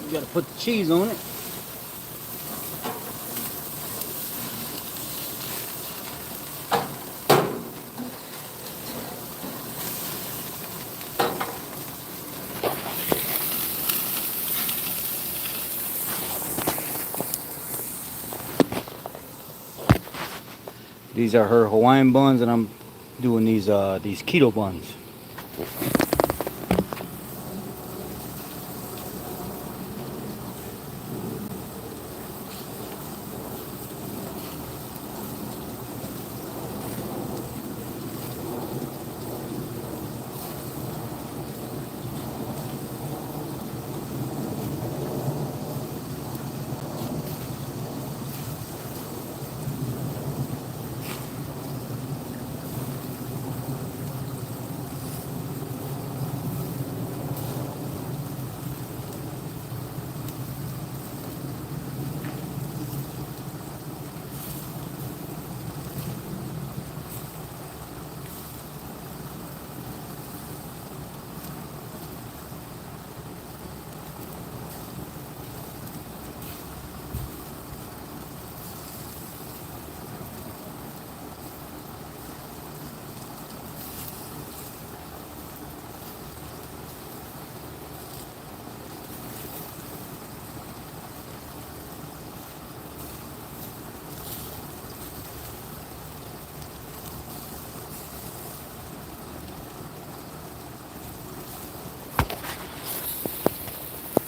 You gotta put the cheese on it. These are her Hawaiian buns, and I'm doing these keto buns.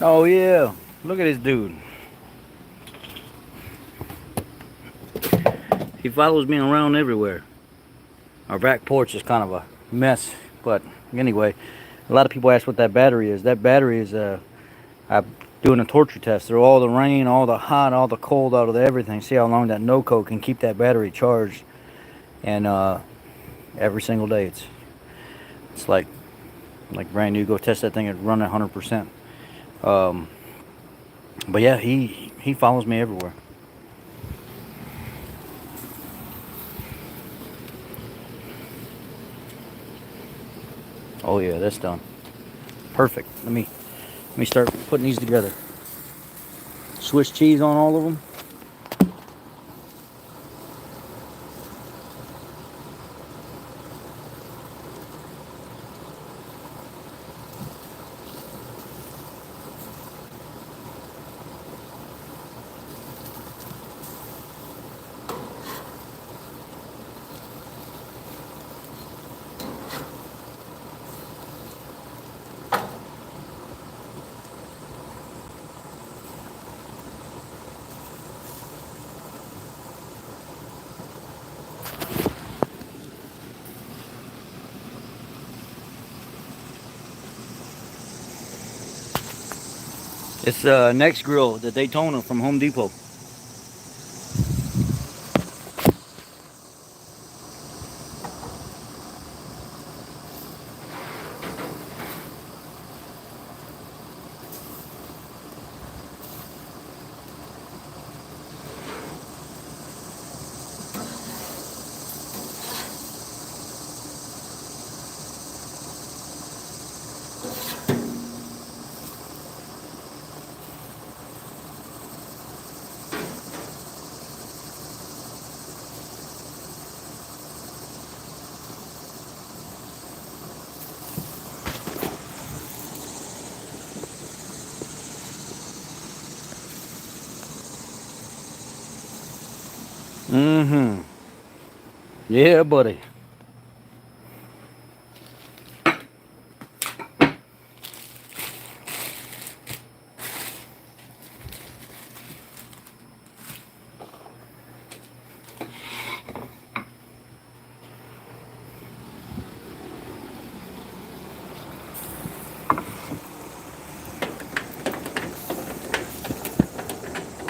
Oh yeah, look at this dude. He follows me around everywhere. Our back porch is kind of a mess, but anyway, a lot of people ask what that battery is. That battery is I'm doing a torture test through all the rain, all the hot, all the cold, out of everything. See how long that NoCo can keep that battery charged, and every single day it's like brand new. Go test that thing and run 100%. But yeah, he follows me everywhere. Oh yeah, that's done. Perfect. Let me start putting these together. Swiss cheese on all of them. It's Next Grill, the Daytona from Home Depot. Mm-hmm. Yeah, buddy.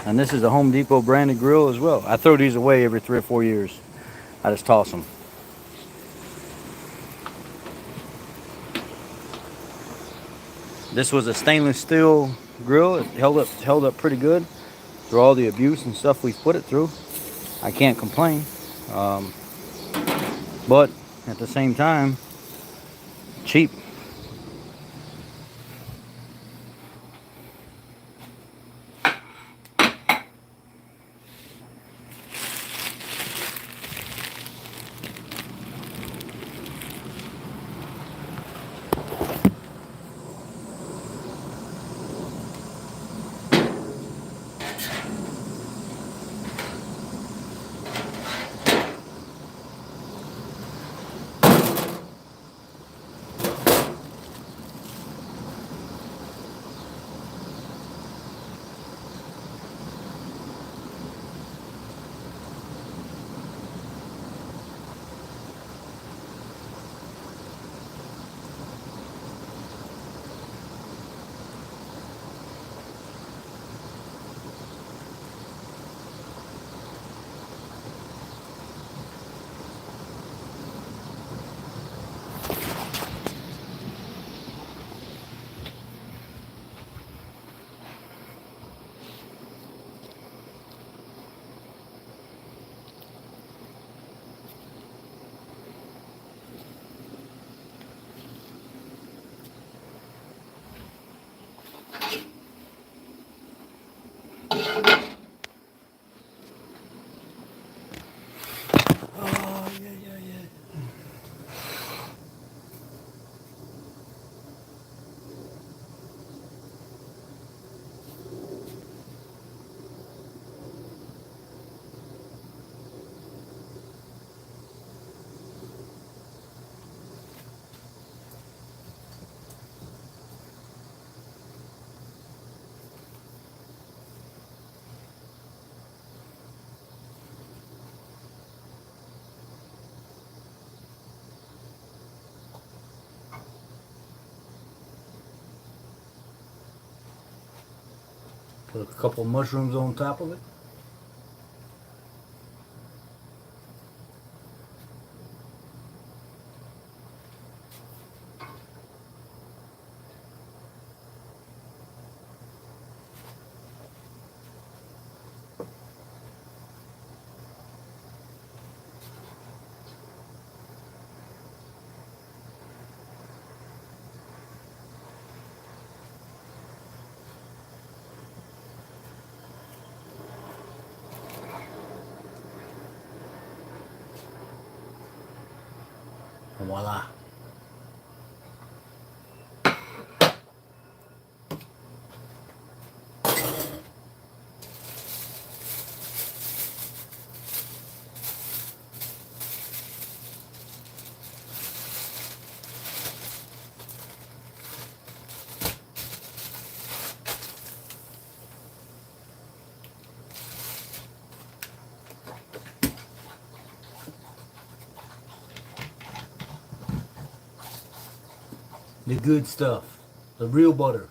And this is a Home Depot branded grill as well. I throw these away every 3 or 4 years. I just toss them. This was a stainless steel grill. It held up pretty good through all the abuse and stuff we've put it through. I can't complain. But at the same time, cheap. Put a couple mushrooms on top of it. And voila. The good stuff. The real butter.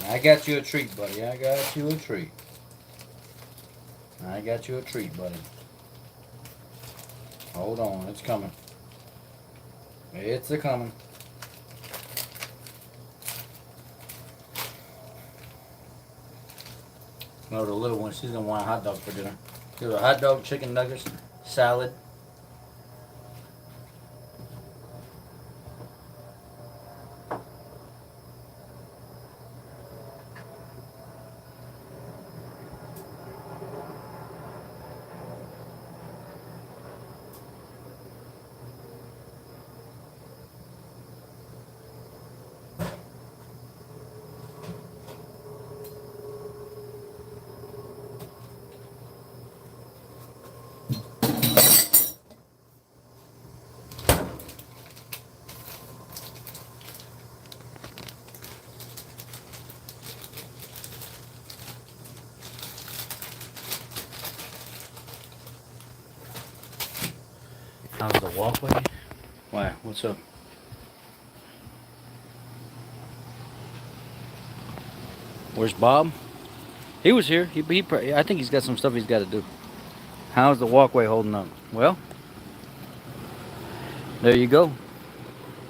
I got you a treat, buddy. I got you a treat. I got you a treat, buddy. Hold on, it's coming. It's a coming. No, the little one, she's gonna want a hot dog for dinner. Give her a hot dog, chicken nuggets, salad. How's the walkway? Why? What's up? Where's Bob? He was here. I think he's got some stuff he's got to do. How's the walkway holding up? Well, there you go.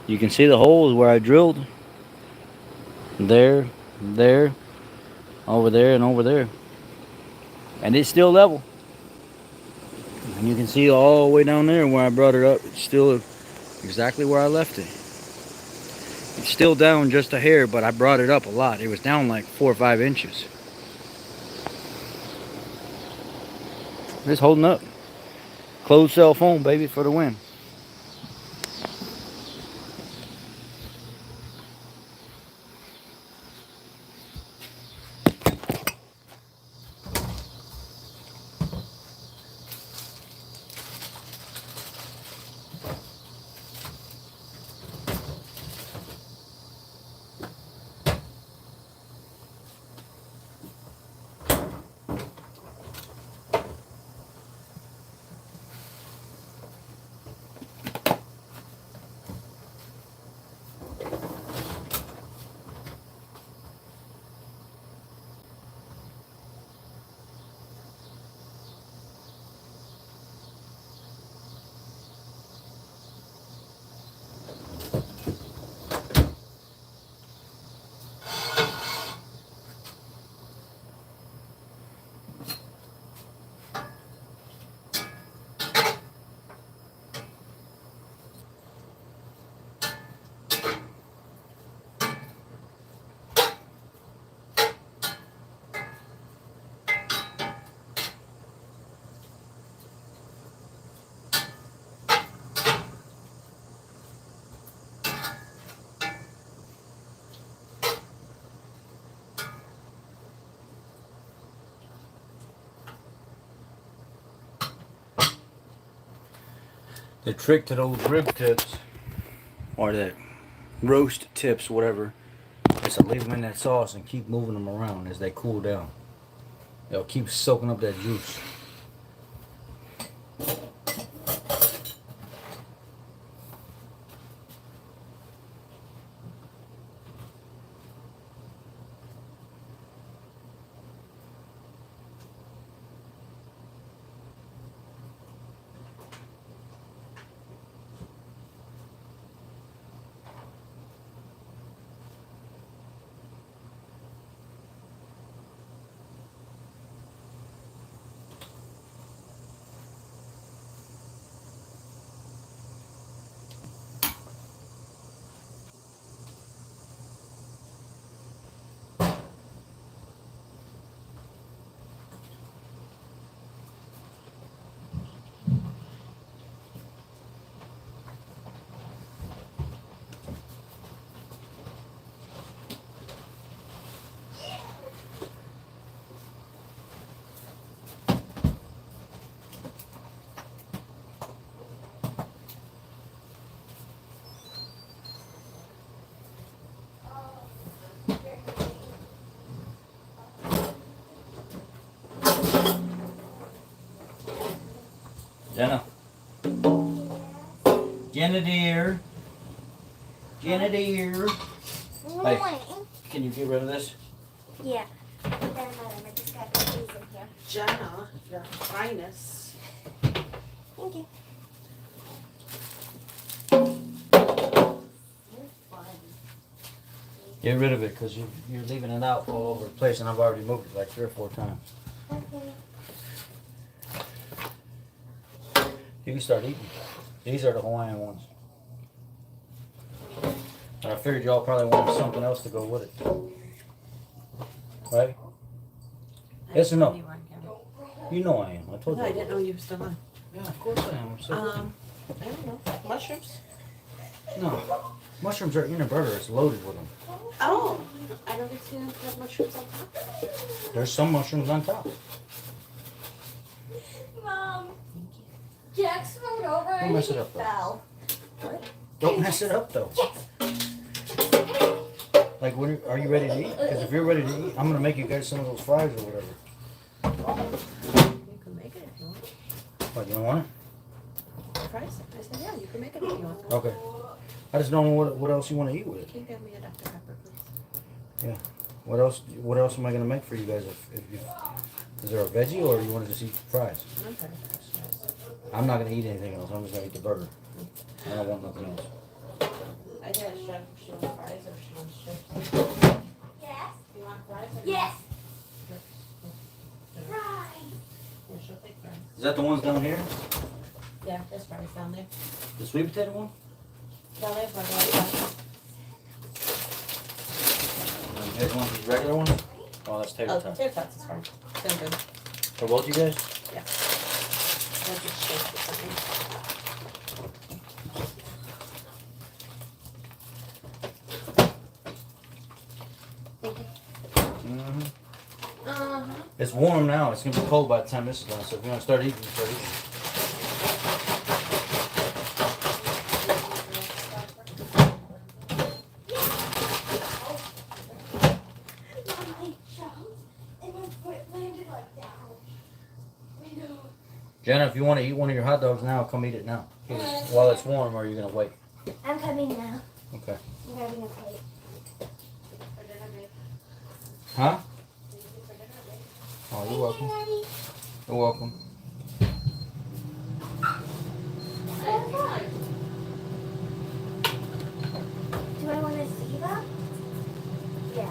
You can see the holes where I drilled. There, there, over there, and over there. And it's still level. And you can see all the way down there where I brought it up. It's still exactly where I left it. It's still down just a hair, but I brought it up a lot. It was down like 4 or 5 inches. It's holding up. Closed cell phone, baby, for the win. The trick to those rib tips, or the roast tips, whatever, is to leave them in that sauce and keep moving them around as they cool down. They'll keep soaking up that juice. Jenna. Jenna dear. Jenna dear. Hey, can you get rid of this? Yeah. Doesn't matter. I just got the cheese in here. Jenna, your highness. Thank you. Get rid of it because you're leaving it out all over the place, and I've already moved it like 3 or 4 times. Okay. You can start eating. These are the Hawaiian ones. And I figured y'all probably wanted something else to go with it. Right? Yes or no? You know I am. I told you. No, I didn't know you were still on. Yeah, of course I am. I'm so I don't know. Mushrooms? No. Mushrooms are in a burger. It's loaded with them. Oh, I don't get to have mushrooms on top. There's some mushrooms on top. Mom, Jack swung over Don't and mess he it up, though. fell. Don't mess it up, though. Like, are you ready to eat? Because if you're ready to eat, I'm going to make you guys some of those fries or whatever. You can make it if you want. What, you don't want Fries? I said, yeah, you can make it if you want. it? Okay. I just don't know what else you want to eat with it. Can you give me a Dr. Pepper, please? Yeah. What else am I going to make for you guys? Is there a veggie or you want to just eat fries? I'm sorry, fries. I'm not going to eat anything else. I'm just going to eat the burger. I don't want nothing else. I got a chef if she wants fries or if she wants chips. Yes. You want fries? Or Yes. Yeah, Right. she'll take fries. Is that the ones down here? Yeah, there's fries down there. The sweet potato one? Down there, fries. You guys want these regular ones? Oh, that's tater Oh, tots. tater tots is fine. Same good. For both you guys? Yeah. I'll just shake it something. Mm-hmm. Uh-huh. It's warm now. It's going to be cold by the time this is done. So if you want to start eating, start eating. Mom, I jumped and my foot landed like that. I know. Jenna, if you want to eat one of your hot dogs now, come eat it now. While it's warm, or are you going to wait? I'm coming now. Okay. I'm grabbing a plate. Huh? Oh, you're welcome. Daddy. You're welcome. Do I want to see them? Yeah.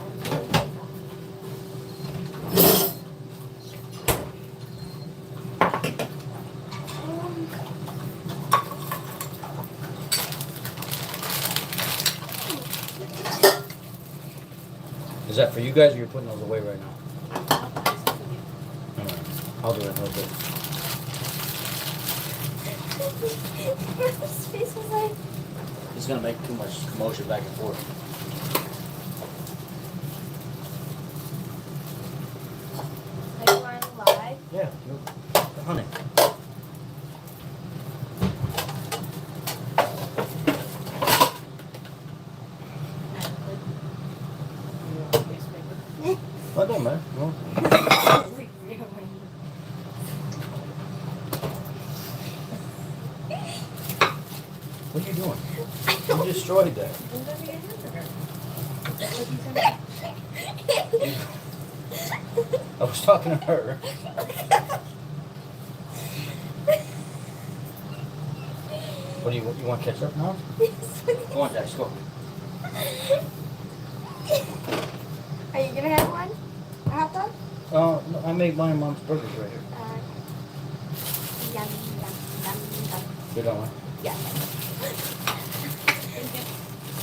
Is that for you guys, or you're putting those away right now? Alright. I'll do it in a little bit. His face was like, It's going to make too much commotion back and forth. are you on live? Yeah. Honey. That don't matter. No. What are you doing? You destroyed that. I was talking to her. What do you want to catch up now? Come on, Dash, go. Are you gonna have one? A hot dog? No, I made my mom's burgers right here. Yum, yum, yum, yum. Good on one. Yeah.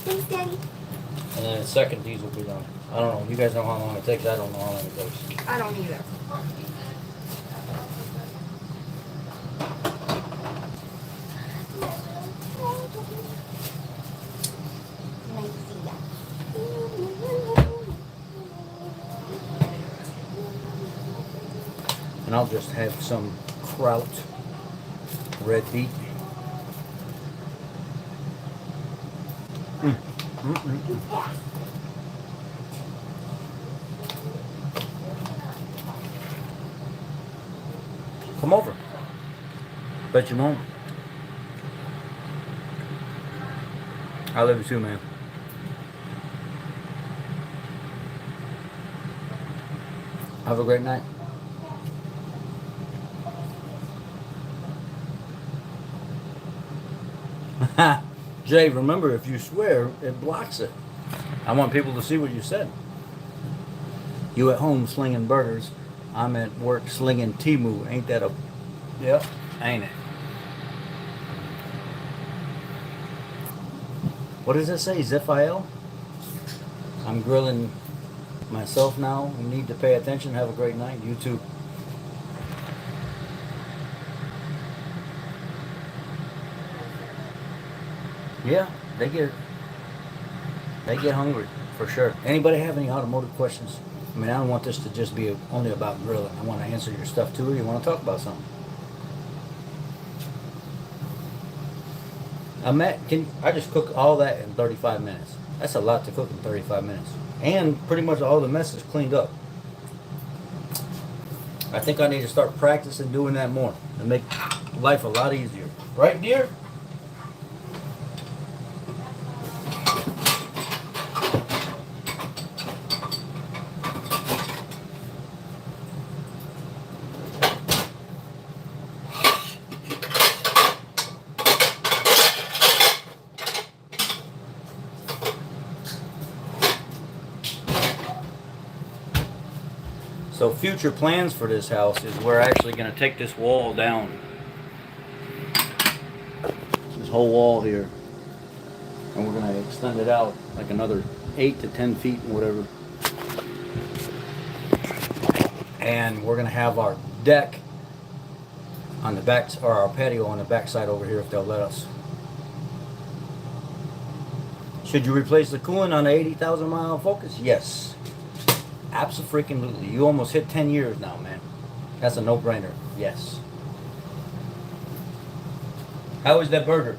Thanks, Daddy. And then the second, these will be done. I don't know. You guys know how long it takes. I don't know how long it takes. I don't either. And I'll just have some kraut, red beet. Come over. Bet you won't. I love you too, man. Have a great night. Jay, remember, if you swear, it blocks it. I want people to see what you said. You at home slinging burgers. I'm at work slinging Timu. Ain't that a... Yep, ain't it? What does it say? Ziphiel? I'm grilling myself now. You need to pay attention. Have a great night. You too. Yeah, they get hungry for sure. Anybody have any automotive questions? I mean, I don't want this to just be only about grilling. I want to answer your stuff too, or you want to talk about something. I just cook all that in 35 minutes. That's a lot to cook in 35 minutes. And pretty much all the mess is cleaned up. I think I need to start practicing doing that more and make life a lot easier. Right, dear? So future plans for this house is we're actually going to take this wall down. This whole wall here. And we're going to extend it out like another 8 to 10 feet and whatever. And we're going to have our deck on the back, or our patio on the back side over here if they'll let us. Should you replace the coolant on the 80,000 mile Focus? Yes. Absolutely. You almost hit 10 years now, man. That's a no-brainer. Yes. How is that burger?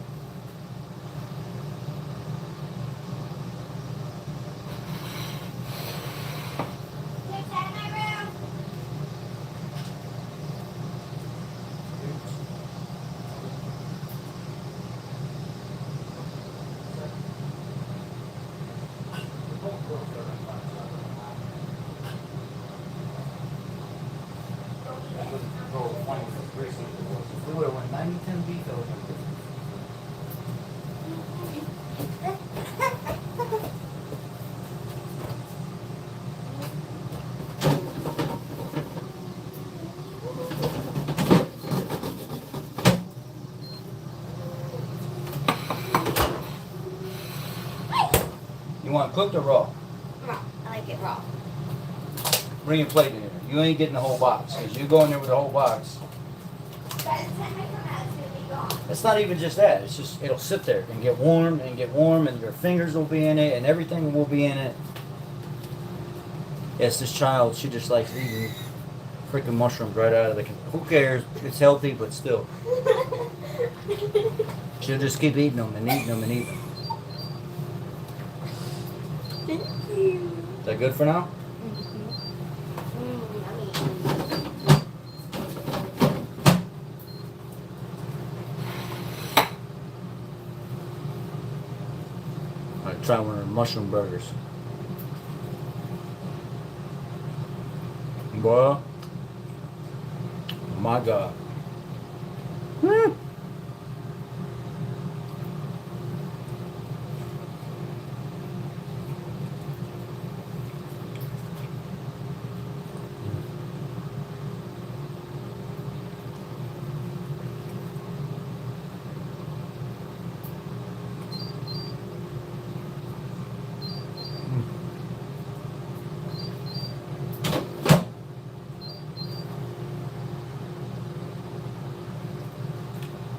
We would have went 90-10 beef over. You want it cooked or raw? Raw. I like it raw. Bring your plate in here. You ain't getting the whole box, because you go in there with the whole box. By the time I come out, it's gonna be gone. It's not even just that. It's just, it'll sit there and get warm and get warm, and your fingers will be in it, and everything will be in it. Yes, this child, she just likes eating freaking mushrooms right out of the... Who cares? It's healthy, but still. She'll just keep eating them and eating them and eating them. Thank you. Is that good for now? Try one of the mushroom burgers. Boy, my God. Mm.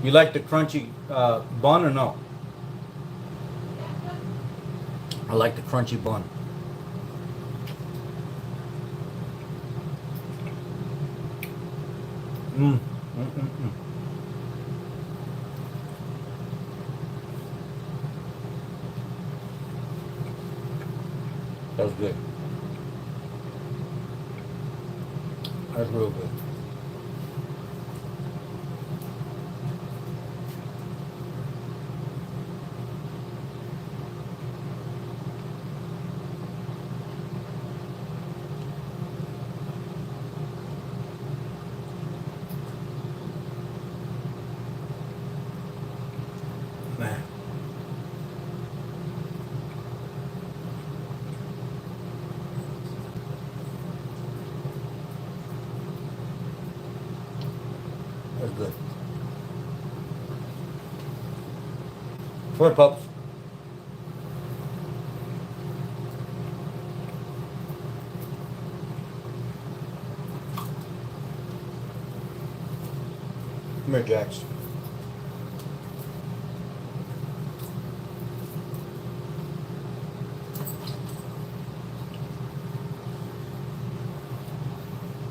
You like the crunchy bun or no? I like the crunchy bun. Mm. Mm-mm-mm. That was good. That's real good. Man. That's good. Come here, pups. Come here, Jax.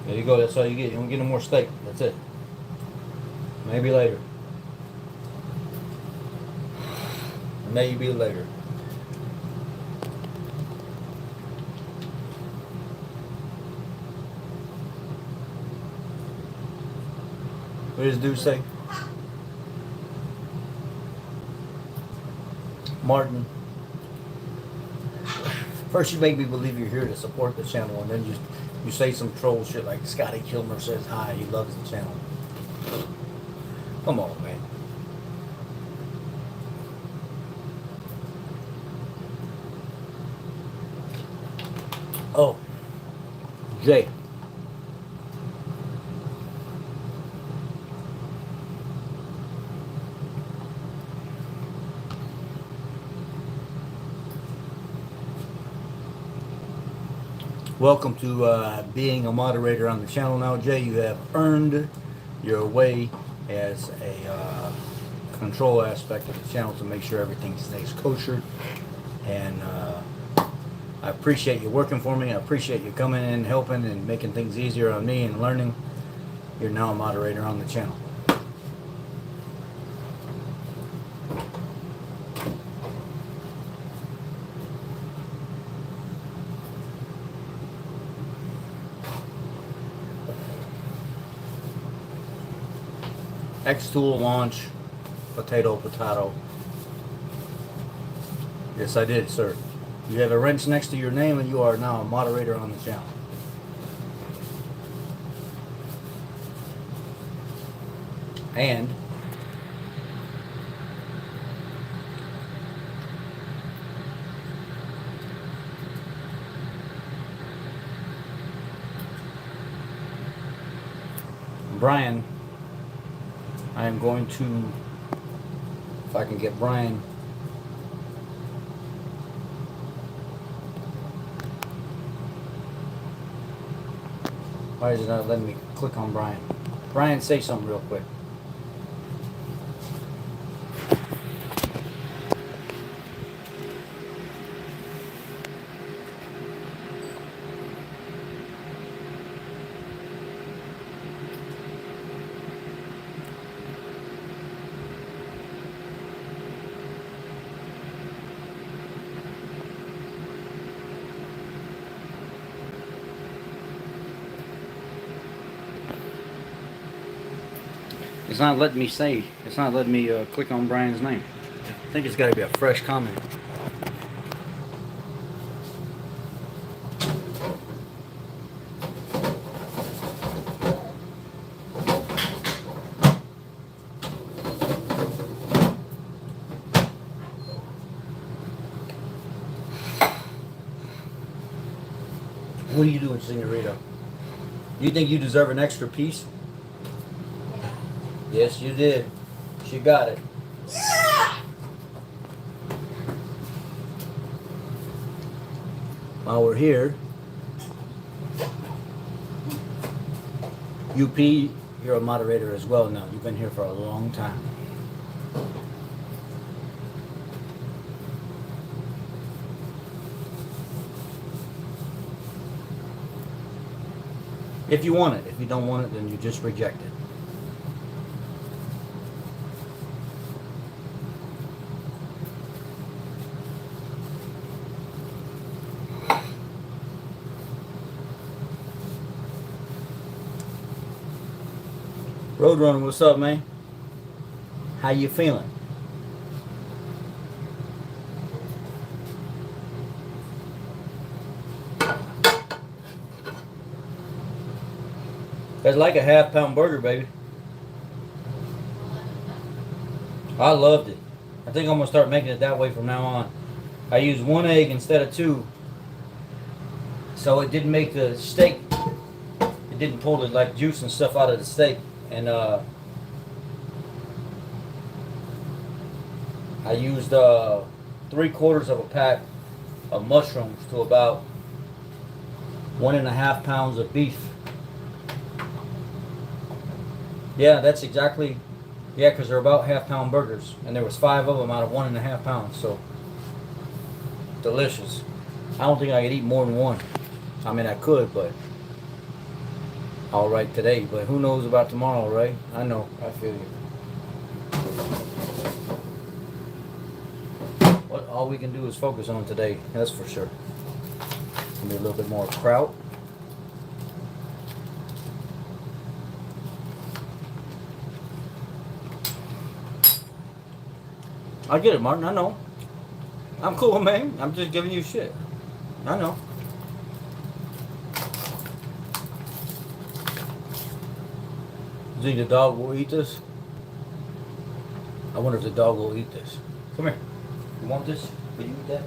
There you go. That's all you get. You don't get no more steak. That's it. Maybe later. Maybe later. What does dude say? Martin. First you make me believe you're here to support the channel, and then you say some troll shit like Scotty Kilmer says hi, he loves the channel. Come on, man. Oh, Jay. Welcome to being a moderator on the channel now, Jay. You have earned your way as a control aspect of the channel to make sure everything stays kosher. And I appreciate you working for me. I appreciate you coming in, helping, and making things easier on me and learning. You're now a moderator on the channel. X-Tool launch, potato. Yes, I did, sir. You have a wrench next to your name and you are now a moderator on the channel. And Brian, I am going to, if I can get Brian, why is it not letting me click on Brian? Brian, say something real quick. It's not letting me say, it's not letting me click on Brian's name. I think it's got to be a fresh comment. What are you doing, senorita? You think you deserve an extra piece? Yes, you did. She got it. While we're here, UP, you're a moderator as well now. You've been here for a long time. If you want it. If you don't want it, then you just reject it. Roadrunner, what's up, man? How you feeling? That's like a half-pound burger, baby. I loved it. I think I'm gonna start making it that way from now on. I use 1 egg instead of 2, so it didn't make the steak. It didn't pull the like juice and stuff out of the steak. And I used 3/4 of a pack of mushrooms to about 1.5 pounds of beef. Yeah, that's exactly. Yeah, because they're about half-pound burgers, and there was 5 of them out of 1.5 pounds. So delicious. I don't think I could eat more than one. I mean, I could, but all right today. But who knows about tomorrow, right? I know. I feel you. What all we can do is focus on today. That's for sure. Give me a little bit more kraut. I get it, Martin. I know. I'm cool, man. I'm just giving you shit. I know. You think the dog will eat this? I wonder if the dog will eat this. Come here. You want this? Will you eat that?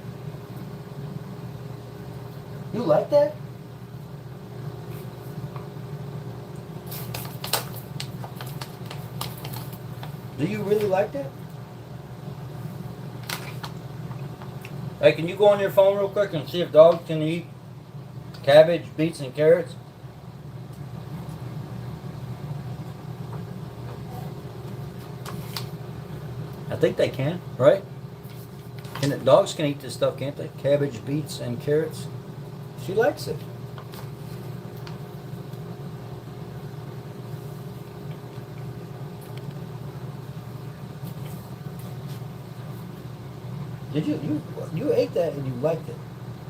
You like that? Do you really like that? Hey, can you go on your phone real quick and see if dogs can eat cabbage, beets, and carrots? I think they can, right? Dogs can eat this stuff, can't they? Cabbage, beets, and carrots. She likes it. Did you ate that and you liked it,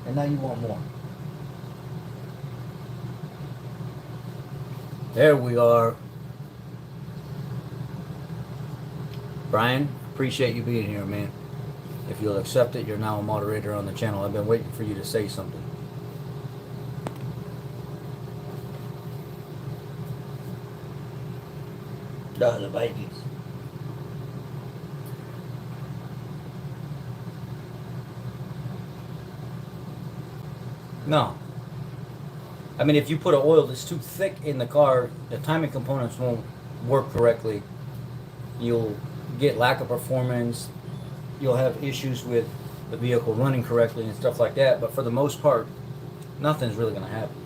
and now you want more? There we are. Brian, appreciate you being here, man. If you'll accept it, you're now a moderator on the channel. I've been waiting for you to say something. The Vikings. No. I mean, if you put an oil that's too thick in the car, the timing components won't work correctly. You'll get lack of performance. You'll have issues with the vehicle running correctly and stuff like that. But for the most part, nothing's really going to happen.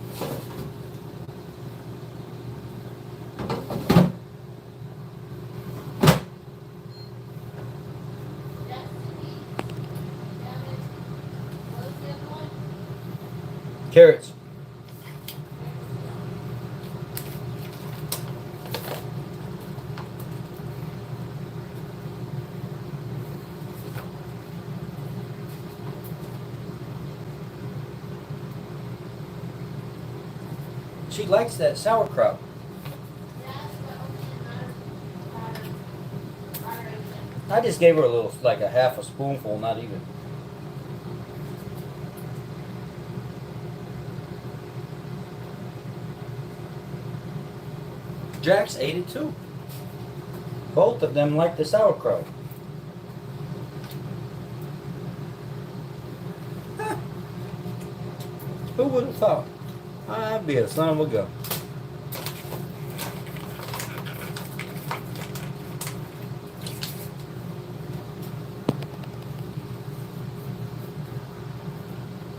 Carrots. She likes that sauerkraut. I just gave her a little, like a half a spoonful, not even. Jax ate it too. Both of them like the sauerkraut. Huh. Who would have thought? I'd be a son of a gun.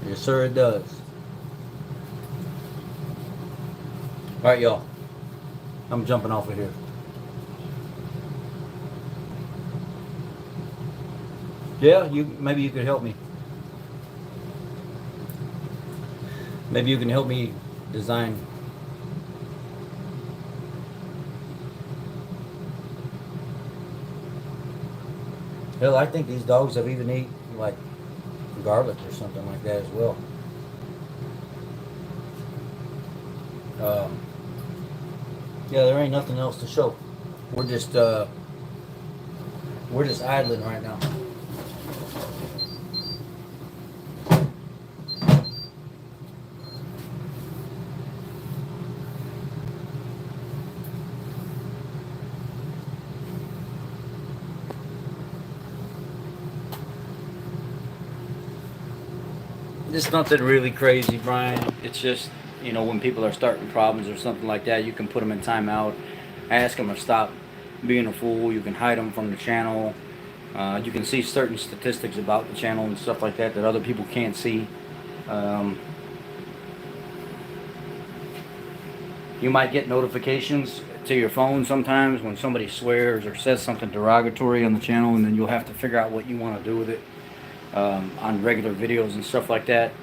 Yes, sir, it does. All right, y'all. I'm jumping off of here. Yeah, maybe you could help me. Maybe you can help me design. Hell, I think these dogs have even eaten like garlic or something like that as well. Yeah, there ain't nothing else to show. We're just idling right now. It's nothing really crazy, Brian. It's just, when people are starting problems or something like that, you can put them in timeout, ask them to stop being a fool. You can hide them from the channel. You can see certain statistics about the channel and stuff like that other people can't see. You might get notifications to your phone sometimes when somebody swears or says something derogatory on the channel, and then you'll have to figure out what you want to do with it. On regular videos and stuff like that,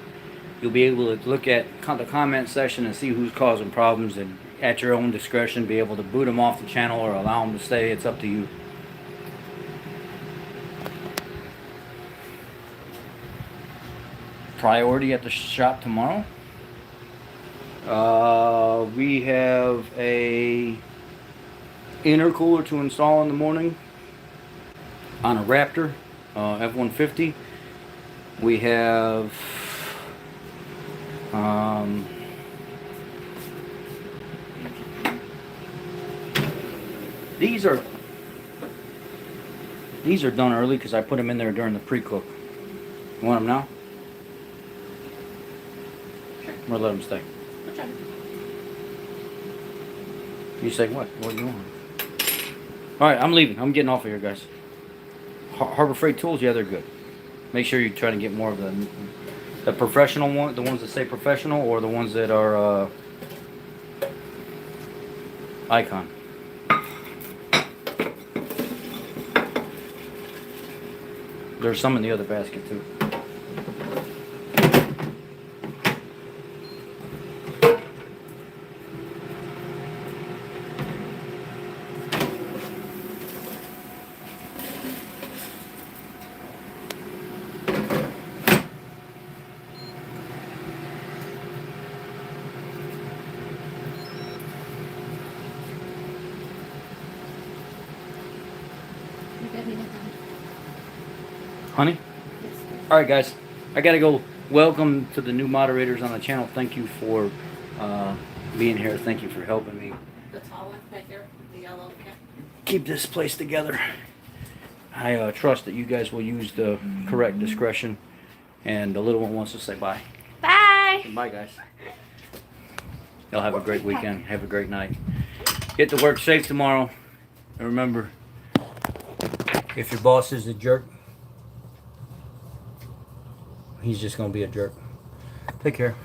you'll be able to look at the comment section and see who's causing problems, and at your own discretion be able to boot them off the channel or allow them to stay. It's up to you. Priority at the shop tomorrow. We have a intercooler to install in the morning on a Raptor F-150. We have these are done early because I put them in there during the pre-cook. You want them now? Sure. Or let them stay? I'll try. You say what? What do you want? Alright, I'm leaving. I'm getting off of here, guys. Harbor Freight Tools, yeah, they're good. Make sure you try to get more of the professional one, the ones that say professional, or the ones that are Icon. There's some in the other basket too. You got me that time. Honey? Yes. Alright guys, I gotta go. Welcome to the new moderators on the channel. Thank you for being here. Thank you for helping me The tall one back there, the yellow cap. keep this place together. I trust that you guys will use the correct discretion. And the little one wants to say bye. Bye. Bye guys. Y'all have a great weekend. Have a great night. Get to work safe tomorrow. And remember, if your boss is a jerk, he's just going to be a jerk. Take care.